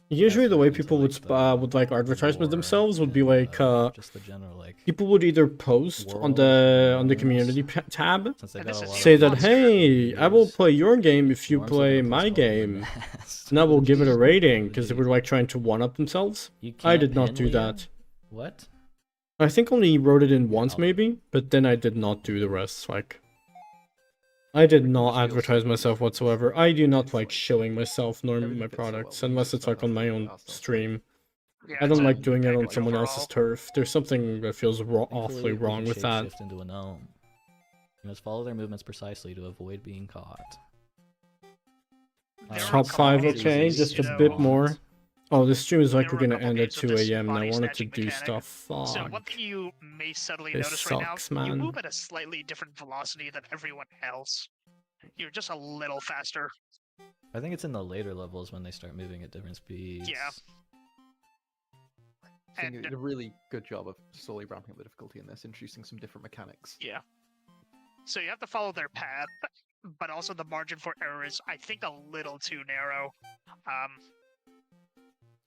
Usually the effort way into, people like, would like advertise lore themselves would be and, like just the general like people would either post on world the norms. community tab, since they And got this a is lot say of that monster hey, I will reviews, play your game if you Norms are play gonna my post all over game, Nest. and I will give it a rating because they Really? were like trying to one up themselves. You I can't did not pin do Leo? that. What? I think only wrote it in once I'll- maybe, but then I did not do the rest. Like, I did not Just feels advertise so myself good. whatsoever. I do not It's like like- showing myself nor everything my fits so well products together, unless it's it's like on my fantastic, own awesome. stream. Yeah, I it's don't a like doing it on package someone overall. else's turf. There's something that feels Thankfully, awfully we wrong can with that. shapeshift into a gnome. You must follow their movements precisely to avoid being caught. There are a Top couple 5, games okay, with, just you a know, bit more. Oh, this stream is there likely were a gonna couple end at games with 2 this a.m. and I body wanted to snatching do mechanic. stuff. So Fuck. one thing you may subtly This notice right now, sucks, you man. move at a slightly different velocity than everyone else. You're just a little faster. I think it's in the later levels when they start moving at different speeds. Yeah. I think And they did a really good job of slowly ramping up the difficulty in this, introducing some different mechanics. yeah. So you have to follow their path, but also the margin for error is, I think, a little too narrow.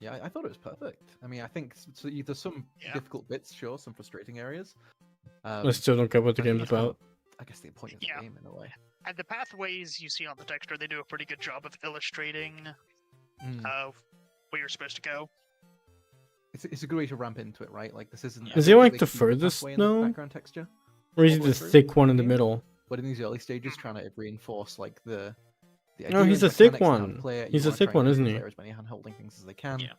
Yeah, I thought it was perfect. I mean, I think there's some Yeah. difficult bits, sure, some frustrating areas. I still don't get what the I think game's that's kind about. of, I guess the point of the Yeah. game in a way. And the pathways you see on the texture, they do a pretty good job of illustrating Mm. where you're supposed to go. It's a good way to ramp into it, right? Like this isn't. Is I he don't like think the they keep the furthest pathway in the now? background texture, Or is he all the way the through thick one in the game? middle? but in these early stages, trying to reinforce like the. No, idea he's and a thick mechanics and how to one. play it. You He's a wanna thick try and one, give isn't the he? player as many hand-holding things as they can. Yeah.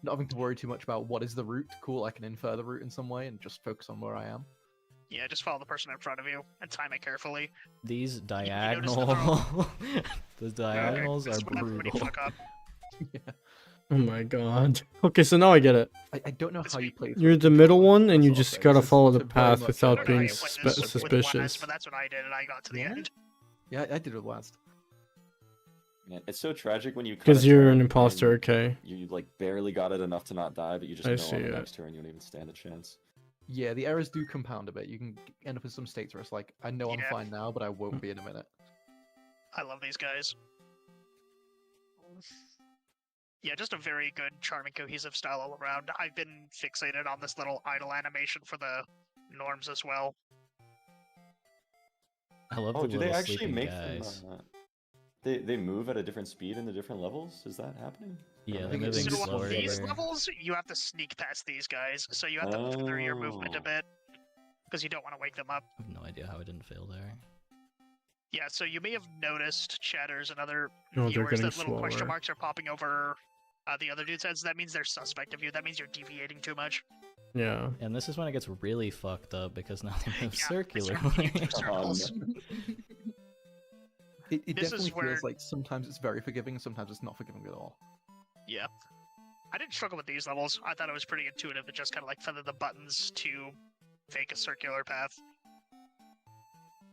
Not having to worry too much about what is the route. Cool, I can infer the route in some way and just focus on where I am. Yeah, just follow the person in front of you and time it carefully. These notice diagonal, that the diagonals This are is when everybody brutal. fuck up. Yeah. Oh my god. Okay, so now I get it. I don't know how you play. this You're with the control middle on one, and you Acerola, just though. gotta This is follow the very path much without I don't know being how you play this with suspicious. WAS, but that's what I did, and I got to the Yeah. end. Yeah, I did it last. Man, it's so tragic when you cut Because a you're turn an imposter, and okay. You like barely got it enough to not die, but you just I know see on the it. next turn you don't even stand a chance. Yeah, the errors do compound a bit. You can end up in some states where it's like, I know I'm Yeah. fine now, but I won't be in a minute. I love these guys. Yeah, just a very good, charming, cohesive style all around. I've been fixated on this little idle animation for the norms as well. I love Oh, the do they little actually sleeping make guys. them? They move at a different speed in the different levels? Is that happening? Yeah, I they're think moving it's So on slower. these here. levels, you have to sneak past these guys, so you have to feather your movement a Oh. bit, because you don't want to wake them up. I have no idea how I didn't fail there. Yeah, so you may have noticed, chatters and other Oh, they're viewers, getting that little question slower. marks are popping over the other dude's heads. That means they're suspect of you. That means you're deviating too much. Yeah. And this is when it gets really fucked up because now they move Yeah, they start circularly. moving through circles. It This is definitely where- feels like sometimes it's very forgiving, sometimes it's not forgiving at all. Yeah. I didn't struggle with these levels. I thought it was pretty intuitive to just kind of like feather the buttons to fake a circular path.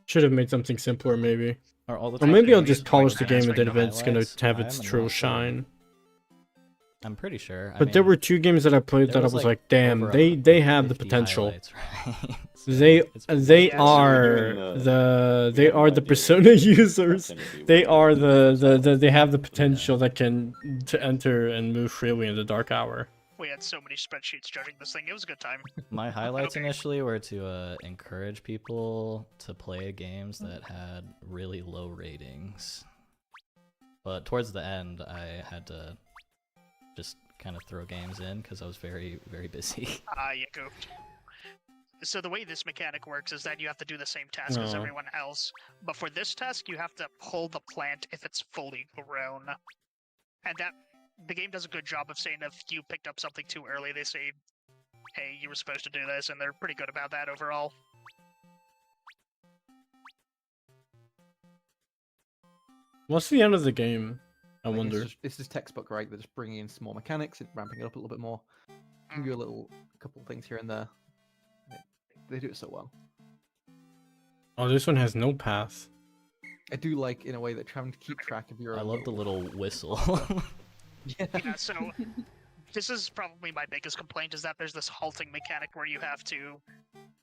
Should have made something simpler, maybe. Or all the Or time maybe they're I'll just used polish like the game and then aspect of it's gonna highlights. have I its am true not sure. shine. I'm pretty sure. I But there mean, were 2 games that I played there that I was was, like, damn, over they have the 50 potential. highlights, right? So They it's they Yeah, so are we're doing they have are no the idea persona what users. that's gonna be They when we are get the to they have the potential that can to enter and move freely in the dark hour. We had so many spreadsheets judging this thing. It was a good time. My highlights Okay. initially were to encourage people to play games that had really low ratings. But towards the end, I had to just kind of throw games in because I was very, very busy. You goofed. So the way this mechanic works is that you have to do the same task as Oh. everyone else, but for this task you have to pull the plant if it's fully grown. And that the game does a good job of saying if you picked up something too early, they say, hey, you were supposed to do this, and they're pretty good about that overall. What's the end of the game? I Like, wonder. This is textbook, right? They're just bringing in some more mechanics and ramping it up a little bit more. Give you a little couple things here and there. They do it so well. Oh, this one has no path. I do like, in a way, that trying to keep track of your. I own love the little whistle. Yeah. Yeah, so this is probably my biggest complaint is that there's this halting mechanic where you have to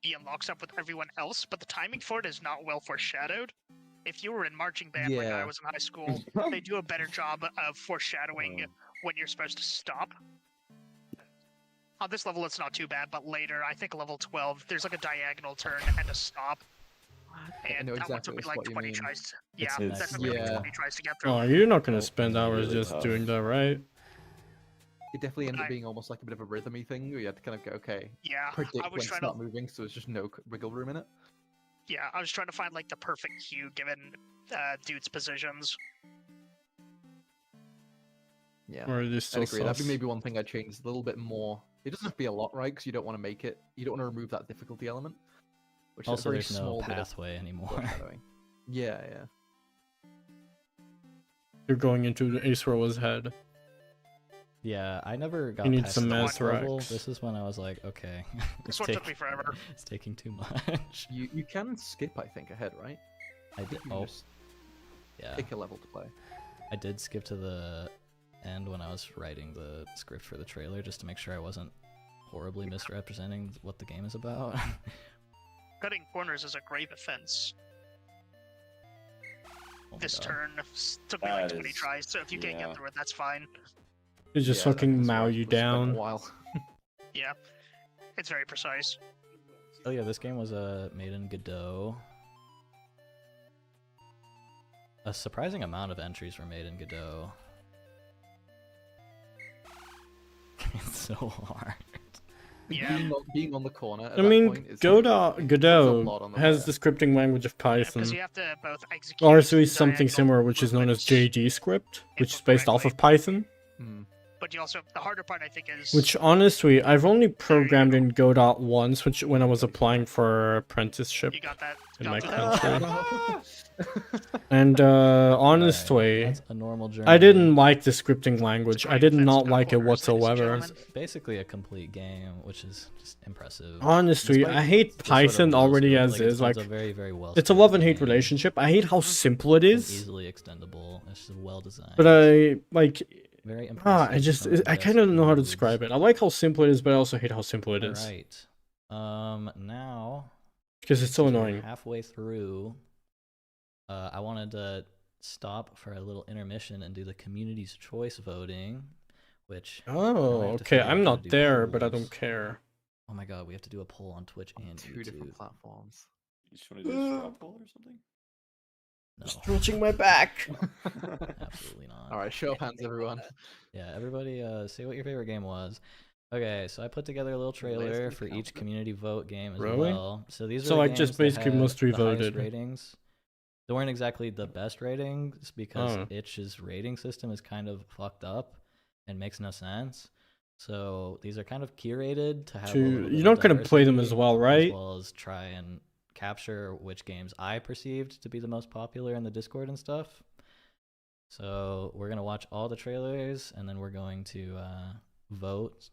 be in lockstep with everyone else, but the timing for it is not well foreshadowed. If you were in marching band like I Yeah. was in high school, they do a better job of foreshadowing when you're supposed to stop. On this level, it's not too bad, but later, I think level 12, there's like a diagonal turn and a stop. I And know that one exactly took me what like spot you 20 mean. tries. Yeah, It's- that took me like yeah. 20 tries to get through. Oh, you're not gonna spend hours really just tough. doing that, right? It definitely ended up I- being almost like a bit of a rhythmy thing where you had to kind of go, okay, Yeah, predict I when was to trying to. start moving, so there's just no wiggle room in it. Yeah, I was trying to find like the perfect cue given dude's positions. Yeah. Or is this I still agree. That'd sus? be maybe one thing I'd change a little bit more. It doesn't have to be a lot, right? Because you don't want to make it. You don't want to remove that difficulty element. which is a Also, very there's no small bit of pathway anymore. foreshadowing. Yeah, yeah. You're going into the Acerola's head. Yeah, I never got You need past some this level. Mathrax. This is when I was like, okay, This one took me forever. It's taking too much. You can skip, I think, ahead, right? I did. You can Oh, just yeah. pick a level to play. I did skip to the end when I was writing the script for the trailer, just to make sure I wasn't horribly misrepresenting what the game is about. Cutting corners is a grave offense. Oh my This God. turn took me like That 20 is- tries, so if you can't yeah. get through it, that's fine. They just Yeah, fucking that's mow why you it was quite a down. while. Yeah, it's very precise. Oh yeah, this game was made in Godot. A surprising amount of entries were made in Godot. It's so hard. Yeah, Being on the corner at I that mean, point is Godot, there's a Godot lot on the has wire. the scripting language of because Python. you have to both execute. Or so is something diagonal similar, which is known as movements, JD script, which is input based off correctly. of Python. Mm. But you also, the harder part I think is Which honestly, I've only programmed in Godot once, which when I was applying for apprenticeship you got that. in got my that. country. And honestly, That's a normal journey. I didn't like the scripting language. It's a I great did offense not to like it corners, ladies and whatsoever. gentlemen. Basically a complete game, which is just impressive. Honestly, Despite I hate the sort of Python rules already built, as like, is. Like, it's a very, very well. it's a love and hate relationship. I hate how simple it is, Easily extendable. It's just well designed. but I like. Very impressive. I just some of the I best kind of don't know how to moves. describe it. I like how simple it is, but I also hate how simple it is Alright. Now because it's so since we're annoying. halfway through, I wanted to stop for a little intermission and do the community's choice voting, which now I Oh, have to okay. figure out I'm how not to do there, but I polls. don't care. Oh my god, we have to do a poll on Twitch On and two YouTube. different platforms. You just want to do a straw poll or something? No, Stretching my back. absolutely not. All right, show of hands, everyone. Yeah, everybody say what your favorite game was. Okay, so I put together a little trailer the for each count. community vote game as Really? well. So these So, are the like, just games that basically had most the highest revoted. ratings. They weren't exactly the best ratings because Oh. Itch's rating system is kind of fucked up and makes no sense. So these are kind of curated to have. A little bit You're of not gonna play them as diversity, well, right? As well as try and capture which games I perceived to be the most popular in the Discord and stuff. So we're gonna watch all the trailers and then we're going to vote.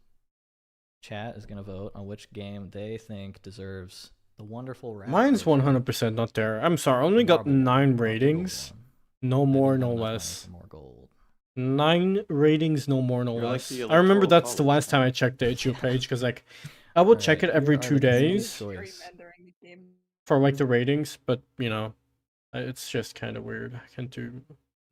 Chat is gonna vote on which game they think deserves the wonderful rap. Mine's version. 100% not there. I'm sorry. I only got Marble one, 9 not the gold ratings. one. No I more, didn't no have enough money less. for more gold. 9 ratings, no more, no You're like less. the I remember electoral that's the college, last time man. I checked the HU page because, like, I will check it Alright, every here are 2 the community days choice. During the game. for like the ratings, but you know, it's just kind of weird. I can't do.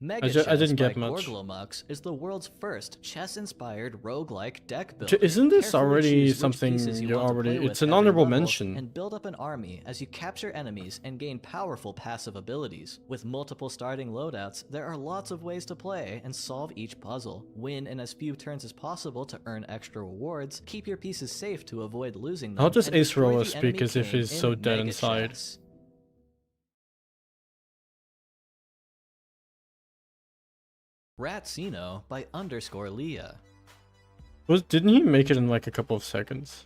Mega I didn't Chess get by much. Gorglomux is the world's first chess-inspired roguelike deck builder. Isn't this Carefully already choose which something pieces you want to already? play It's with an every honorable level, mention. and build up an army as you capture enemies and gain powerful passive abilities. With multiple starting loadouts, there are lots of ways to play and solve each puzzle. Win in as few turns as possible to earn extra rewards. Keep your pieces safe to avoid losing them. How does and destroy Acerola the speak enemy as if king he's in so dead Mega inside? Chess. Ratsino by _Leah. Didn't he make it in like a couple of seconds?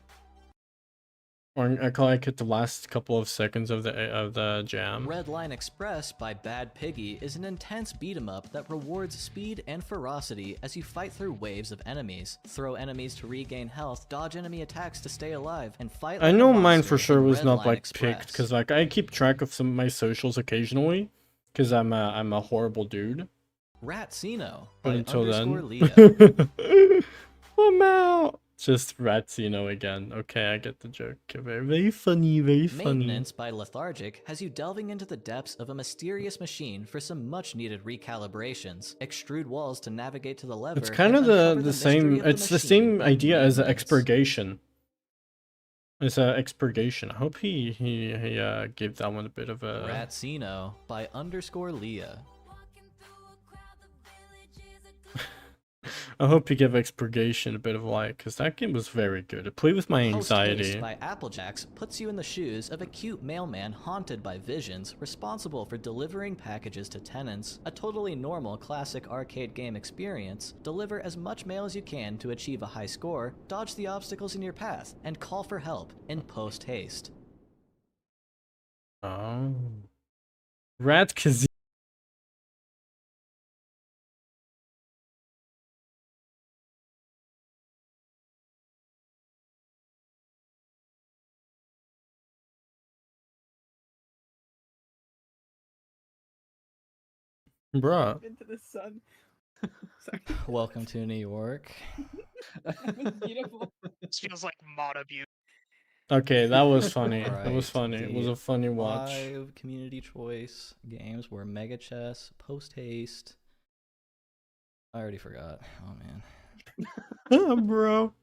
Or I call it the last couple of seconds of the jam. Redline Express by Bad Piggy is an intense beat-em-up that rewards speed and ferocity as you fight through waves of enemies. Throw enemies to regain health, dodge enemy attacks to stay alive, and fight I like a know mine monster for sure in was not Redline like Express. picked because like I keep track of some of my socials occasionally because I'm a horrible dude. Ratsino But by until _Leah. then, I'm out. Just Ratsino again. Okay, I get the joke. Very, very funny, very funny. Maintenance by Lethargic has you delving into the depths of a mysterious machine for some much-needed recalibrations. Extrude walls to navigate to the lever. It's kind and of uncover the mystery same. of the It's the machine same in idea as Maintenance. expurgation. It's expurgation. I hope he gave that one a bit of a. Ratsino by _Leah. I hope he gave expurgation a bit of light because that game was very good. It played with my anxiety. Post-Haste by Applejacks puts you in the shoes of a cute mailman haunted by visions, responsible for delivering packages to tenants. A totally normal classic arcade game experience. Deliver as much mail as you can to achieve a high score, dodge the obstacles in your path, and call for help in Post-Haste. Oh. Rat Kazee. Bruh. Into the sun. Sorry. Welcome to New York. That was beautiful. This feels like mod abuse. Okay, that was funny. That was Alright, funny. It was the a funny watch. 5 community choice games were Mega Chess, Post Haste. I already forgot. Oh man. Bro.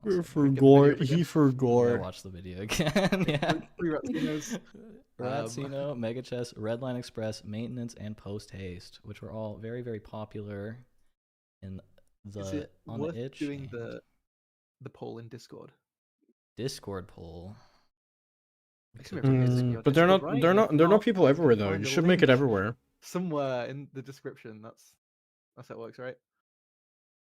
Also, Forgot. He I gotta forgot. watch the video again. Yeah. Three Ratzinos. Ratsino, Mega Chess, Redline Express, Maintenance, and Post Haste, which were all very, very popular in Is the it on worth the itch doing and the poll in Discord? Discord poll. Makes me forget it's in your But they're Discord, not. right? They're And not. if They're not not, people you everywhere can though. find You a should make it link everywhere. somewhere in the description. That's how it works, right?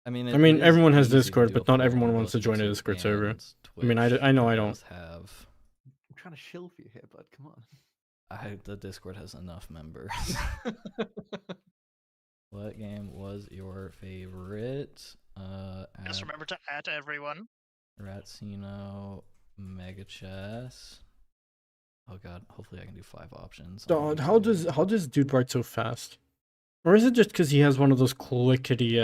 I mean, I mean, it is everyone has easy to Discord, do a but not poll everyone on wants to both join a YouTube Discord server. and I mean, I Twitch. know I They don't. both have. I'm trying to shill for you here, bud. Come on. The Discord has enough members. What game was your favorite? Just remember to add everyone. Ratsino, Mega Chess. Oh god, hopefully I can do 5 options. Dog, how does dude write so fast? Or is it just because he has one of those clickety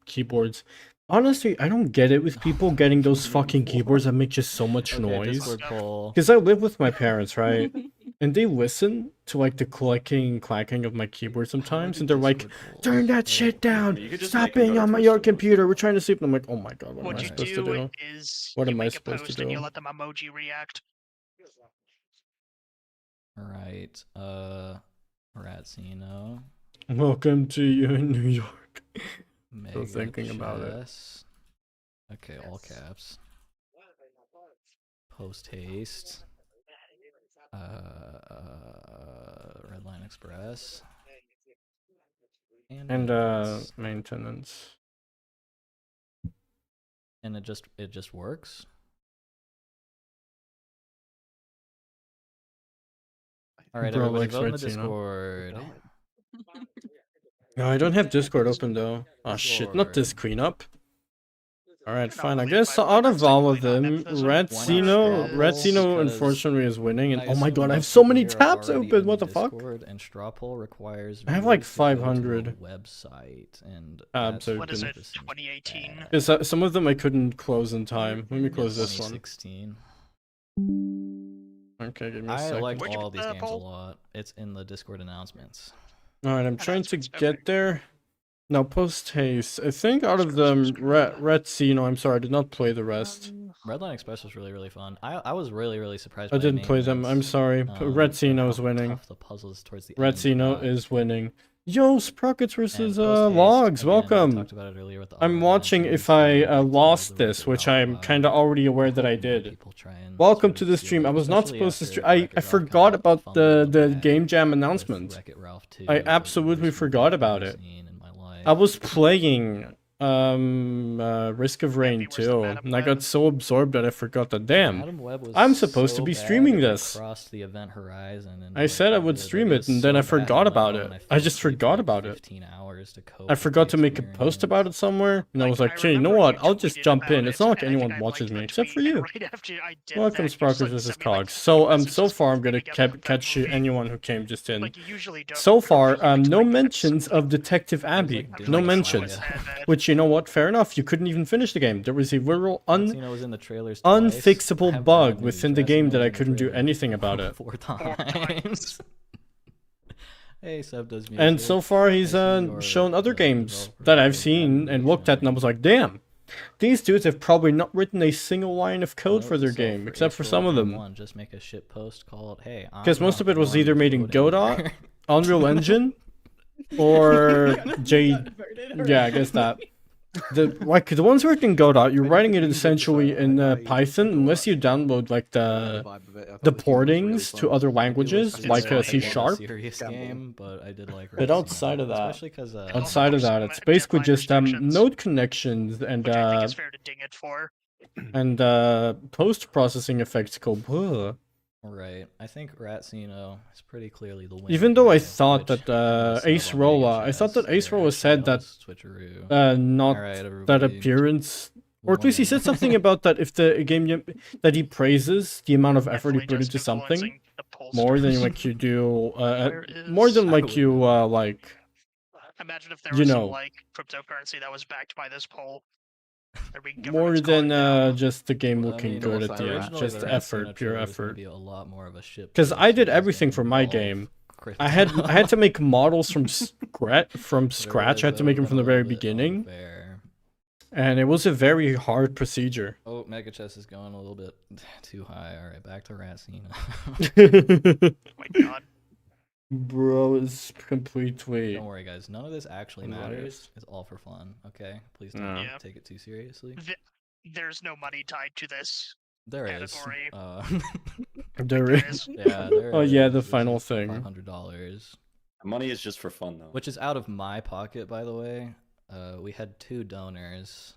keyboards? Honestly, I don't get it with people getting those fucking keyboards that make just so much Okay, noise. Discord poll. Because I live with my parents, right? And they listen to like the clicking and clacking of my keyboard sometimes, and they're like, Discord poll. "Turn that Wait, shit down! You could just Stop make 'em being go to on Twitch your to computer. We're trying to sleep." And I'm like, "Oh my god, what am What I you supposed to do do?" is What you am I make a supposed to post and you do? let them emoji react. Alright, Ratsino, Welcome to you in New York. Mega thinking about it. Chess. Okay, all caps. Post Haste. Redline Express. And Maintenance. maintenance. And it just works. All right, Bro everybody, likes vote in the Ratsino. Discord. No, I don't have Discord open though. Oh shit, not this Discord. queen up. Alright, No, fine. I believe guess my out of friends all like of playing on them, it this one. Ratsino, Because unfortunately is winning. And I oh my assume god, I have most so people many here are tabs already open. in What the fuck? Discord, and straw poll requires I have, like, viewers to go to a 500 website, and tabs that's What is open. it? just seems 2018? bad. Is that some of them I couldn't close in time? Let me close this one. 2016. Okay, give me a I second. like Where'd you all put these that games a poll? lot. It's in the Discord announcements. Alright, I'm trying to Announcements, get okay. there. Now, post haste. I think out of them, Ratsino, I'm sorry, I did not play the rest. Redline Express was really, really fun. I was really, really surprised I by didn't play them. I'm Maintenance, sorry. and Ratsino is how winning. tough the puzzles towards the end Ratsino got. is winning. Yo, Sprockets And versus Post Haste, Logs, again, we welcome. talked about it earlier with the I'm honorable watching mentions, if I and to lost the this, Wreck-It which Ralph I'm vibe. kind of already aware that I More did. people try and Welcome sort to of the steal stream. I it, was not especially supposed to after stream. I Wreck-It Ralph forgot kinda about fumbled the bag game jam with announcement. Wreck-It Ralph 2 I was the absolutely worst forgot review I've about ever it. seen in my life. I was playing Risk of Rain be worse than 2, Madam and I Web. got so absorbed that I forgot that damn. Madam Web was I'm supposed to so be bad streaming it this. crossed the event horizon and I said I would stream it, and then I forgot about it. I just forgot about it. 15 hours to cope I with forgot the to make a post about it somewhere, and I was Like, like, "Okay, you know remember what? you I'll just tweeted jump in. about It's it, not like and I think anyone I watches liked me the except for tweet, you." and right after I did Welcome, that, you Sprockers just, like, versus sent me, like, Cogs. So 50 so messages far I'm gonna together about that catch you movie. anyone who came just in. Like, you usually don't. So far, usually no like that, so mentions it's of Detective Abby. like No doing mentions. Saga. Which, you know what? Fair enough. You couldn't even finish the game. There was a literal Ratsino was in the trailers twice. I unfixable have bug bad within news. the game Ratsino that was I in the couldn't do trailer anything about it. 4 times. times. Hey, Seb does music. And so far, he's I see you're shown other the games developer that I've of seen and looked at, and I was like, damn. These dudes have probably not written a single line of code Note for their to self, game, except for Acerola some of Game them. 1, just make a shit post called, "Hey, I'm Because most not of it was one either made in code Godot, editor." Unreal Engine, or J. Got voted Yeah, I guess that. The ones written in Godot, you're writing it essentially in Python, unless you download like the portings to other languages, It's like not C#. a serious game, but I did like. But Ratsino, outside of that- especially because Outside of that, it's basically just node connections and Which I think is fair to ding it for. post processing effects go. Bleh. Right. I think Ratsino is pretty clearly the winner. Even though I here, thought which that sub on Acerola, I thought that Mega Chess. Acerola Here, said that actually, switcheroo. not Alright, that everybody, appearance, or at least he woman. said something about that if the game that he praises the amount of effort he Definitely put just into something influencing the more than pollsters. like you do, Where more is- than I like would you know. like. Imagine if there You was some know. like cryptocurrency that was backed by this poll. There'd be More governments calling than down. just the game Well, I looking mean, good at Philosoph- the end, originally just the effort, Ratsino pure trailer was gonna effort. be a lot more of a shit Because post, I did it was everything gonna for my involve game. crypto. I had to make models from scratch. I had to make them from the very beginning, Unfair. and it was a very hard procedure. Oh, Mega Chess is going a little bit too high. All right, back to Ratsino. Oh my god. Bro, it's completely. Don't worry, guys. None of this actually matters. Hilarious. It's all for fun. Okay, please don't Yeah. take it too seriously. There's no money tied to this There is. category. There There is. is. Yeah. There Oh yeah, the is. final This is thing. $500. Money is just for fun, though. Which is out of my pocket, by the way. We had 2 donors.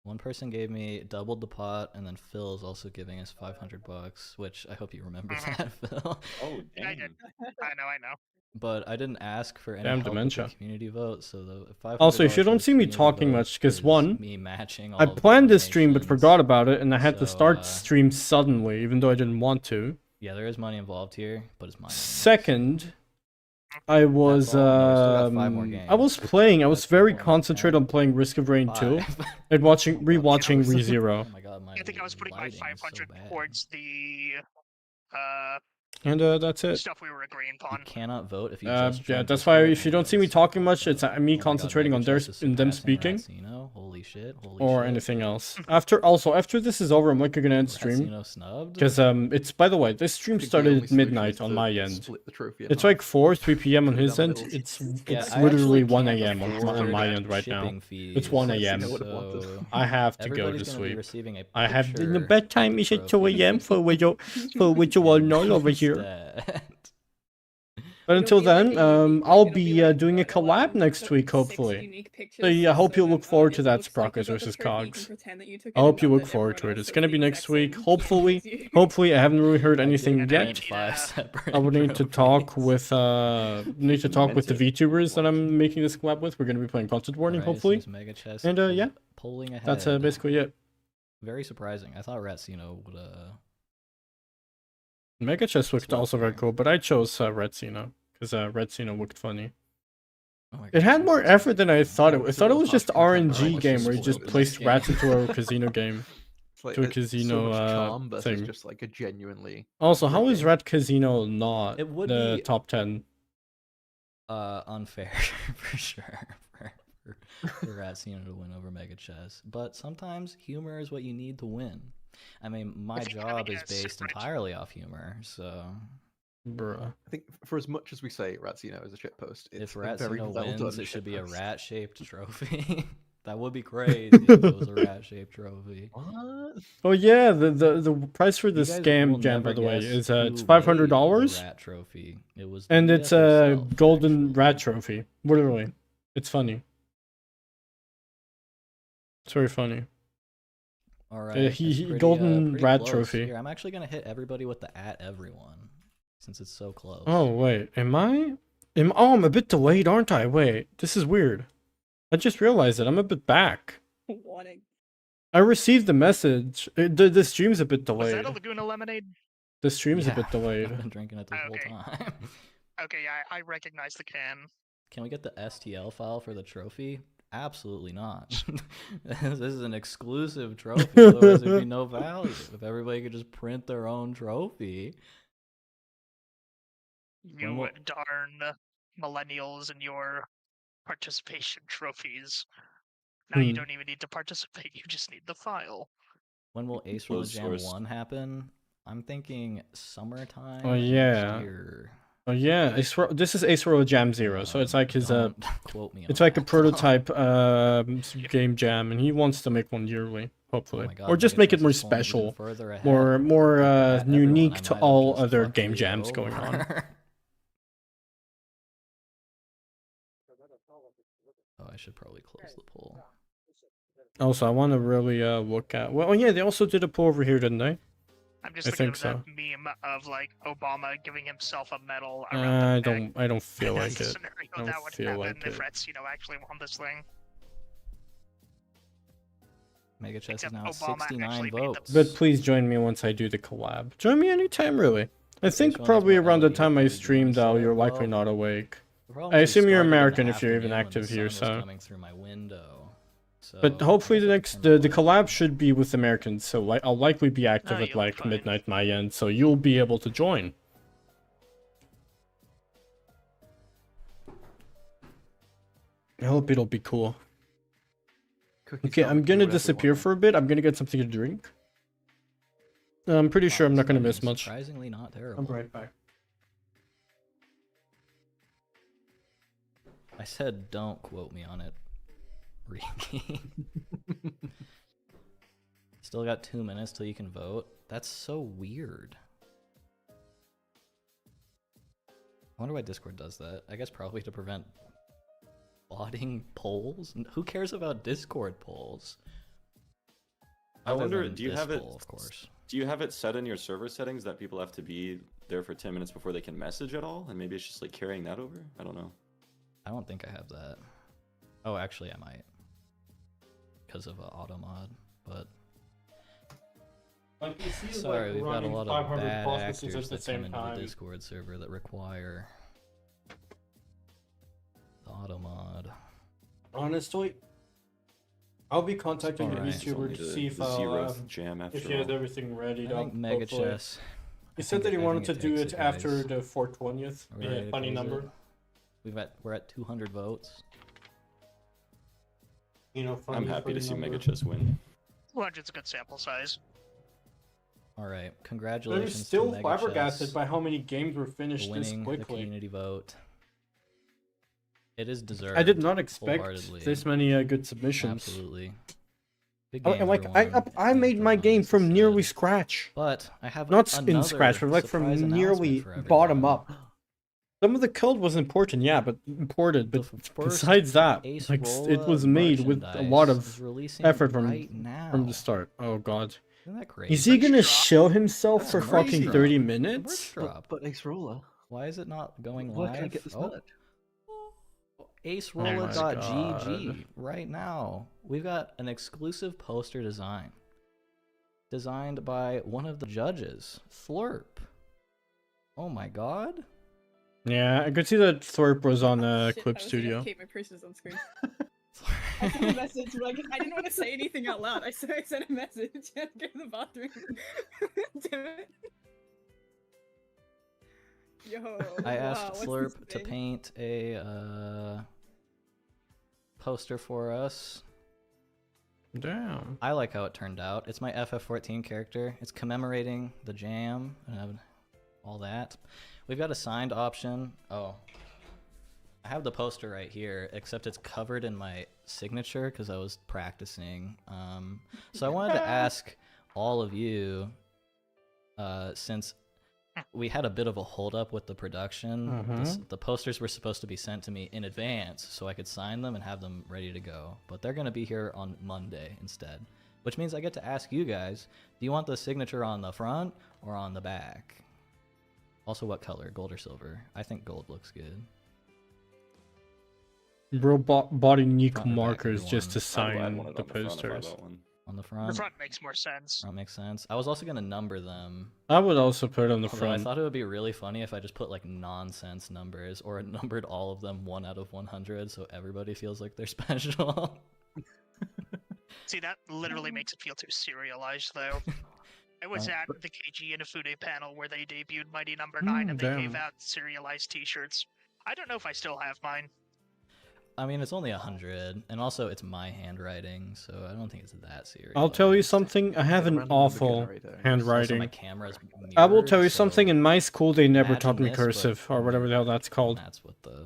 One person gave me doubled the pot, and then Phil is also giving us $500, which I hope you remember that, Phil. Oh, I damn. did. I know. But I didn't ask for any Damn help dementia. with the community vote, so the $500 Also, if you for don't the see me community talking vote much, 'cause is one, me matching all I of the planned this stream but donations. forgot about it, and I had to So, start stream suddenly, even though I didn't want to. Yeah, there is money involved here, but it's mine. Second, I was all. No, we still got 5 more I was games. playing. I was That's very 4 points. concentrated on playing Risk of Rain 2 5. and rewatching Oh ReZero. my god, my I think I was putting my lighting is so 500 bad. towards the And that's it. stuff we were agreeing You upon. cannot vote if you Yeah, just joined that's why Discord. if you don't see me talking much, it's me Oh my god, concentrating on Mega Chess is them surpassing speaking Ratsino. Holy shit, holy or shit. anything else. After this is over, I'm likely gonna end stream Ratsino snubbed? because it's, by the way, this stream The started only at solution midnight is on to my end. split the trophy in It's half. like 3 p.m. on Put it his down the end. middle. It's Yeah, I literally actually 1 can't a.m. on my afford end right now. shipping It's 1 fees, a.m. I would have wanted. so I have to go to everybody's gonna be sleep. receiving a I have the picture bedtime is at 2 a.m. for which you all know over here. instead. But It'll until be like then, a unique- I'll it'll be like, doing a collab next took week, 6 hopefully. unique pictures, So yeah, I hope you'll then, look forward it to that, looks like you Sprockets got the versus trophy, you can Cogs. pretend that you took I it hope and you not look that forward everyone to it. else It's took gonna the be next exact week. same Hopefully, as you. hopefully I haven't really heard anything Print yet. 5 separate I would need to talk trophies. with the VTubers that I'm making this collab with. We're gonna be playing Content Warning, Alright, hopefully. seems Mega Chess And, is yeah, pulling ahead. That's basically it. Very surprising. I thought Ratsino would Mega Chess looked Swap also very here. cool, but I chose Redsino because Redsino looked funny. Oh my It had God. more effort than I thought it would. I It's a thought it little was just tough content, RNG right? game where you It's just spoiled in placed this rats game. into a casino game. It's like, to a it's casino, so much charm versus thing. just like a genuinely. Also, how great is game. Rat Casino not It would the be- top 10? Unfair for sure for Ratsino to win over Mega Chess. But sometimes humor is what you need to win. I mean, my If you gotta job be is a based separate- entirely off humor, so Bruh. I think for as much as we say Ratsino is a shitpost, it's if a very Ratsino well done wins, it should be a shitpost. rat-shaped trophy. That would be crazy if it was a rat-shaped trophy. What? Oh yeah, the price for You this guys will game jam, by never the way, guess is who it's made $500, the rat trophy. It was and the it's death a itself, golden actually. rat trophy. Literally, it's funny. It's very funny. All right, golden pretty rat close. trophy. Here, I'm actually gonna hit everybody with the @everyone, since it's so close. Oh wait, am I? I'm a bit delayed, aren't I? Wait, this is weird. I just realized it. I'm a bit back. Warning. I received the message. The stream's a bit Was delayed. that a Laguna lemonade? The stream's a bit I've delayed. been drinking it this Okay. whole time. Okay, yeah, I recognize the can. Can we get the STL file for the trophy? Absolutely not. This is an exclusive trophy. Otherwise, there'd be no value if everybody could just print their own trophy. You will- darn millennials and your participation trophies. Now you Hmm. don't even need to participate, you just need the file. When will Acerola Closed Jam source. 1 happen? I'm thinking summertime. Oh, next yeah. year. Oh yeah, this is Acerola Jam 0, so it's like his Don't quote me it's on like a that. prototype game jam, and he wants to make one yearly, Oh hopefully, my God, or just Mega make it Chess more is pulling even special, further ahead. more At everyone, unique I to might have all just other fucked game you jams going on. over. Oh, I should probably close the poll. Also, I want to really look at. Well, yeah, they also did a poll over here, didn't they? I'm just I looking think at so. that meme of like Obama giving himself a medal around the neck. I don't feel That's like the it. scenario I don't that would feel happen like if it. Reds, actually won this thing. Mega Chess is Except now at Obama 69 actually made votes. But please join me once I do the collab. Join me anytime, really. I think one has probably more around the LED time I than you stream, though, said. you're likely Well, not awake. The problem I is we assume you're started in the American if you're even afternoon when active the here, sun was so. coming through my window. So But I hopefully guess the I next determined the what collab should be with Americans, so I'll likely be active Oh, at you'll be like fine. midnight my end, so you'll be able to join. I hope it'll be cool. Cookie Okay, Star I'm would gonna do whatever disappear you want. for a bit. I'm gonna get something to drink. I'm pretty sure I'm not gonna miss much. Surprisingly not terrible. I'm right back. I said don't quote me on it, Ricky. Still got 2 minutes till you can vote. That's so weird. I wonder why Discord does that. I guess probably to prevent botting polls. Who cares about Discord polls? I Other wonder, than do you this have it? poll, of course. Do you have it set in your server settings that people have to be there for 10 minutes before they can message at all? And maybe it's just like carrying that over? I don't know. I don't think I have that. Oh, actually, I might. Because of auto mod, but sorry, we've got a lot of bad actors that come into the Discord server that require the auto mod. Honestly, I'll be contacting the Alright. It's only YouTuber to the see if zeroth jam after if he has all. everything ready. I think Mega Chess. He said that he wanted to do takes it guys. after the 420th. Are we Yeah, ready to funny close number. it? We're at 200 votes. I'm happy to see Mega Chess. Chess win. 200's a good sample size. All right, I'm congratulations still to Mega flabbergasted Chess by how many games were for finished this winning the quickly. community vote. It is deserved. I did not expect wholeheartedly. this many good submissions. Absolutely. Big Oh, game, and like everyone. I made my Everyone, game as I from nearly said. scratch. But I have Not in another scratch, but like surprise from nearly announcement for bottom everyone. up. Some of the code was important, yeah, but imported. The But first besides that, Acerola like it was made with a lot merchandise of is releasing effort from right now. from the start. Oh god, Isn't that crazy? is he gonna Merch drop. show himself That's for merch fucking drop. 30 The minutes? merch drop. But Acerola, Why is it not going why live? can't I get this Oh, merch? Acerola.gg God. right now. We've got an exclusive poster design. Designed by one of the judges, Flurp. Oh my god. Yeah, I could see that Thorpe was on Shit, Clip I was Studio. gonna keep my purses on screen. I sent a message, but like, I didn't want to say anything out loud. I sent a message and go to the bathroom. Damn it. Yo. I asked wow, what's Flurp this to thing? paint a poster for us. Damn. I like how it turned out. It's my FF14 character. It's commemorating the jam and all that. We've got a signed option. Oh. I have the poster right here, except it's covered in my signature because I was practicing. So I wanted to ask all of you, since we had a bit of a holdup with the production, the posters were supposed to be sent to me in advance so I could sign them and have them ready to go. But they're going to be here on Monday instead, which means I get to ask you guys, do you want the signature on the front or on the back? Also, what color? Gold or silver? I think gold looks good. Bro bought unique Front and back, markers just to everyone. I'd sign want it the on front if I posters. bought one. On the The front? front makes more sense. Front makes sense. I was also going to number them. I would also put it on the Although I front. thought it would be really funny if I just put like nonsense numbers or numbered all of them 1 out of 100 so everybody feels like they're special. See, that literally makes it feel too serialized, though. I was at the KG Inafune panel where they debuted Mighty Number 9 and they gave damn. out serialized t-shirts. I don't know if I still have mine. I mean, it's only 100, and also it's my handwriting, so I don't think it's that serious. I'll tell you something. I have Yeah, an random number awful generator. Also, my handwriting. camera's I will mirrored, tell you so something. In my school, they never imagine taught me this, but cursive or whatever the hell that's called. That's what the...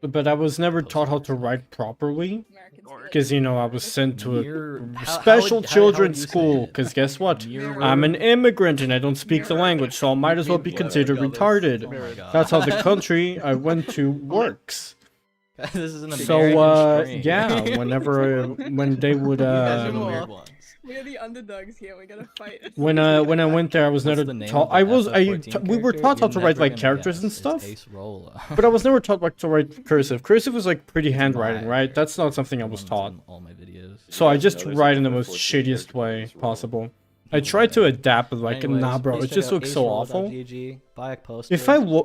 But I was never taught how to write properly. Americans Or- be like, Because, you know, I was sent to Mirror- a how special would- how would children's you say school. it? Because guess what? Mirror- I'm an immigrant and I don't speak the language, so I might as well be Yeah, considered I got this. retarded. Oh my god. That's how the country I went to works. This is an American So stream. yeah, whenever when they would You guys are the um, weird ones. We're the underdogs here. We gotta fight. when I went there, I was What's never the name taught. of the I was FF14 we were character? taught how You're to write never like gonna characters guess. and It's stuff, Acerola. but I was never taught like to write cursive. Cursive was like pretty handwriting, my right? That's not something I was One's taught. in all my videos. So I guys just know there's write a in the most 14 shittiest character way names, Roll. possible. I tried to adapt, but like, Anyways, nah, bro, please it check just out looks so awful. acerola.gg, buy a poster.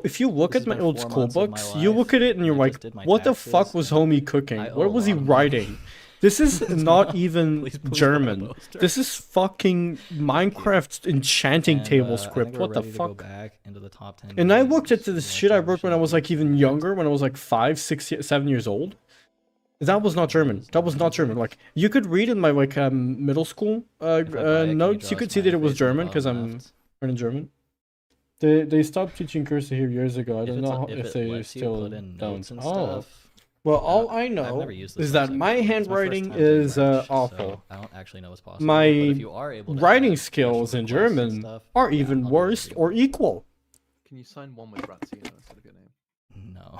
If you look This at has my been old 4 school months of my books, you life. look at it and you're I like, just did my what the taxes, fuck was and homie cooking? I owe What a was he lot of money. writing? This is not even Please buy a German. poster. This is fucking Minecraft enchanting And, table I script. think we're What the ready to go fuck? back into the top 10 And I looked at games. this So shit I probably wrote when I shouldn't was be like even doing younger, when I was like 5, 6, 7 years old. That was not German. That was not German. Like you could read in my like middle school If I buy it, can you notes, draw you a could see that it smiley was face in the German because bottom I'm left? learning German. They stopped teaching cursive here years ago. I If don't it's know if if it they lets you still put in don't. notes and Oh. stuff. Well, all I I've know never used this is that website my before. It's my first handwriting time doing is French, awful. so I don't actually know what's possible. My but if you are able to Writing add skills special in requests and German stuff, are yeah, even I'll do a worse video. or equal. Can you sign one with Ratsino instead of your name? No.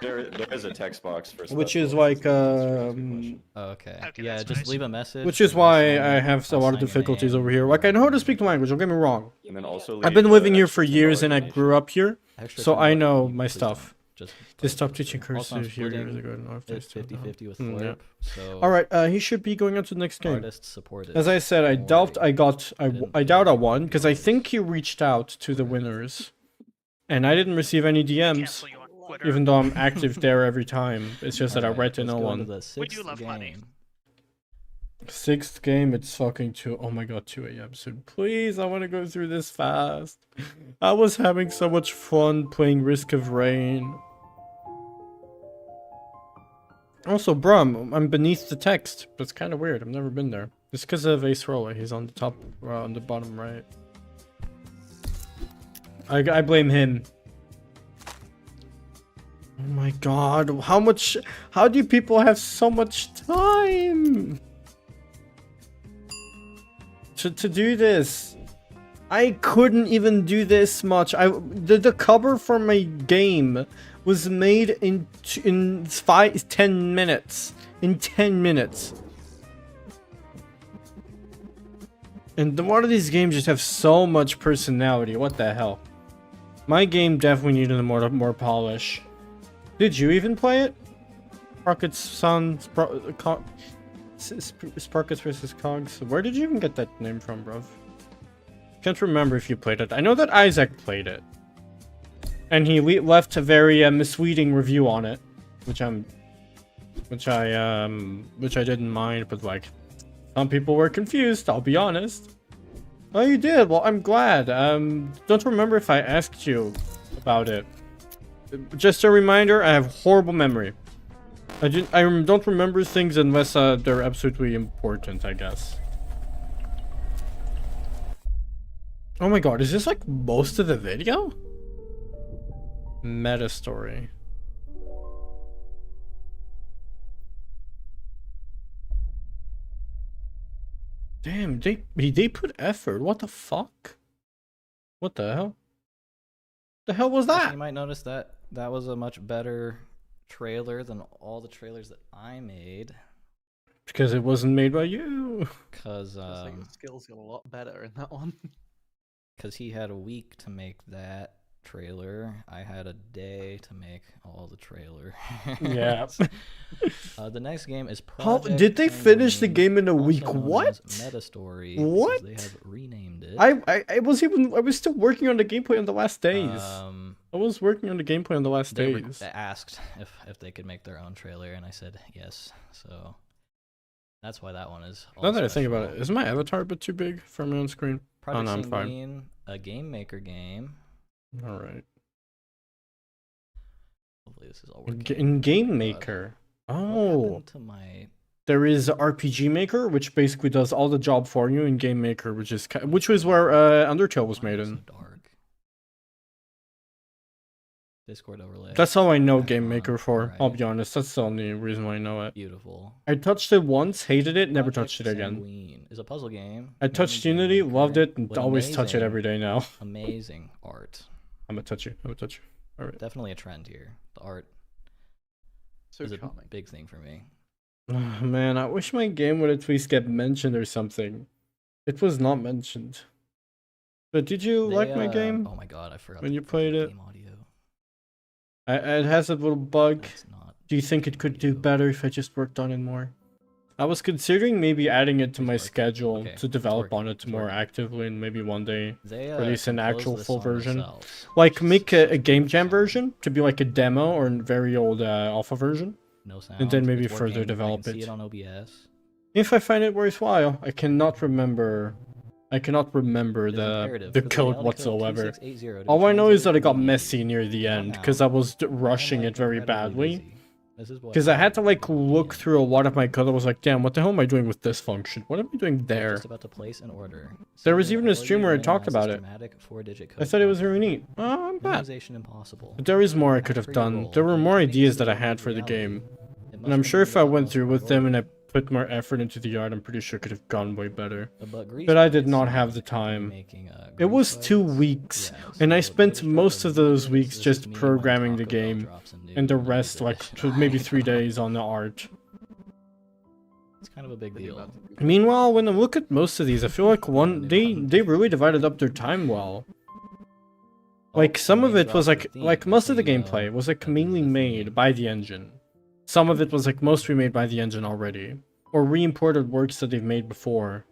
There is a text box for Which special is like, assistance, just ask your question. Okay. Okay, Yeah, that's just nice. leave a message. Which is and I'll why sign I it. have a I'll lot of sign your difficulties name over here. Like I know how to speak the language, don't get me wrong. And then also I've been leave, living here extra for years $10 and I donation. grew up here, Extra so I $10 know you- my please don't. stuff. Just They buy stopped poster. teaching Also, I'm cursive here years splitting ago. I don't know if they it still do. 50-50 with Yeah. Flip, so All right, he should be going on to the next game. artists support it. As I said, I Don't doubt worry. I doubt I won because I think he reached out to the winners, and I didn't receive any DMs, Cancel you on Twitter. even though I'm active there every time. It's just that I Alright, read to let's no go into one. the We do sixth love money. game. Sixth game, it's fucking 2. Oh my god, 2 a.m. soon. Please, I want to go through this fast. I was having so much fun playing Risk of Rain. Also, bro, I'm beneath the text. That's kind of weird. I've never been there. It's because of Acerola. He's on the top, on the bottom right. I blame him. Oh my god, how do people have so much time to do this? I couldn't even do this much. The cover for my game was made in 10 minutes. In 10 minutes. And one of these games just have so much personality. What the hell? My game definitely needed more polish. Did you even play it? Sprocket's son, Sprockets versus Cogs. Where did you even get that name from, bruv? Can't remember if you played it. I know that Isaac played it, and he left a very misleading review on it, which I didn't mind. But like, some people were confused. I'll be honest. Oh, you did? Well, I'm glad. Don't remember if I asked you about it. Just a reminder, I have horrible memory. I don't remember things unless they're absolutely important, I guess. Oh my god, is this like most of the video? Meta story. Damn, they put effort. What the fuck? What the hell? The hell was that? You might notice that that was a much better trailer than all the trailers that I made. Because it wasn't made by you. Cause I think the skills got a lot better in that one. Cause he had a week to make that trailer. I had a day to make all the trailer. Yeah. The next game is How Project did they finish the Penguin, game in a also week? known What? as Meta Story. What? They have renamed it. I was still working on the gameplay on the last days. I was working on the gameplay on the last they days. asked if they could make their own trailer, and I said yes. So that's why that one is. Now that I think about special. it, is my avatar a bit too big for my own screen? Project no, I'm fine. Sanguine, a game maker game. All right. Hopefully this is all working. In Game God. Maker. What Oh, happened to my there is RPG Maker, which basically does all the job for you. In Game Maker, which was where Undertale was Why made is it in. so dark? Discord overlay. That's all I know Back Game on, Maker for. I'll right. be honest. That's the only reason why I know it. Beautiful. I touched it once, hated it, never Project touched it again. Sanguine is a puzzle game. I made in touched Game Unity, Maker loved it, and with always touch it amazing- every day now. Amazing art. I'm gonna touch you. I'm gonna touch you. All right. Definitely a trend here. The art. So is a charming. big thing for me. Oh, man, I wish my game would at least get mentioned or something. It was not mentioned. But did you like my game? Oh my god, I forgot when to you put the played it? game audio. It has a little bug. That's not Do you think it could do audio. better if I just worked on it more? I was considering maybe adding it to my It's working. schedule Okay, to it's develop working, on it it's more working. actively and maybe one day They release an composed actual this full song version. themselves, Like which make is a game jam sound. version to be like a demo or a very old alpha version. No sound. And then maybe it's further working. develop I can see it. it on OBS. If I find it worthwhile, I cannot remember It's the imperative, the 'cause code reality code whatsoever. 2680 to be All I know is that it got translated messy near the Not end now. because I was I'm, rushing like, it very incredibly badly. busy. This is what Because I had to like happened. look through a lot of my code. I was like, damn, what the hell am I doing with this function? What am I doing We're there? just about to place an order. There was Senior even a ability stream where I to talked minimize about this it. dramatic 4-digit I code thought it was problem. really neat. Oh, I'm bad. Minimization impossible. But there is more I could As have per your done. role, There were when more turning ideas this that I into a had for the reality, game. it And must I'm sure remain if I the went most through with them and I priority. put more effort into the art, I'm pretty sure it could have gone way better. But But I did not have the time. It was 2 weeks, and I spent most of those weeks just programming the game, and the rest like maybe 3 days on the art. It's kind of a big deal. Meanwhile, when I look at most of these, I feel like they really divided up their time well. Like some of it was like most of the gameplay was like mainly made by the engine. Some of it was like mostly made by the engine already, or re-imported works that they've made before.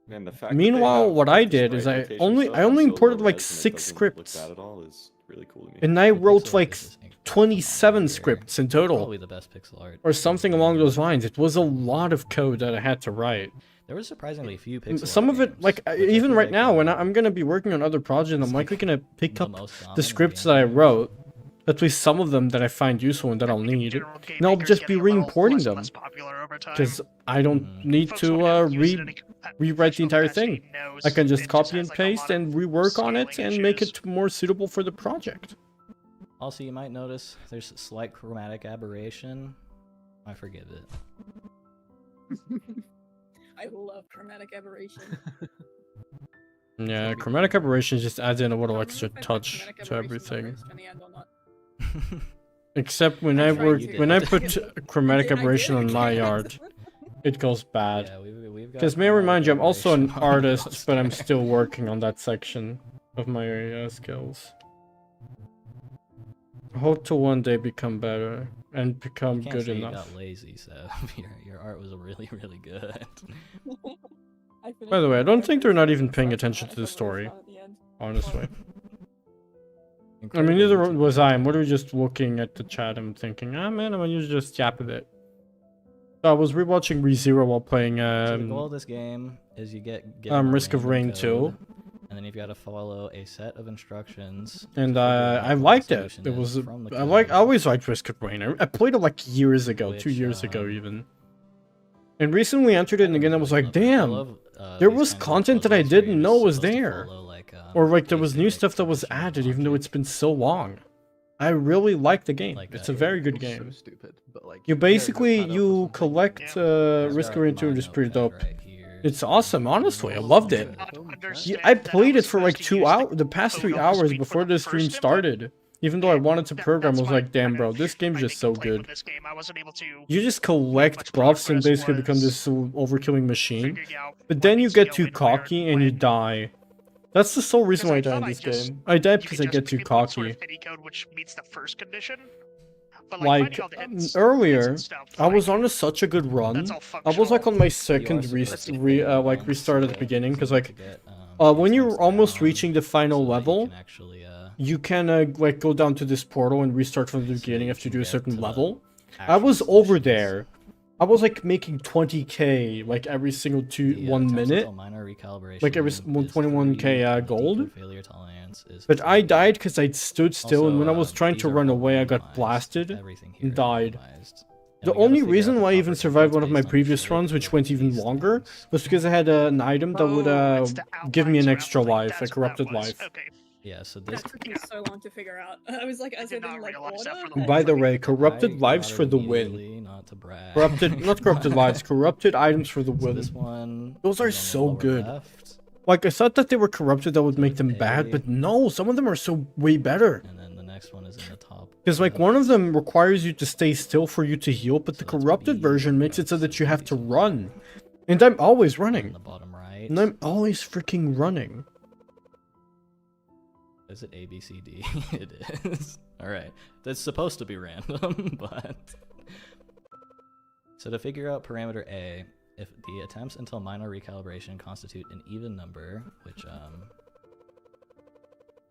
Man, the fact that Meanwhile, they have, what like, I the did is sprite I rotation only stuff I on only so imported low like res and it 6 doesn't scripts, look bad at all is really cool to me. and I The wrote pixel like art is just incredible 27 here. scripts in total, Probably the best pixel art. or something along those lines. It was a lot of code that I had to write. There was surprisingly few pixel Some art of it, games, like which I even feel right like, now, when I'm gonna be working on other projects, I'm it's likely like gonna pick the up most the dominant scripts game that I right now. wrote, at least some of them that I find useful and that I'll need, and I'll just be re-importing them, because I don't need to rewrite the entire thing. I can just copy and paste and rework on it and make it more suitable for the project. Also, you might notice there's a slight chromatic aberration. I forgive it. I love chromatic aberration. Yeah, chromatic aberration just adds in a little I don't extra know if I put touch chromatic to aberration on everything. Rage 20 and or not. Except when I I tried work, to. when I You put chromatic I did, aberration on my okay. art, it goes bad. Yeah, we've got Because may I chromatic remind you, I'm also an aberration on artist, most but I'm games. still working on that section of my skills. I hope to one day become better and become You can't good say enough. you got lazy, so your art was really really good. I finished By the way, I it don't before think they're not finished even it, paying so attention I to the thought it was story, fun at the end. honestly. I mean, Incredible neither YouTube was I. I'm content. literally just looking at the chat and thinking, ah man, I'm gonna just yap a bit. So I was rewatching ReZero while playing So the goal of this game is you get given a Risk of random Rain 2. code, and then you've got to follow a set of instructions. to and figure out I what the liked it. solution It is was from the I code, always liked Risk of Rain. I played it like years ago, 2 which, years ago even. And recently entered it and again I was like, I damn, love, there these was kinds of content that I puzzles where didn't you're know just was supposed to there. follow, like, Or like there was new basic stuff that was execution added even though logic. it's been so long. I really like the game. Like, It's a very good Feels game. So stupid, but like You basically paired up with you something. collect It's Risk got of Rain 2 my and it's pretty notepad dope. right here. It's awesome, honestly. I loved it. Yeah, I played it for like 2 hours, the past 3 hours before the stream started. Even though I wanted to program, I was like, damn bro, this game's just so good. You just collect buffs and basically become this overkilling machine. But then you get too cocky and you die. That's the sole reason why I died in this game. I died because I get too cocky. Like, earlier, I was on such a good run. I was like on my second restart at the beginning, because like, when you're almost reaching the final level, you can like go down to this portal and restart from the beginning if you do a certain level. I was over there. I was like making 20k like every single 1 minute, like every 21k gold. But I died because I stood still, and when I was trying to run away, I got blasted and died. The only reason why I even survived one of my previous runs, which went even longer, was because I had an item that would give me an extra life, a corrupted life. Yeah, so this. That took me so long to figure out. I was like, as did in not like realize that order. for the By the whole way, corrupted I lives got for it the win. immediately, not to brag. Corrupted, not corrupted lives, corrupted items for the So win. this one. Those are is on the so lower good. left, Like, I thought that they were corrupted that would make them A. bad, but no, some of them are so way better. and then the next one is in the top. Because like one of them requires you to stay still for you to heal, but the So that's corrupted B, version makes it so that that's you have to B, so run. And I'm always in running. the bottom right. And I'm always freaking running. Is it A, B, C, D? It is. Alright. That's supposed to be random, but... So to figure out parameter A, if the attempts until minor recalibration constitute an even number, which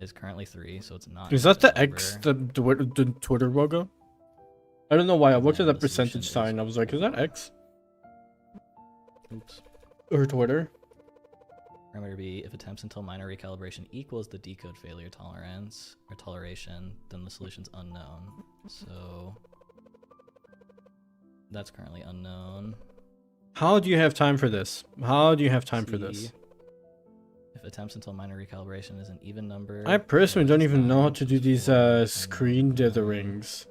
is currently 3, so it's not. Is an that the even X, number. the Twitter logo? I don't know why. I looked at Then that the solution percentage is- sign. I was like, is that X? Oops. Or Twitter? Parameter B, if attempts until minor recalibration equals the decode failure tolerance or toleration, then the solution's unknown. So that's currently unknown. How do you have time for this? How do you have time for this? C, if attempts until minor recalibration is an even number. I personally then don't it's even know how not. to do these Or screen unknown. ditherings.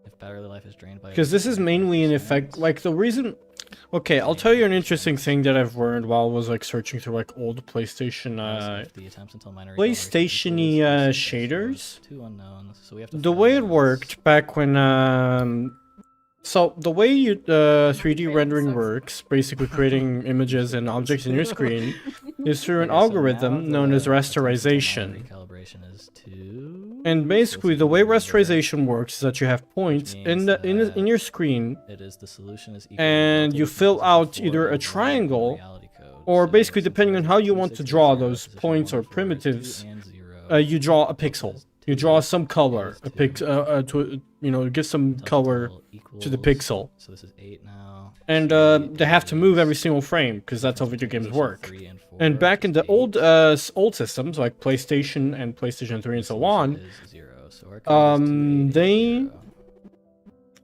If battery life is drained by. Because this is mainly in effect, like the reason... Okay, I'll tell you an interesting thing that I've learned while I was like searching through like old PlayStation PlayStation-y shaders. Two unknowns, so we have to The find way it those. worked back when so the way you 3D rendering works, basically creating images and objects in your screen, is through an Okay, so algorithm now known as the attempts until minor rasterization. Recalibration is 2. And so basically, it's the an way even number. rasterization works is that you have points Which in means in your screen, It is the solution is equal to and the you relative fill position out for either a the triangle, reality code. or So basically since depending on ours how is you want to 260, draw 0, those position points 1 or and 4 is 2 primitives. and 0. You draw a Delta pixel. is You 2, draw some color, is a 2. to you know, give some Delta color total to the equals- pixel. So this is 8 now. And So they have to move every is single frame because that's how video games position work. 3 and 4, And back which in is the 8. old systems like PlayStation and PlayStation 3 and The so solution on, is 0, so our code is 2, 8, they 0.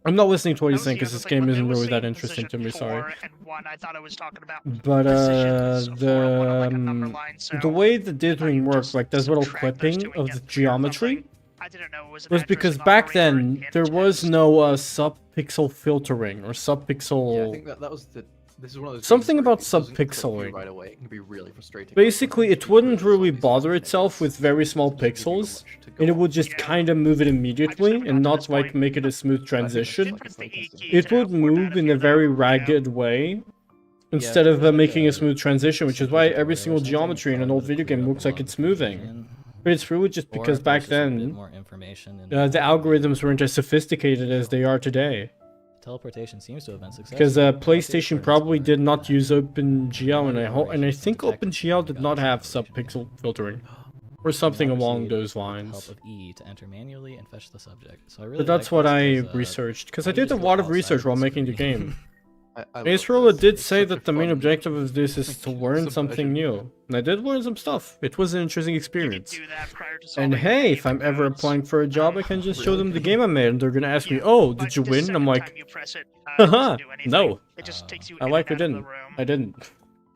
I'm not listening to what That he's was saying the because other this thing, game when they isn't were really that saying interesting to me. position Sorry, 4 and 1, I thought I was talking about but positions 4 and 1 on like a number line, so the way the how you dithering worked, just like this little subtract those clipping two and of get the 3 or geometry, something. I didn't know it was an was because addressing back operator then in there was text. no sub-pixel filtering or sub-pixel. Yeah, I think that was the. This is one of those Something games where about if it doesn't click you sub-pixeling. right away. It can be really frustrating. Basically, it wouldn't really bother It's itself with very small just give you a pixels, much to go and it off would of. just Yeah. kind of move it immediately never got and to not this like point. make it a smooth transition. Did press the E key It to would format move in a few, very though, ragged way Yeah, instead of there's like making a a smooth transition, which is simple why tutorial every or single something, geometry in an probably old to video clear game up looks a like lot of it's moving. confusion. But it's really just Or because if back there's just a bit then more information in the algorithms weren't as sophisticated as they are today. Teleportation seems to have been successful. Because Update PlayStation according to probably Spark. did not use OpenGL, and I think Detect OpenGL did not have teleportation. sub-pixel filtering or something Now along proceed those with lines. Help of E to enter manually and fetch the subject. So I really But that's like what this I 'cause, researched, because why I don't you did a just go lot of outside research of while the making the screen? game. I love Acerola this. did It's say such a that the main fun objective of this is to learn something subversion. new. And I did learn some stuff. It was an interesting You experience. could do that prior to And solving hey, any if of I'm the ever codes. applying for a job, I can just show Really? them the game I made, and they're gonna ask me, Yeah, "Oh, but did you the win?" And I'm second like, time you press it, it "Haha, doesn't do anything. no, It just takes you I in like and I out of the didn't. room. I didn't."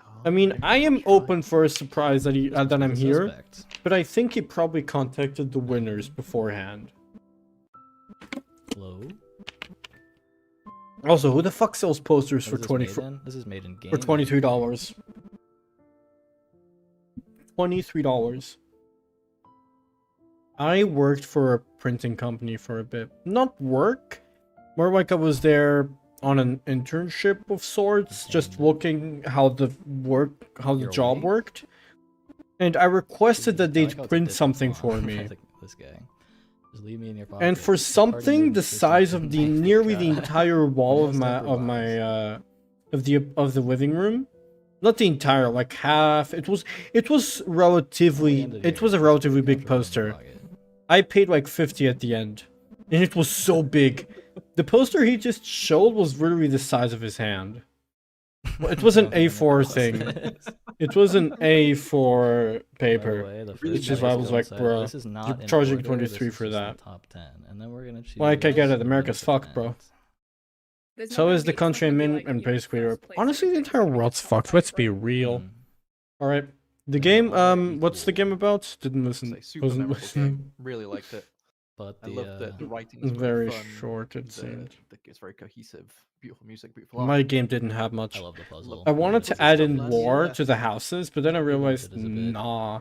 Oh, I mean, maybe I am try. open for a surprise that that I'm The here, suspect. but I think he probably contacted the winners beforehand. Hello? Also, who the fuck sells posters What for is this 20 made in? This is made in game. for $23? $23. I worked for a printing company for a bit. Not work, more like I was there on an internship of sorts, just looking how the You're job awake? worked. And I requested that I they'd like how it's a print different something font. for I me. think this guy. Just leave me in your pocket. And for Party something mood the is size of the nearly the God. entire wall of Let's my improvise. of the living room, not the entire, like half. It was relatively it was a relatively big poster. I paid like 50 at the end, and it was so big. The poster he just showed was literally the size of his hand. Well, it was an A4 thing. It was an A4 paper. which is why I was like, bruh, this is not you're in charging order, 23 this is for just the that. Top 10, and then we're gonna choose. Like, I get it, the America's fucked, bro. event. There's So not is gonna the be- it's country not I'm gonna in, be like and your basically first Europe. place Honestly, the or entire anything, world's it's fucked. top Let's five, be right? real. Mm. Alright. The Yeah, game, alright, what's the equal. game about? Didn't listen. It's a super Wasn't memorable listening. game. Really liked it. But I the love the writing. It's is very fun. short, it seemed. It's very cohesive. Beautiful music, beautiful art. My game didn't have much. I love the puzzle. I wanted to Limited add stuff in last lore year. to the houses, but then I realized, Limited is a bit. nah.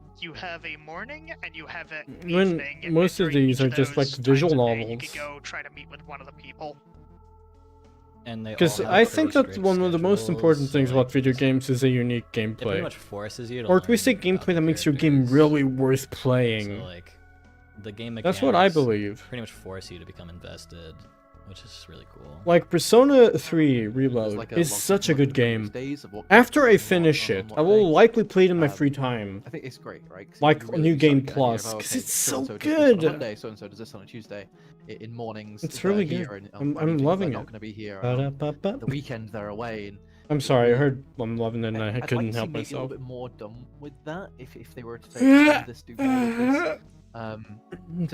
you have a morning and you have an When evening. and most of during these each are just, like, those visual times of day, You novels. could go try to meet with one of the people. And they all Because have I very think that strict one of the most schedules, important so, things like, about video games is a unique it pretty gameplay. much forces you to Or can we say learn about gameplay the that makes your game characters. really worth playing? So like, the game mechanics That's what I believe. pretty much force you to become invested, which is really cool. Like, Persona 3 There's Reload like is log such a of good the game. days of what After I characters finish on it, what I will day. likely play it in my Um, free time. I think it's great, right? 'Cause Like you a really New do start Game to get an idea of, Plus, 'cause okay, it's so so-and-so does this on a good. Monday, so-and-so does this on a Tuesday. In mornings, It's they're really here, good. and on I'm evenings, loving they're not it. going to be here. And on Ba-da-ba-ba. the weekend, they're away. And I'm sorry, I heard I'm loving it and I I'd couldn't like to see help maybe a little myself. bit more done with that if they were to extend this, do more with this. 'Cause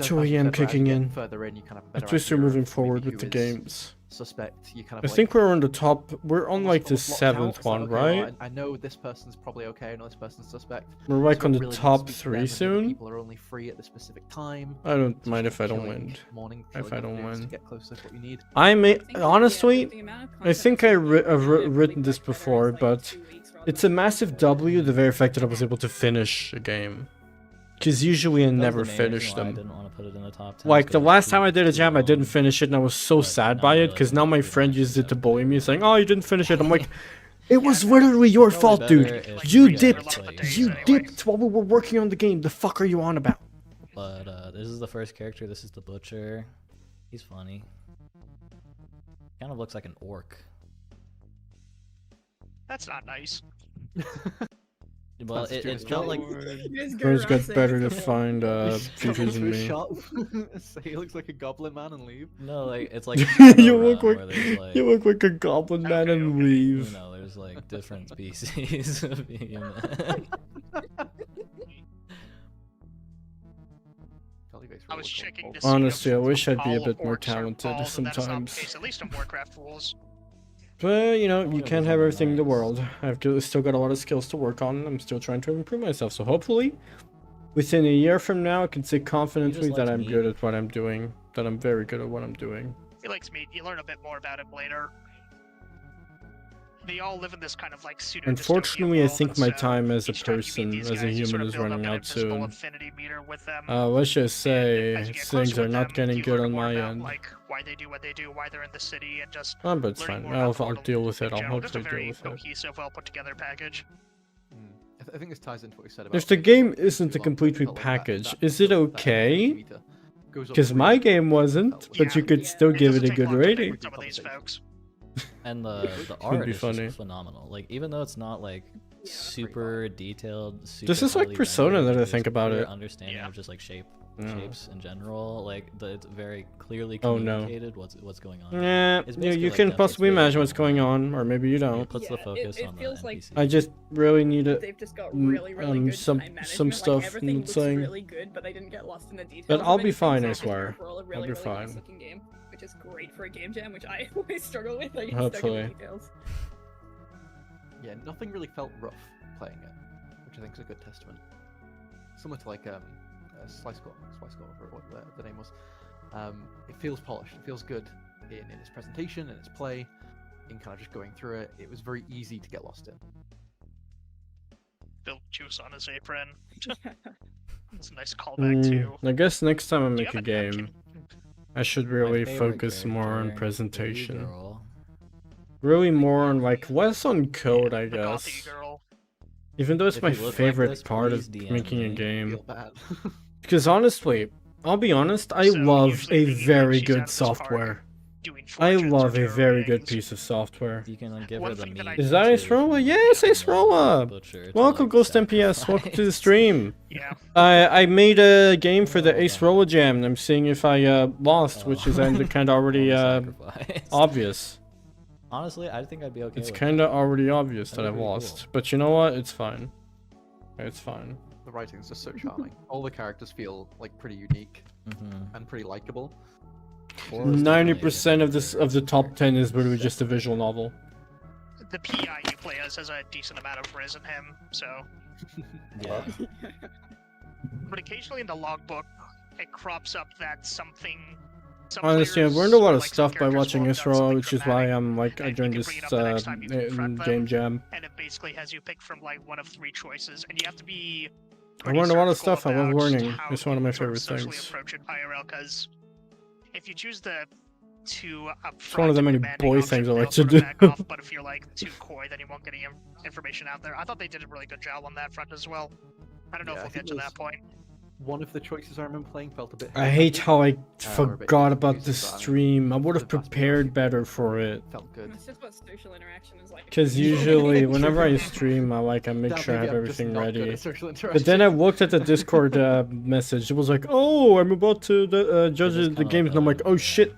as 2 you AM said, right, as you kicking get in. further in, you kind of have a At better least we're idea moving of forward maybe with the who is games. Suspect. You kind I of think like, we're on the top. We're on like the almost blocked out. 7th It's like, one, okay, well, right? I know this person's probably okay. I know this person's suspect. We're like So on it the really does top speak to 3 them, and the other soon. People are only free at the specific time. I don't So mind just if I don't killing win. morning, If killing I don't afternoons win. to get closer to what you need. I may think that, honestly, the amount of I content think that's I've coming out really written this much better is, before, like, but 2 weeks rather it's a than massive 4. W, the very fact that I was able to finish a game. Because usually I That was never the main reason finish why I them. didn't want to put it in the top 10, Like, the because last it time I was did a too jam, I didn't long. finish it, and I was so But sad now by I it, realize because it now might my be friend actually used it to better bully me, for saying, "Oh, you didn't finish it." I'm like, it Yeah, was no, literally your Probably fault, better dude. if You we had dipped. replaced You anyway. dipped while we were working on the game. The fuck are you on about? But this is the first character. This is the Butcher. He's funny. Kind of looks like an orc. That's not nice. Well, That's it true. felt like You just go Birds around get saying better it's to a find Just come features into in a me. shop, say he looks like a goblin man and leave. no, like it's like You look Shadowrun, like where there's like you look like a goblin man Okay, and okay. you leave. know, there's like different species of human. I was checking to see Honestly, if I wish I'd be a all bit more orcs are talented bald, and that is not the sometimes. case, at least in Warcraft rules. But, you know, Oh, you it can't was have really everything in the nice. world. Still got a lot of skills to work on. I'm still trying to improve myself. So hopefully, within a year from now, I can say confidently that liked I'm meat. good at what I'm doing. That I'm very good at what I'm doing. He likes meat. You learn a bit more about him later. They all live in this kind of like pseudo. Unfortunately, I think my time as a each time you meet person, these as a guys, you sort human, of is build up running an out invisible soon. affinity meter with them. Let's just say as you get things closer are with not them, getting you good learn on more my about, end. like why they do what they do, why they're in the city, and just But it's learning fine. more about the I'll world deal in with it. I'll general. Just a hopefully deal very with it. cohesive, well put together package. I think this ties into what you said about. If the taking game too isn't a long, complete felt like that- package, that is it build, that okay? affinity meter goes up Because my really game quickly, wasn't, felt like. but you Yeah. could still It give doesn't it a take good long to pick rating. with some of these folks. And the Could art be is funny. just phenomenal. Like even though it's not like super detailed, super This is like highly Persona rendered, that I there's think about clear it. Understanding Yeah. of just like Yeah. shapes in general. Like it's very clearly Oh, no. communicated what's going on. Yeah, It's you basically like can depth possibly of field imagine what's and going all on, or maybe you that. It don't. puts the Yeah, focus it on the feels like NPC. I just really need to. They've just got Mm, really, really good some- time management. some stuff Like, everything and looks saying- really good, but they didn't get lost in the details. But of I'll be anything, fine, so I it's just swear. overall a I'll really, be really fine. nice looking game, which is great for a game jam, which I always struggle with. I get stuck in Hopefully. the details. Yeah, nothing really felt rough playing it, which I think is a good testament. Similar to like Slice Core, whatever the name was. It feels polished. It feels good in its presentation, in its play, in kind of just going through it. It was very easy to get lost in. Built juice on his apron. It's a nice callback too. I guess next time I Do you make have a napkin? game, I should My really favorite focus more on character, Baby presentation. Girl. Really more on like less on code, I The gothy guess. girl. Even though it's If my you look like favorite this, part please of DM making a me. game. Feel bad. Because honestly, I'll be honest, I So love usually a when you very think she's out good of this park, software. Doing I fortunes or love a tarot very good readings. piece of software. You can give One her the thing that meat. I- Is that too, Acerola? from Yes, the Acerola! butcher to, Welcome, like, Ghost MPS. Welcome to the sacrifice. stream. Yeah. I made a game for the Oh, Ace God. Rolla Jam, and I'm seeing if I lost, which is kind of already Sacrifice. obvious. Honestly, I think I'd be okay It's with kind of already obvious that That'd I've be pretty lost. cool. But you know what? It's fine. It's fine. The writing is just so charming. All the characters feel like pretty unique Mm-hmm. and pretty likable. 90% of the top 10 is literally just a visual novel. The PI you play as has a decent amount of riz in him, so. Yeah. But occasionally in the logbook, it crops up that something. Some Honestly, I've players, learned a lot or, of like, some stuff by characters watching will have done Acerola, something which is why dramatic, I'm like I and you joined can this bring it up the next time you confront them. game jam. and it basically has you pick from like one of three choices, and you have to be I learned a lot of stuff. I love about learning. how It's one of my you sort favorite socially things. approach it IRL, because if you choose the too upfront one of the and many demanding boy option, things I they'll like to sort of do. back off, but if you're like too coy, then you won't get any information out there. I thought they did a really good job on that front as well. I don't know Yeah, if I we'll think get to there's- that point. One of the choices I remember playing felt a bit. I hate how I or a bit forgot about the confusing, but I mean, stream. I would have the vast prepared majority better for it. Felt good. That's just what social interaction is like. Because usually, whenever I stream, I make Damn, sure I maybe have I'm just everything not good ready. at social But then I interaction. looked at the Discord message. It was like, "Oh, I'm about to judge is the kinda games," and I'm like, "Oh shit,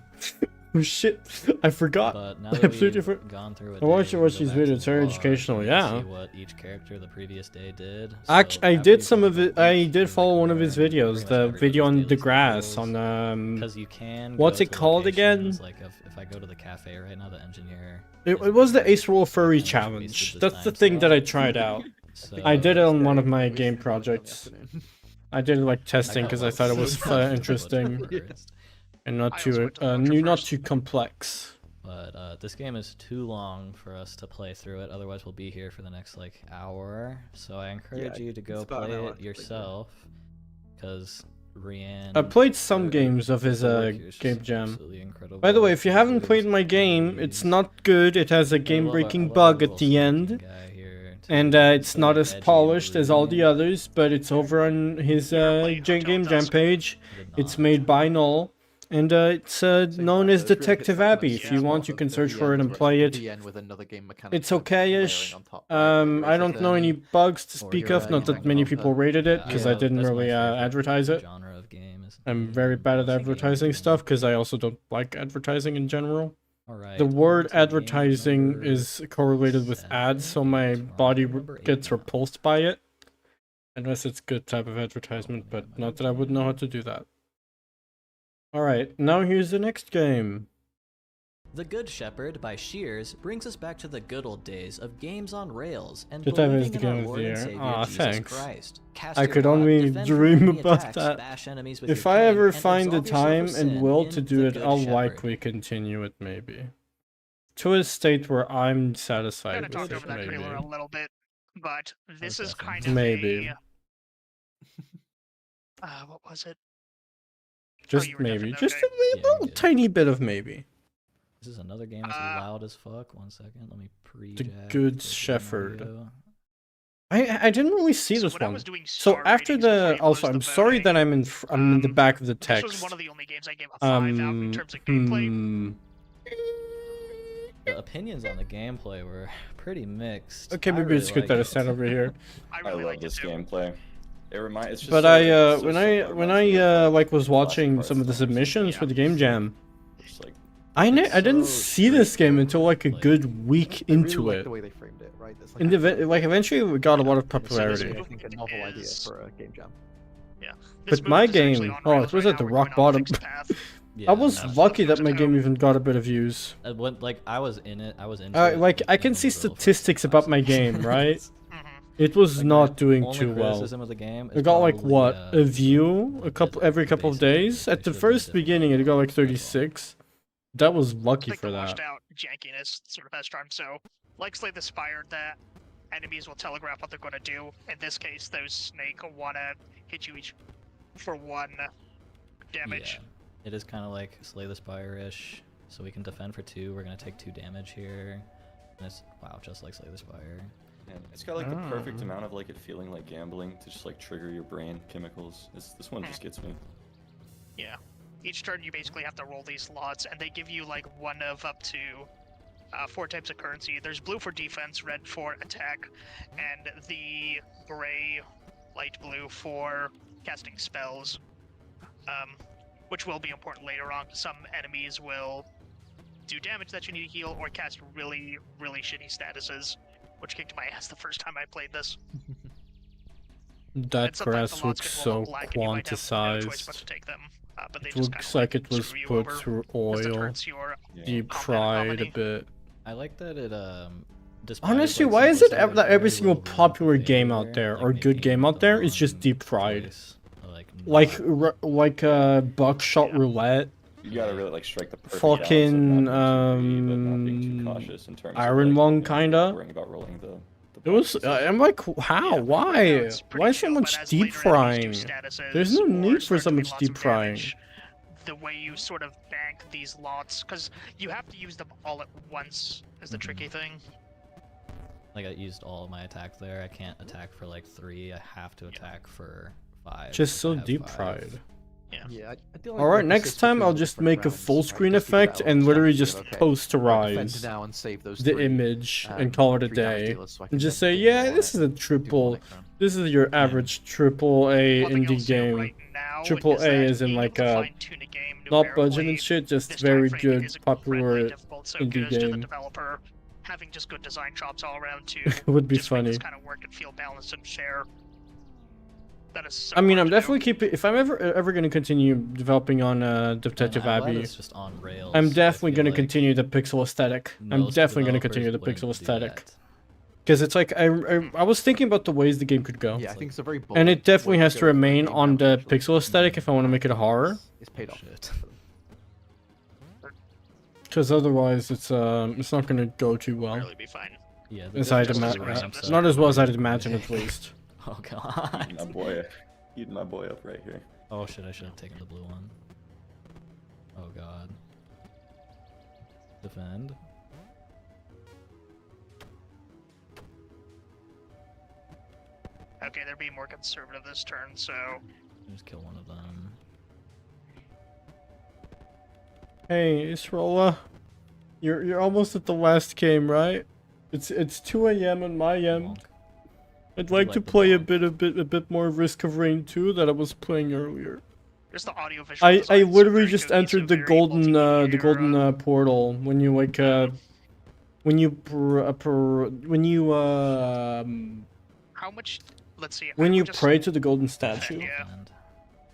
oh shit, I forgot." But now I have that two we've different. gone through it, I watched these videos. It's very educational. Yeah. See what each character the previous day did. Actually, I after did you've some gone of through it. I each did follow one of his pretty videos. much The everybody's video on daily the grass schedules, on because you can. what's go it to called again? locations, Like if I go to the cafe right now, the engineer. It was the Acerola furry and it's wasted challenge. this That's the time thing that slot. I tried out. So I did it on one of my We game should do it on the projects. afternoon. I did like I testing got because I lost. thought it was So I interesting butchered first. and not I also too went to the butcher not first. too complex. But this game is too long for us to play through it. Otherwise, we'll be here for the next like hour. So I encourage you to go it's about an play hour it to play through it. yourself, because Rian. I played some games of his game jam. By the way, if you haven't played my game, it's not good. It has a game-breaking bug at the end, and it's not as polished as all the others. But it's over on his game jam page. It's made by Null, and it's known as Detective Abbey. If you want, you can search for it and play it. With another game mechanic It's kind of layering okay-ish. on top, right? Like, I don't know any bugs to Or speak you're of. Not that right, many on people the- rated it because I didn't that's my really favorite advertise it. Genre of game is I'm very bad at advertising stuff because I also don't like advertising in general. Alright, The word on to game advertising number is correlated with ads, so my seven. body Number eight gets now. repulsed by it. Unless it's good type of advertisement, but not that I would know how to do that. Alright, now here's the next game. The Good Shepherd by Shears brings us back to the good old days of games on rails and Good time is believing the in our game of Lord the and year. Savior Aw, Jesus thanks. Christ. Cast I your could lot, only defend from dream enemy about attacks, that. bash enemies with If your I cane, ever and find the absolve yourself of time and sin will in to The do it, Good I'll Shepherd. likely continue it maybe. To a state where I'm satisfied Kind of with talked it, over that maybe. trailer a little bit, but this is definitely kind of Maybe. what was it? Just you were maybe. definitely Just okay. a Yeah, little you're good. tiny bit of maybe. This is another game that's loud as fuck. 1 second, let me pre-jack Good the game Shepherd. audio. I didn't really see So this when I one. was doing So star after ratings before the you also, closed I'm the sorry voting, that I'm in the back of the this text. was one of the only games I gave a 5 out in terms of gameplay. The opinions on the gameplay were pretty mixed. Okay, I maybe really it's good like that I it. stand over here. I I really love liked it this too. gameplay. It's just But so, so when simple, I reminds me of, like was classic watching Hearthstone some of the or something. submissions for Yeah. the game jam, Just like I It's didn't so see this game until like a like- good week I really into like it. the way they framed it, right? It's And eventually we got a lot of it's popularity. I think a novel idea is- for a game jam. This But my movement is actually game- on oh, it rails was right at the now, we're rock going on a bottom. fixed path. Yeah, I was no. lucky that Flips my at game home. even got a bit of views. Like I was in it. I was into it. Like I can in see the middle for statistics about my 5 game, seconds. right? Mhm. It was Like, not my doing only too well. criticism of the game It is got like probably, what a view the every couple of basically, days. they At the should've done first it beginning, it got like differently. That's all. 36. That was lucky Like for the washed that. out jankiness sort of has charm. So, like Slay the Spire, that enemies will telegraph what they're going to do. In this case, those snake will want to hit you each for 1 damage. Yeah. It is kind of like Slay the Spire-ish. So we can defend for 2. We're gonna take 2 damage here. And it's wow, just like Slay the Spire. Man, it's got like the perfect Ah. amount of like it feeling like gambling to just like trigger your brain chemicals. This one just gets me. Yeah. Each turn, you basically have to roll these lots, and they give you like 1 of up to 4 types of currency. There's blue for defense, red for attack, and the gray, light blue for casting spells, which will be important later on. Some enemies will do damage that you need to heal, or cast really, really shitty statuses, which kicked my ass the first time I played this. That And sometimes the grass lots looks can roll so up black, and you might have no choice but quantized. to take them. But they It just looks kinda, like it was screw you put over, through 'cause it oil, hurts your Yeah. deep mana fried a harmony. bit. I like that it despite Honestly, like, why is it simplicity, that every very single little room popular for game failure, out there like or good making game out there is the just one deep fried? choice, Like buckshot Yeah. roulette, You gotta really like strike the perfect Fucking, balance of not being too greedy, but not being too cautious in terms Iron of, like, Lung you know, kinda. worrying about rolling the It was. I'm like, how? Yeah, Why? right now it's pretty Why so chill, but much as deep later enemies frying? do statuses There's no or need for start so doing much lots deep of frying. damage, the way you sort of bank these lots, because you have to use them all at once is the tricky thing. Like I used all of my attacks there. I can't attack for like 3. I have to attack for 5. Just if so I have deep 5. fried. Yeah, I do like All right, the next persist time between I'll the just different make a rounds, full right? screen Just keep it effect out and of literally strategy, just okay, we'll defend posterize now and save those the 3, image and call it a 3 damage day. dealers so I And can just then say, gain yeah, more on this it, is a do more triple. next round. This is your average triple A One thing I'll indie say game. right now Triple is A that is in being like able to a fine-tune a game not budget numerically and shit, just this very timeframe good, is incredibly popular difficult, so indie kudos to the game. developer having just good design chops all around to It would be just make funny. this kind of work and feel balanced and fair. That is so I mean, hard I'm to do. definitely keeping. If I'm ever gonna continue developing on Detective I'm glad Abbey, it's just on rails. I'm I definitely feel gonna like continue the pixel aesthetic. I'm most definitely gonna developers continue the wouldn't pixel do aesthetic. that. Because it's like I was thinking about the ways the game could go. Yeah, I think it's a very bold And it definitely way has go to for a remain game on now, the actually. pixel aesthetic if I want to make it a horror. It's paid off. Shit. Because otherwise, it's not gonna go too well. Really be fine. Yeah, the As I'd difference just is imagine, ramps not up. as well as I'd imagine at least. Oh god. Eating my boy up right here. Oh shit, I should have taken the blue one. Oh god. Defend. Okay, they're being more conservative this turn, so Just kill one of them. Hey, Acerola, you're almost at the last game, right? It's 2 a.m. in my end. Bonk. I'd you like like to the play bonk? a bit more Risk of Rain 2 that I was playing earlier. just the audio visual I design is literally very just cohesive, entered the very golden multimedia, portal when you like when you how much? Let's see. when I you would just pray to the golden statue. Yeah. Defend.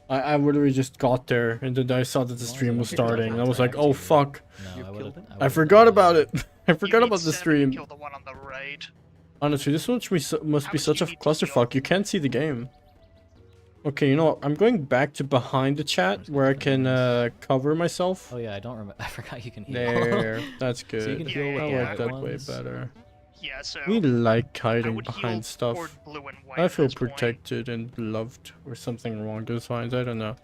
I literally just got there and then I saw that the As long as stream I was don't get starting and I was attacked like, oh too. fuck, No, You've I killed would've- him? I would've forgot done about that. it. I forgot You about need the 7 to stream. kill the one on the right. Honestly, this must be must How be much such do a you need to heal? clusterfuck. You can't see the game. Okay, you know what? I'm going back to behind the chat where I can cover myself. Oh yeah, I don't remember. I forgot you can heal. There, that's good. So you can Yeah, heal with I the like white that way ones. better. Yeah, so We like I hiding would behind heal stuff. toward blue and white I at feel this point. protected and loved, or something along those lines. I don't know.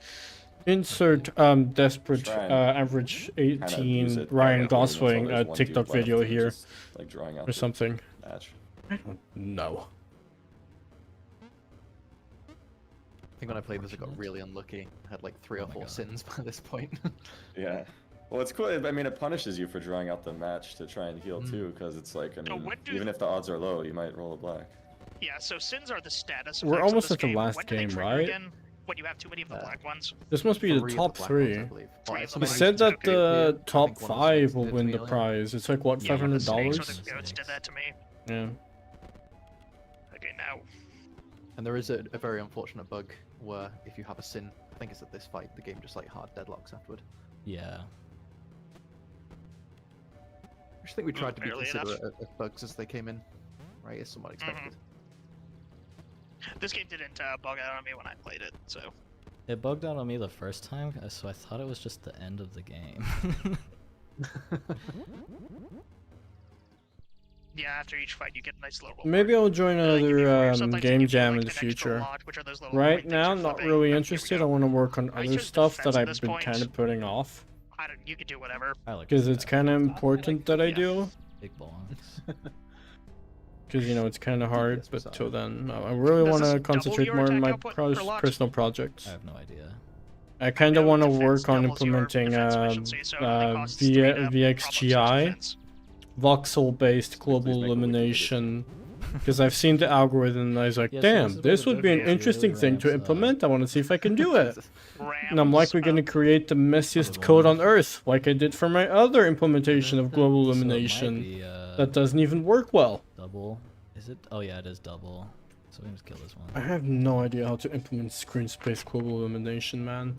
Insert desperate Trying. average Kinda use 18 it Ryan until Gosling there's one TikTok dude left video and here just, like drawing out or the something. match. I don't know. I think when I played this, I got really unlucky. I had like 3 or Oh my 4 God. sins by this point. Yeah. Well, it's cool. I mean, it punishes you for drawing out the match to try and heal too, because it's like, I Oh, mean, when do- even if the odds are low, you might roll a black. Yeah, so sins are the status. We're effects of almost this at the game. last When do they game, trigger right? Again? When you have too many of the black ones. This must be the 3 of top black ones, 3. I believe. Three Well, of the somebody It black said ones, that okay. the I top think one of the 5 snakes will did win to the me, prize. It's like what, Yeah, one of the snakes or $500? the goats did that to me. Yeah. Okay, now. And there is a very unfortunate bug where if you have a sin, I think it's at this fight, the game just like hard deadlocks afterward. Yeah. I just think we tried to be Fairly considerate enough. of bugs as they came in, right? It's somewhat expected. This game didn't bug out on me when I played it, so. It bugged out on me the first time, so I thought it was just the end of the game. Yeah, after each fight, you get a nice little. Maybe I'll join give you another four. Sometimes they game give you, jam like, in the an extra future. lot, which are those little Right white things now, you're I'm not flipping. really Here we interested. I go. want to work on I other chose stuff that defense at I've this been point. kind of putting off. I don't. You could do whatever. I like Because that. it's kind of important that I Yeah. do. Big bonks. Because, you know, it's kind of hard. Yes, But Messiah. till then, no, I really Does want this to double concentrate your more on attack my output or lot? personal projects. I have no idea. I kind of know want to defense work on doubles your implementing defense efficiency, so it only costs 3 to problem VXGI, defense. voxel-based global Please make a wiki elimination. Because I've seen the algorithm and I was like, Yeah, so damn, this is this where would the be an judge really interesting thing to ramps up. implement. I want to see if I can do it. Jesus. And I'm likely going to create the messiest code on earth, like I did for my other implementation of global So it might elimination be, that doesn't even work well. double. Is it? Oh yeah, it is double. So we can just kill this I one. have no idea how to implement screen space global elimination, man.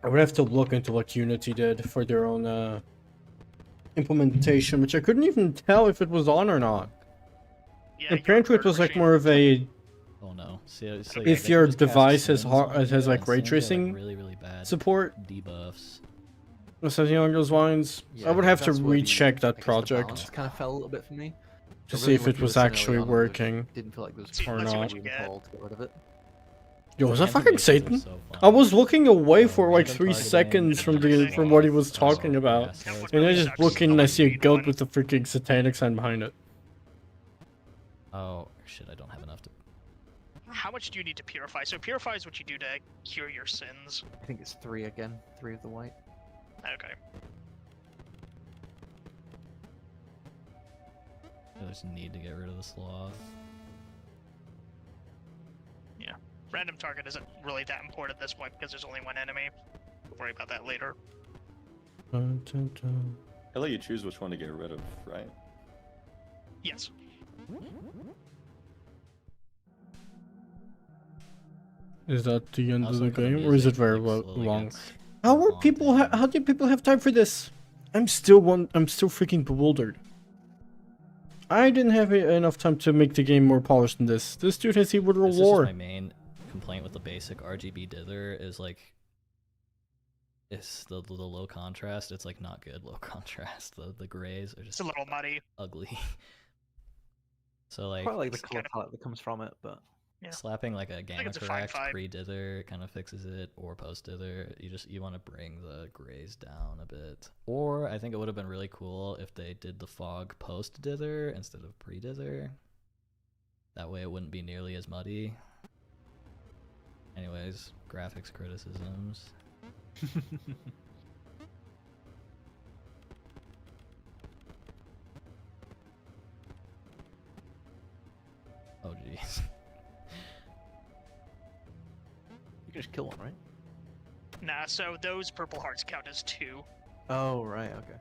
I would have to look into what Unity did for their own implementation, which I couldn't even tell if it was on or not. Yeah, Apparently, it was like more of a Oh no. So, yeah, if they your just cast device has Sims on has here, like and ray Sims are, tracing really really bad support. debuffs. Something along those lines. I would have to that's where the- recheck that I guess the project balance kind of fell a little bit for me. to I see really if it wanted was this in early actually on and working. Didn't feel like there was See- Or let's see not. what you get. call to get rid of it. Yo, was that Random fucking missions are Satan? so fun. I was looking away Oh, for like random 3 targeting, seconds from everything. from what he was Oh, talking yeah, about. so it's And I really just sucks. looking and The I one see a green goat one. with the freaking satanic sign behind it. Oh shit! I don't have enough to. How much do you need to purify? So purify is what you do to cure your sins. I think it's 3 again. 3 of the white. Okay. I just need to get rid of the sloth. Random target isn't really that important at this point because there's only one enemy. We'll worry about that later. I'll let you choose which one to get rid of, right? Yes. Is that the end I of also the like how game, or is it music, very like, slowly long? gets How are people? haunting. How do people have time for this? I'm still freaking bewildered. I didn't have enough time to make the game more polished than this. This dude has Evil This is just War. my main complaint with the basic RGB dither is like, it's the low contrast. It's like not good low contrast. The grays are It's just a little muddy. ugly. So like, Quite like the it's color kind of- palette that comes from it, but Yeah. slapping like a gamma it's a fine correct fight. pre-dither kind of fixes it, or post-dither. You want to bring the grays down a bit. Or I think it would have been really cool if they did the fog post-dither instead of pre-dither. That way it wouldn't be nearly as muddy. Anyways, graphics criticisms. Oh jeez. you can just kill one, right? Nah, so those purple hearts count as 2. Oh, right, okay.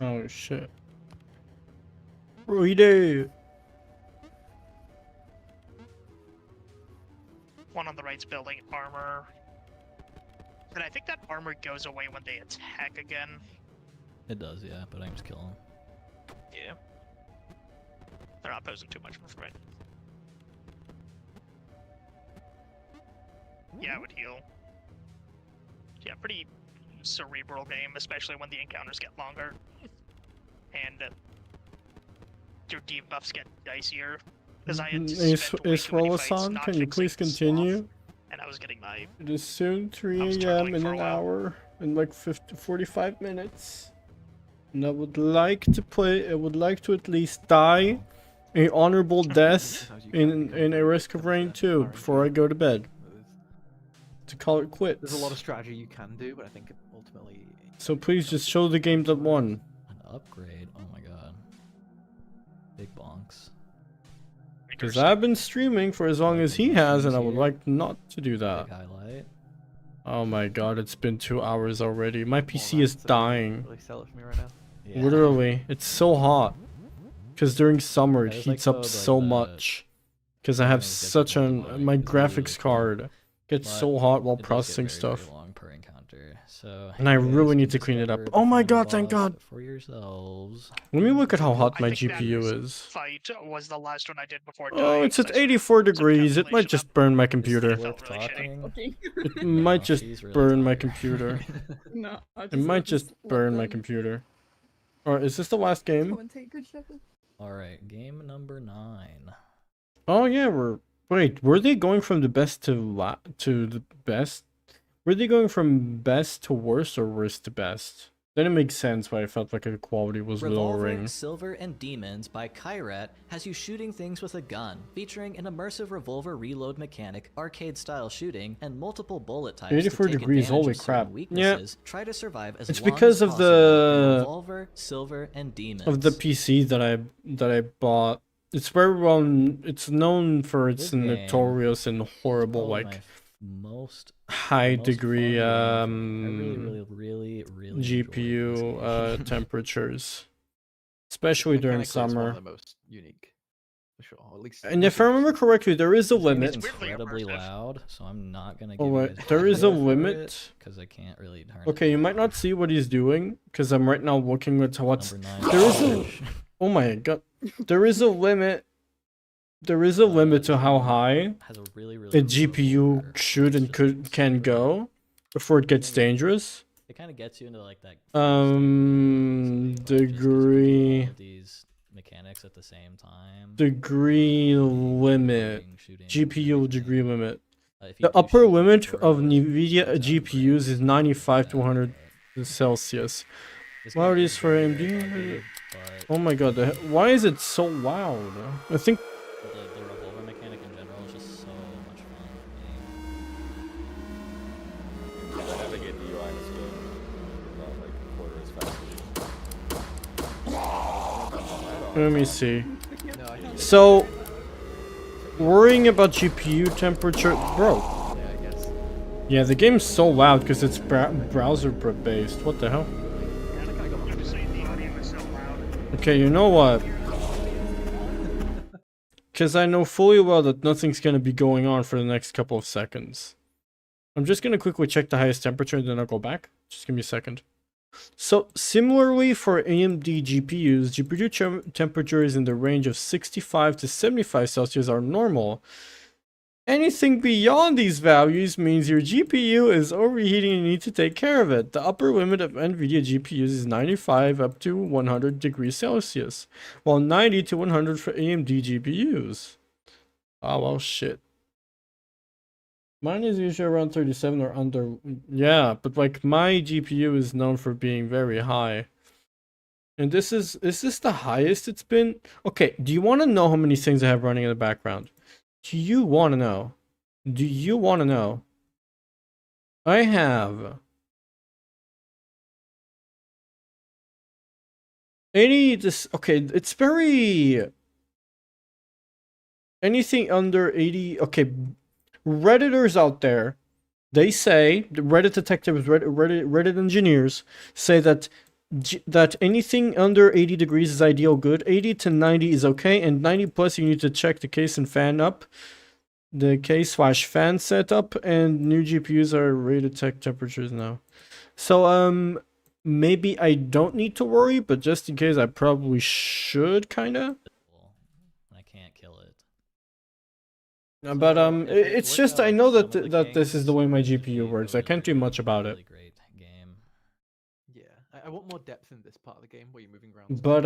Oh shit. Ready. One on the right's building armor. And I think that armor goes away when they attack again. It does, yeah, but I can just kill him. Yeah. They're not posing too much for me. Yeah, it would heal. Yeah, pretty cerebral game, especially when the encounters get longer. And your debuffs get dicier. Because I had to spend way too many fights Israel-san, not can you fixing please the sloth, continue? and I was getting my... It is soon 3 was a.m. struggling in for a an while. hour, in like 45 minutes. And I would like to play, I would like to at least die a honorable death in a Risk of Rain 2 before I go to bed. To call it quits. There's a lot of strategy you can do, but I think ultimately... So please just show the game that won. An upgrade? Oh my god. Big bonks. Because I've been streaming for as long as he has, and I would like not to do that. Big highlight. Oh my god, it's been 2 hours already. My PC Well, is that's, dying. Really sell it for me right now. Yeah. Literally, it's so hot. Because during summer it Yeah, it's like heats up the, like, so the- much. Because I have things get such really an long, my it's really, graphics really cool. card gets But so hot while it does get processing very, stuff. very long per encounter. So, And I you guys really can need to clean it up. discover Oh my the god, thank boss god. For yourselves. Let me look at how hot I my think that GPU is. fight was the last one I did before Oh, dying, it's at so I 84 degrees. It might calculation just up. burn my Is it computer. worth Felt really shitty. talking? Okay. It might just she's really burn my tired. computer. No, I It might just let burn my them computer. Or is this the last game? commentate, good shepherd. Alright, game number 9. Oh yeah, wait, were they going from the best to the best? Were they going from best to worst or worst to best? Then it makes sense why I felt like the quality was Revolver, lowering. Silver, and Demons by Kyrat has you shooting things with a gun, featuring an immersive revolver reload mechanic, arcade-style shooting, and multiple bullet types 84 to take degrees, advantage holy of certain crap. weaknesses. Try to survive as It's long because as of possible in the- Revolver, Silver, and Demons. Of the PC that I bought. It's very well. It's known for its This game notorious and horrible Probably like my most high most degree fun game. I really enjoyed GPU this game. temperatures, especially during Mechanically, it's one summer. of the most unique, for sure. Or at least And if I remember correctly, there is a This game is limit. weirdly incredibly immersive. loud, so I'm not gonna. Oh wait, there is a limit. because I can't really turn. Okay, you might not see what he's doing because I'm right now looking at what's. Number 9. There is a. Oh my god, there is a limit. There is a limit to how high Has a really a low GPU revolver. should and It's just can super- go before it gets dangerous. It It kind of gets you into like that. Degree. All of these mechanics at the same time. Degree limit. Shooting, GPU degree limit. if you The do upper shoot limit before of you NVIDIA close out the GPUs is break, 95 to then, 100 Celsius. this What are game these is for very, AMD? very buggy, but Oh my god, why is it so loud? I think the revolver mechanic in general is just so much fun for me. I navigate the UI in this game not like a quarter as fast as you. let me see. No, I think So worrying about GPU temperature, bro. yeah, I guess. Yeah, the game's so loud because it's browser based. What the hell? I'm just saying the audio is so loud. Okay, you know what? Because I know fully well that nothing's going to be going on for the next couple of seconds. I'm just going to quickly check the highest temperature and then I'll go back. Just give me a second. So, similarly for AMD GPUs, GPU temperatures in the range of 65 to 75 Celsius are normal. Anything beyond these values means your GPU is overheating and you need to take care of it. The upper limit of NVIDIA GPUs is 95 up to 100 degrees Celsius, while 90 to 100 for AMD GPUs. Oh, well, shit. Mine is usually around 37 or under. Yeah, but like my GPU is known for being very high. And is this the highest it's been? Okay, do you want to know how many things I have running in the background? Do you want to know? Do you want to know? I have 80 this okay, it's very anything under 80. Okay, Redditors out there, they say, the Reddit detectives, Reddit engineers say that that anything under 80 degrees is ideal good, 80 to 90 is okay, and 90 plus you need to check the case and fan up. The case/fan setup, and new GPUs are rated tech temperatures now. So, maybe I don't need to worry, but just in case I probably should, kinda. I can't kill it. But If it it's worked just out I like know some that of the this is the way my kings, it'd GPU be works. a I can't do really, much about really it. great game. Yeah, I want more depth in this part of the game where you're moving around. But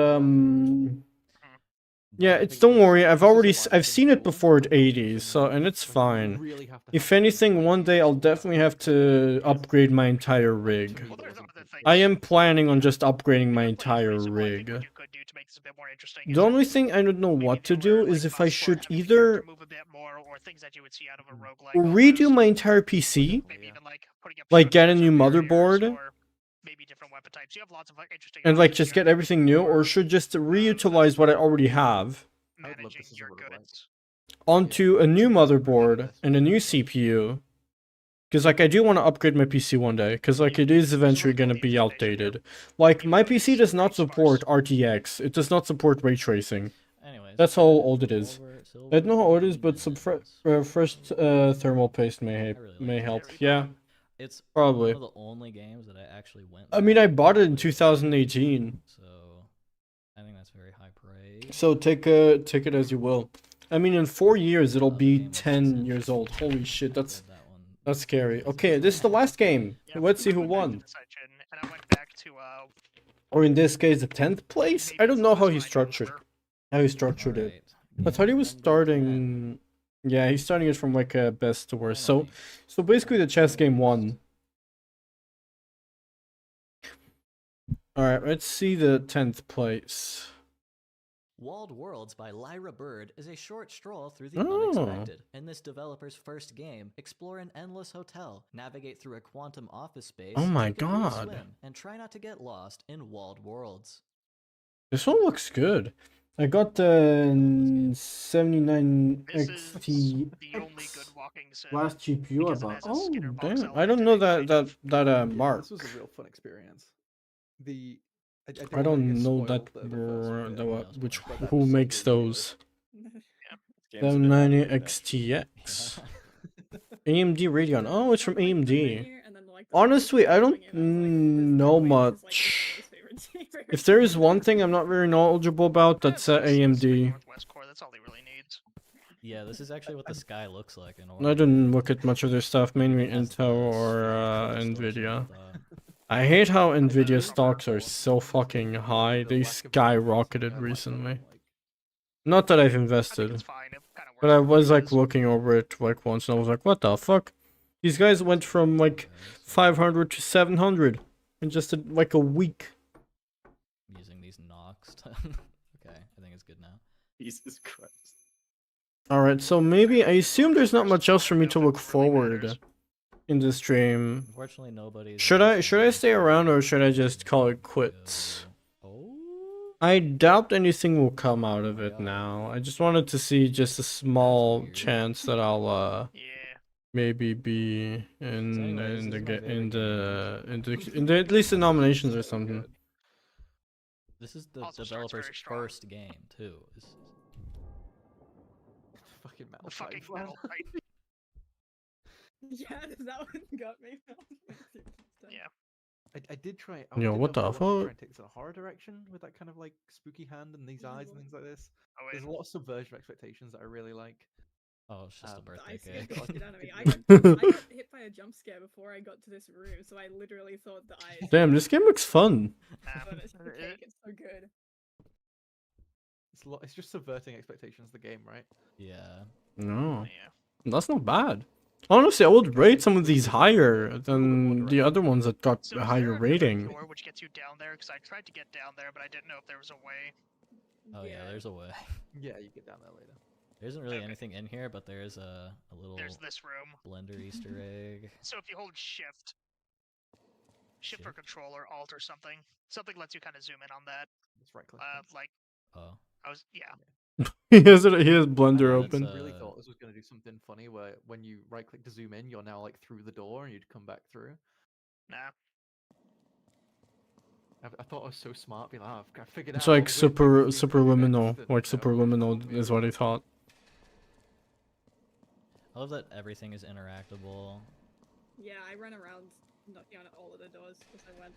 yeah, I it's think don't worry. I've this is already why I've it's seen it cool. before at 80, so and it's Like, you fine. really have to If have anything, one day I'll definitely have to upgrade my entire rig. Well, there's other things. I am planning on just upgrading my Like, entire reason why I think rig. what you could do to make this a bit more interesting The is only if thing I don't know maybe what to there were, do is like, if I buffs for should having the either character move a bit more, or things that you would see out of a roguelike redo almost. my entire PC, Maybe even like putting up like get a structures new or barriers, motherboard, or maybe different weapon types. You have lots of interesting and like options just here get everything new, or should just reutilize what I already have I would love managing this as a your roguelike. goods. onto a new motherboard and a new CPU. Because like I do want to upgrade my PC one day, because like it is eventually going to be outdated. Like my PC does not support RTX, it does not support ray tracing. Anyways, That's how old it is. silver, I don't know how old it is, but some minutes. fresh thermal paste may I really like help. it. Yeah, It's probably. one of the only games that I actually went. I mean, I back bought it in and played. 2018, So I think that's very high praise. so take it as you will. I mean, in 4 years it'll The be game was 10 years old. Holy shit, I that's played that one. scary. Okay, this is the last game. Yeah, Let's see I who went back to won. the section, and I went back to Or in this case, the 10th place. I don't know how he structured it. Alright, I thought he was game number 10. starting. Yeah, he's starting it from like best to worst. So Finally. basically, the chess game won. All right, let's see the 10th place. Walled Worlds by Lyra Bird is a short stroll through the Oh. unexpected. In this developer's first game, explore an endless hotel, navigate through a quantum office space, Oh my take a brief God. swim, and try not to get lost in Walled Worlds. This one looks good. I got the 79 This is XT the only good walking sim. last GPU I because it bought. has a Oh Skinner box damn! I don't know element that in it. Yeah, mark. This was a real fun experience. I I wanna don't get know spoiled that the first bit, which but that who was so makes good. those. Game's a bit 790 long, XTX. AMD Radeon. Oh, it's from AMD. And then, like, Honestly, I don't this know is, like, this much. is my favorite If there is one thing I'm not very knowledgeable about, that's Yeah, this is AMD. Northwest Core, that's all he really needs. Yeah, this is actually what the sky looks like in I Oregon. didn't look at much of their stuff, mainly It has Intel the or straight coastal Nvidia. with, I hate how I Nvidia don't stocks are know, so fucking the high. They lack of variance is skyrocketed kinda like recently. like- Not that I've I think invested, it's fine. It kind of works. but I for what was it like is. looking over it like once and I was like, what the fuck? These guys went from like 500 to 700 in just like a week. I'm using these knocks. Okay, I think it's good now. Jesus Christ. Alright, so maybe I assume there's not much else for me to look forward in the stream. Unfortunately, nobody's. Should I stay around or should I just call it quits? Oh. I doubt anything will come out of it now. I just wanted to see just a small chance that I'll Yeah. maybe be in anyways, in this the is my ge- in favorite the in the at least the nominations or something. This is the Also starts developer's very strong. first game too. This is- fucking metal. The fucking pipe, man. metal pipe. Yeah, that one got me. Yeah. I did try. Yo, what the I wanted to try fuck? and take this in a horror direction with that kind of like spooky hand and these eyes and things like this. Oh, There's wait. a lot of subversion of expectations that I really like. Oh, it's just a Um, The birthday ice cake. got the shit out of me. I Didn't got hit by a jump scare before I got to this room, so I literally thought the ice. Damn, this game looks fun. But it's the cake. It's so good. It's just subverting expectations. The game, right? Yeah. No, Yeah. that's not bad. Honestly, I would rate some of these higher than the other ones that got So a is higher there another rating. door which gets you down there? Because I tried to get down there, but I didn't know if there was a way. Oh yeah, there's a way. Yeah, you get down there later. There isn't really Okay. anything in here, but there is a little There's this room. blender Easter egg. So if you hold shift for Shift? control or alt or something lets you kind of zoom in on that. It's right click. Like Oh. He has Blender Oh, that's, open. I really Uh, thought this was going to do something funny where when you right click to zoom in, you're now like through the door and you'd come back through. nah. I thought I was so smart, be like, oh, I figured It's out. like all the weird things you can do superliminal, next, and like no, superliminal is what I thought. I love that everything is interactable. Yeah, I ran around knocking on all of the doors as I went.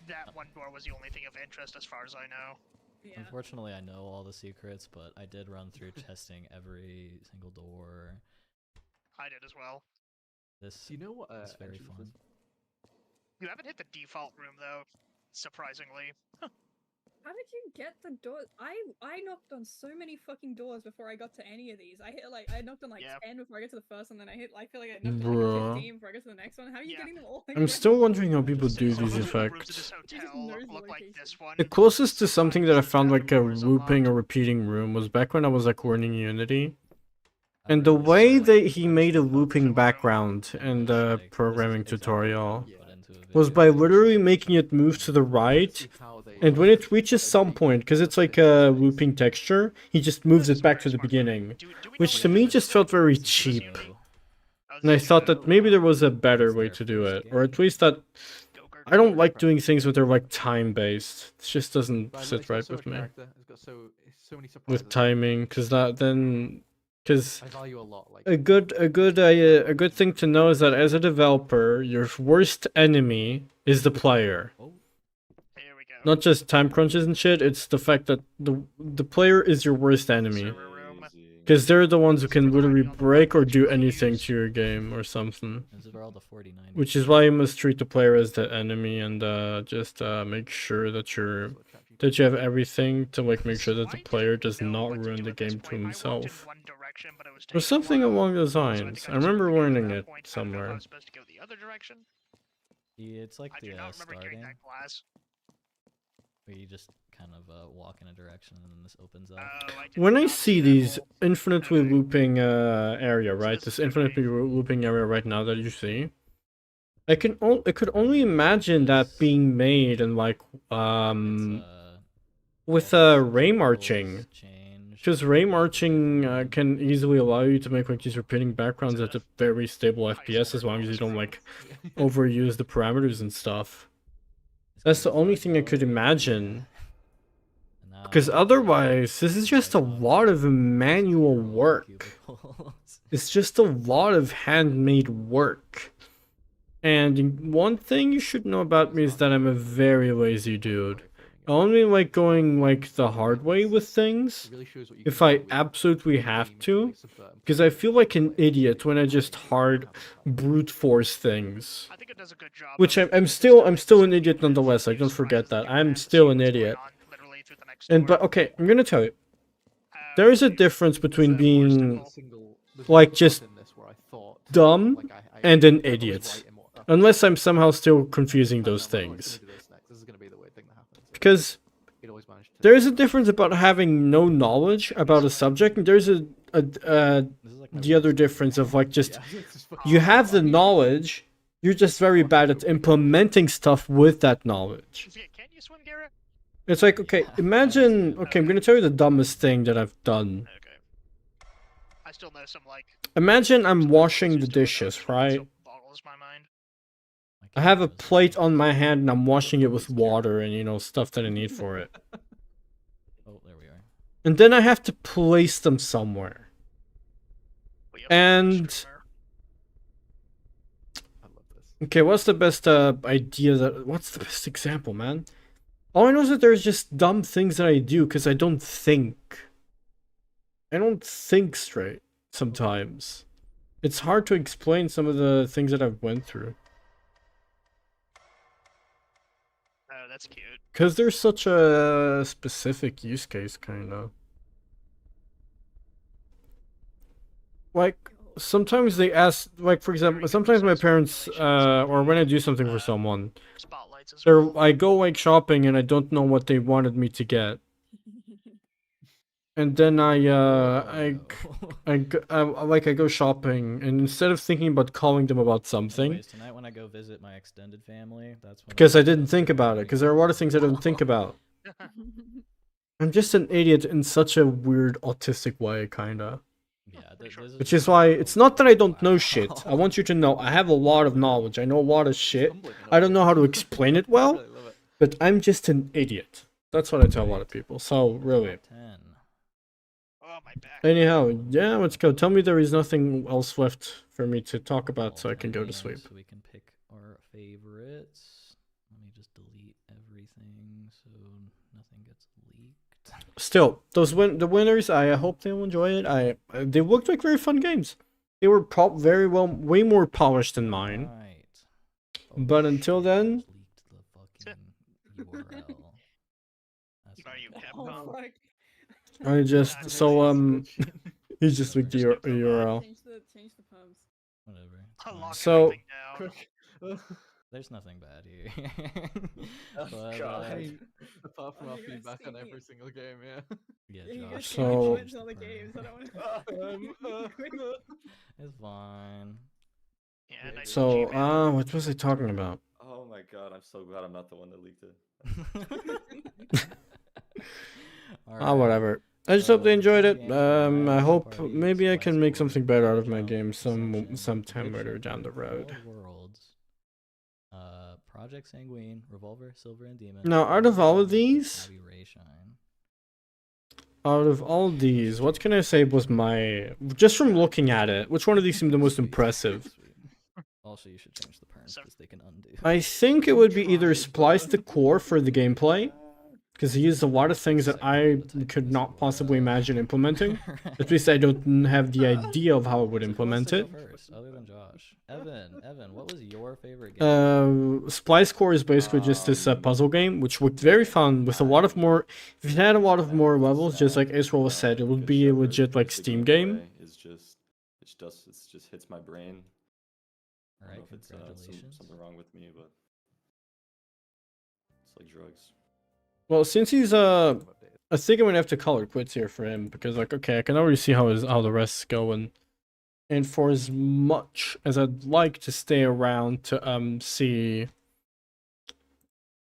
That one door was the only thing of interest as far as I know. Yeah. Unfortunately, I know all the secrets, but I did run through testing every single door. I did as well. This Do you know what? is very entrance fun. was? You haven't hit the default room though, surprisingly. How did you get the door? I knocked on so many fucking doors before I got to any of these. I knocked on like Yeah. 10 before I got to the first one, then I feel like I knocked on Bruh. like 15 before I got to the next one. How are you Yeah. getting them all? I'm still wondering how people do Some of these the rooms in this effects. hotel knows the look like location. this one. The closest to something that I Sometimes found the like a door is looping or unlocked. repeating room was back when I was like learning Unity. I And the really way saw, like, that he made a parts of looping room. background and in it's the like, this is programming exactly tutorial what I put into a was video. by literally making it move to the right, See how they- and when it reaches they some make point, because it's the like a space. looping texture, he just moves This it is back very to the smart. beginning, Do we know which to what me it is? just felt very This is cheap. so- And I thought that maybe there was a better It's way their to do first it, or at game. least that Go-Gurt. I don't like doing things that are like time-based. It just doesn't But I love sit it's got right so with much me character, It's got so many surprises. with timing, because I value a lot. Like a good thing to know is that as a developer, your worst enemy is the player. Oh, Here we go. Not just time crunches and shit. It's the fact that the player is your worst enemy, Server room. because they're the ones who can literally break or do anything to your game or something. these are all the 49. Which is why you must treat the player as the enemy and just make sure that you have everything to like make sure that the player does not ruin the game to himself. Or something along those lines. I remember learning it somewhere. Yeah, it's like I do the not remember getting starting, that glass. where you just kind of walk in a direction and then this opens up. When I see these infinitely looping area, right? This infinitely looping area right now that you see, I could only imagine that being made in like with ray marching. Because ray marching can easily allow you to make like these repeating backgrounds at a very stable FPS as long as you don't like overuse the parameters and stuff. That's the only thing I could imagine. Because otherwise, this is just a lot of manual work. It's just a lot of handmade work. And one thing you should know about me is that I'm a very lazy dude. I only like going like the hard way with things It really shows what you if can I do with absolutely the have game to, really subvert because I feel like an idiot when I just hard brute force things. I think it does a good job. Which of I'm still distilling an the idiot information nonetheless. that Like you don't surprise forget the that. viewer I'm and see still an what's going idiot. on literally through the next And hour. but okay, I'm gonna tell you. There is a difference between more being simple. There's like one part just in this where I thought, dumb like, and an I was idiot. right in what I thought. Unless I'm somehow still confusing I found those out, well, it's things. gonna do this next. This is gonna be the weird thing that happens. Because It always managed to. there is a difference about having no knowledge about a subject, and there's This is like my the other worst difference of like just Yeah, it's just fucking you have the knowledge, you're just very bad at implementing stuff with that knowledge. Yeah, can you swim, Garrett? It's like, okay, Yeah, imagine, that's okay, I'm gonna tell you the dumbest thing that I've done. Okay. I still know some like. Imagine I'm games washing that the used to work, dishes, so it right? still boggles my mind. I have a plate on my hand and I'm washing it with water and, you know, stuff that I need for it. Oh, there we are. And then I have to place them somewhere. We have a And streamer. I love this. okay, what's the best what's the best example, man? All I know is that there's just dumb things that I do because I don't think. I don't think straight sometimes. It's hard to explain some of the things that I've went through. Oh, that's cute. Because there's such a specific use case, kind of. Like, sometimes they ask, like, for example, sometimes my parents, or when I do something for someone, Spotlights as well. I go, like, shopping and I don't know what they wanted me to get. And then I go shopping, and instead of thinking about calling them about something, Anyways, tonight when I go visit my extended family, that's when because I didn't think about it, because there are a lot of things I don't think about. I'm just an idiot in such a weird autistic way, kinda. Yeah, Which is why it's not that I don't know shit. I want you to know I have a lot of knowledge. I know a lot of shit. I don't know how to explain it well, but I'm just an idiot. That's what I tell a lot of people. So really. 10. Oh, my back. Anyhow, yeah, let's go. Tell me there is nothing else left for me to talk about so I can go to Games, sleep. So we can pick our favorites. Let me just delete everything so nothing gets leaked. Still, the winners, I hope they'll enjoy it. They looked like very fun games. They were way more polished than mine. Right. But until then, Leaked the fucking URL. That's Are you Oh, Capcom? fuck. I just he just leaked the URL. Change the pubs. whatever. it's Unlock fine. So- everything now. Quick. There's nothing bad here. Oh, But, God. Apart from Oh, our you're gonna feedback on see every it. single game, yeah. yeah, Yeah, you Josh, guys So- can change change all the per- games. I don't want It's fine. Yeah, nice So, G-Man. what was I talking about? Oh my god, I'm so glad I'm not the one that leaked it. Whatever. I just hope they enjoyed it. games for I Rise hope Party, maybe I Splice can make Core, something better out of my Jump, game Ascension, sometime later Witcher, down the road. World Worlds, Project Sanguine, Revolver, Silver and Demon. Now, out of all of these- Abby Ray Shine. Out of all these, what can I say was just from looking at it, which one of these seemed the most impressive? Sweet. Also, you should change the perms because they can undo. I think it would be either Splice the Core for the gameplay, because he used a lot of things that I could not possibly imagine implementing. At least I don't have the idea of how I would implement it. First, other than Josh. Evan, what was your favorite game? Splice Core is basically just this puzzle game, which looked very fun with a lot of more. If it had a lot of more levels, just like Acerola said, it would be a legit like Steam game. It's just hits my brain. I don't Alright, know if it's congratulations. something wrong with me, but it's like drugs. Well, since he's I think I'm gonna have to call it quits here for him because like okay, I can already see how the rest is going. And for as much as I'd like to stay around to see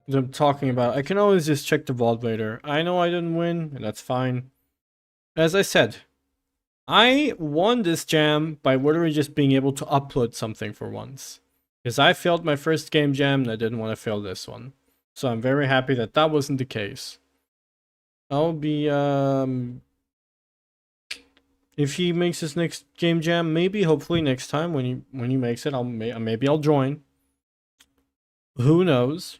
them talking about, I can always just check the VOD later. I know I didn't win, and that's fine. As I said, I won this jam by literally just being able to upload something for once. Because I failed my first game jam and I didn't want to fail this one. So I'm very happy that that wasn't the case. I'll be if he makes his next game jam, maybe hopefully next time when he makes it, maybe I'll join. Who knows?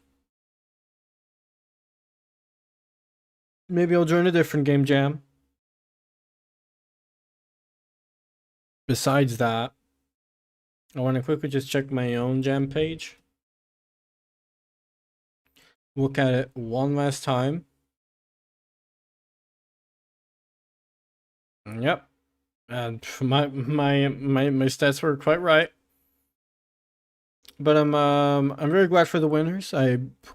Maybe I'll join a different game jam. Besides that, I want to quickly just check my own jam page. Look at it one last time. Yep. And my stats were quite right. But I'm very glad for the winners.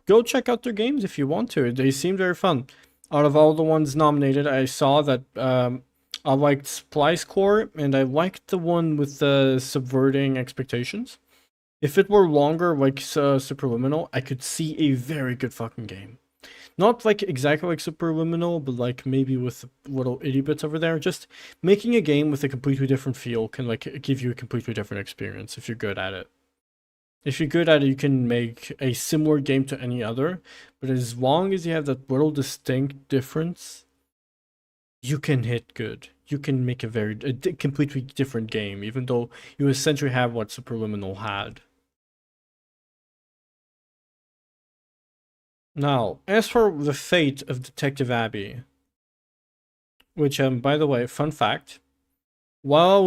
Go check out their games if you want to. They seem very fun. Out of all the ones nominated, I saw that I liked Splice Core and I liked the one with the subverting expectations. If it were longer, like Superliminal, I could see a very good fucking game. Not like exactly like Superliminal, but like maybe with little itty bits over there. Just making a game with a completely different feel can like give you a completely different experience if you're good at it. If you're good at it, you can make a similar game to any other, but as long as you have that little distinct difference, you can hit good. You can make a completely different game, even though you essentially have what Superliminal had. Now, as for the fate of Detective Abby, which by the way, fun fact, while I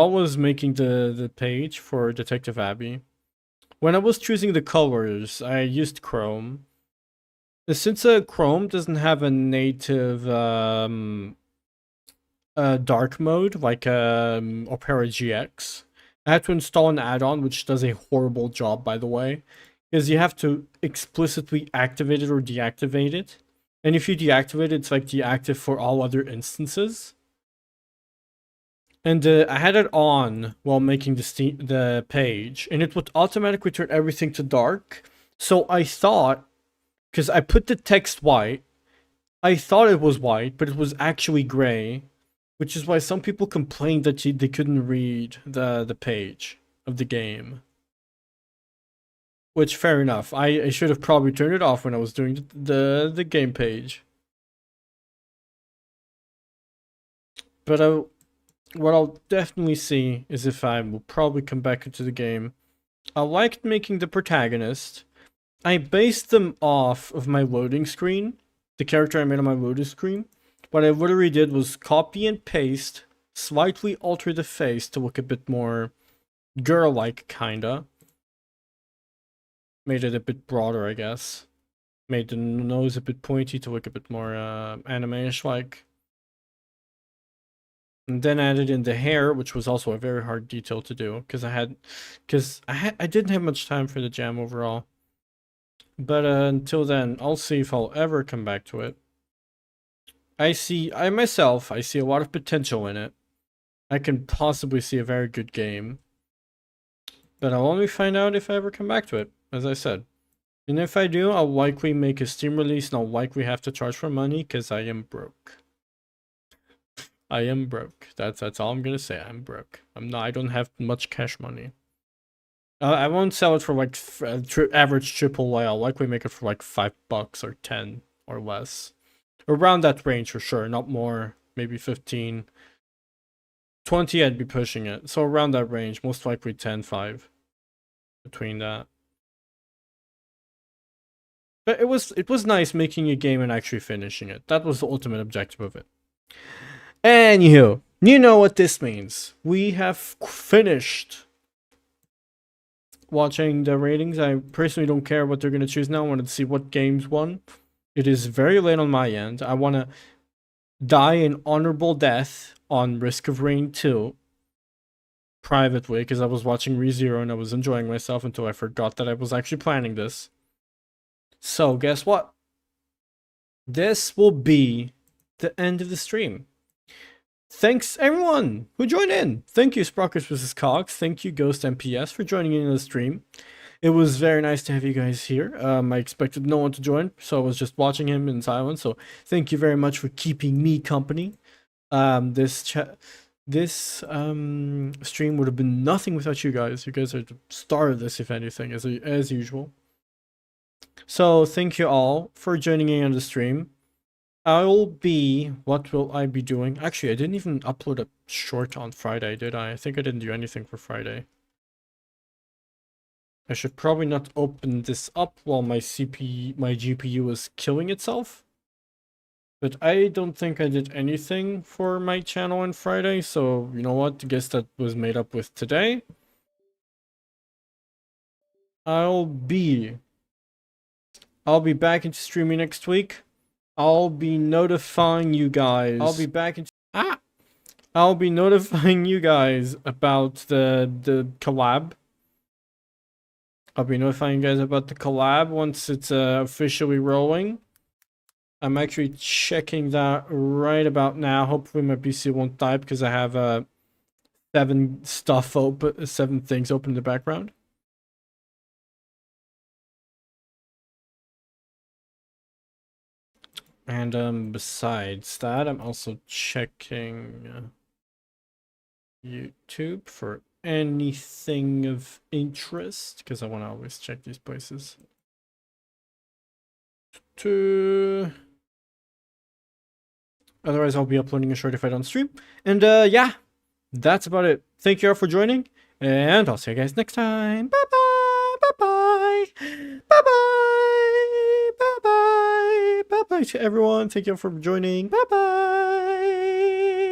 was making the page for Detective Abby, when I was choosing the colors, I used Chrome. Since Chrome doesn't have a native dark mode like Opera GX, I had to install an add-on which does a horrible job, by the way, because you have to explicitly activate it or deactivate it. And if you deactivate it, it's like deactive for all other instances. And I had it on while making the page, and it would automatically turn everything to dark. So I thought, because I put the text white, I thought it was white, but it was actually gray, which is why some people complained that they couldn't read the page of the game. Which, fair enough. I should have probably turned it off when I was doing the game page. But what I'll definitely see is if I will probably come back into the game. I liked making the protagonist. I based them off of my loading screen. The character I made on my loading screen. What I literally did was copy and paste, slightly alter the face to look a bit more girl-like, kinda. Made it a bit broader, I guess. Made the nose a bit pointy to look a bit more anime-ish like. And then added in the hair, which was also a very hard detail to do, because I didn't have much time for the jam overall. But until then, I'll see if I'll ever come back to it. I see a lot of potential in it. I can possibly see a very good game. But I'll only find out if I ever come back to it, as I said. And if I do, I'll likely make a Steam release and I'll likely have to charge for money because I am broke. I am broke. That's all I'm gonna say. I'm broke. I don't have much cash money. I won't sell it for like average AAA. I'll likely make it for like $5 or 10 or less. Around that range for sure, not more. Maybe 15. 20 I'd be pushing it. So around that range, most likely 10, 5. Between that. But it was nice making a game and actually finishing it. That was the ultimate objective of it. Anywho, you know what this means. We have finished watching the ratings. I personally don't care what they're going to choose now. I wanted to see what games won. It is very late on my end. I want to die an honorable death on Risk of Rain 2 privately because I was watching ReZero and I was enjoying myself until I forgot that I was actually planning this. So guess what? This will be the end of the stream. Thanks everyone who joined in. Thank you Sprockers vs. Cox. Thank you Ghost MPS for joining in the stream. It was very nice to have you guys here. I expected no one to join, so I was just watching him in silence. So thank you very much for keeping me company. This stream would have been nothing without you guys. You guys are the star of this, if anything, as usual. So thank you all for joining in on the stream. What will I be doing? Actually, I didn't even upload a short on Friday, did I? I think I didn't do anything for Friday. I should probably not open this up while my GPU is killing itself. But I don't think I did anything for my channel on Friday, so you know what? I guess that was made up with today. I'll be back into streaming next week. I'll be notifying you guys. I'll be back into I'll be notifying you guys about the collab. I'll be notifying you guys about the collab once it's officially rolling. I'm actually checking that right about now. Hopefully my PC won't die because I have 7 things open in the background. And besides that, I'm also checking YouTube for anything of interest because I want to always check these places. Otherwise, I'll be uploading a short if I don't stream. And yeah, that's about it. Thank you all for joining, and I'll see you guys next time. Bye bye. Bye bye. Bye bye. Bye bye. Bye bye to everyone. Thank you all for joining. Bye bye.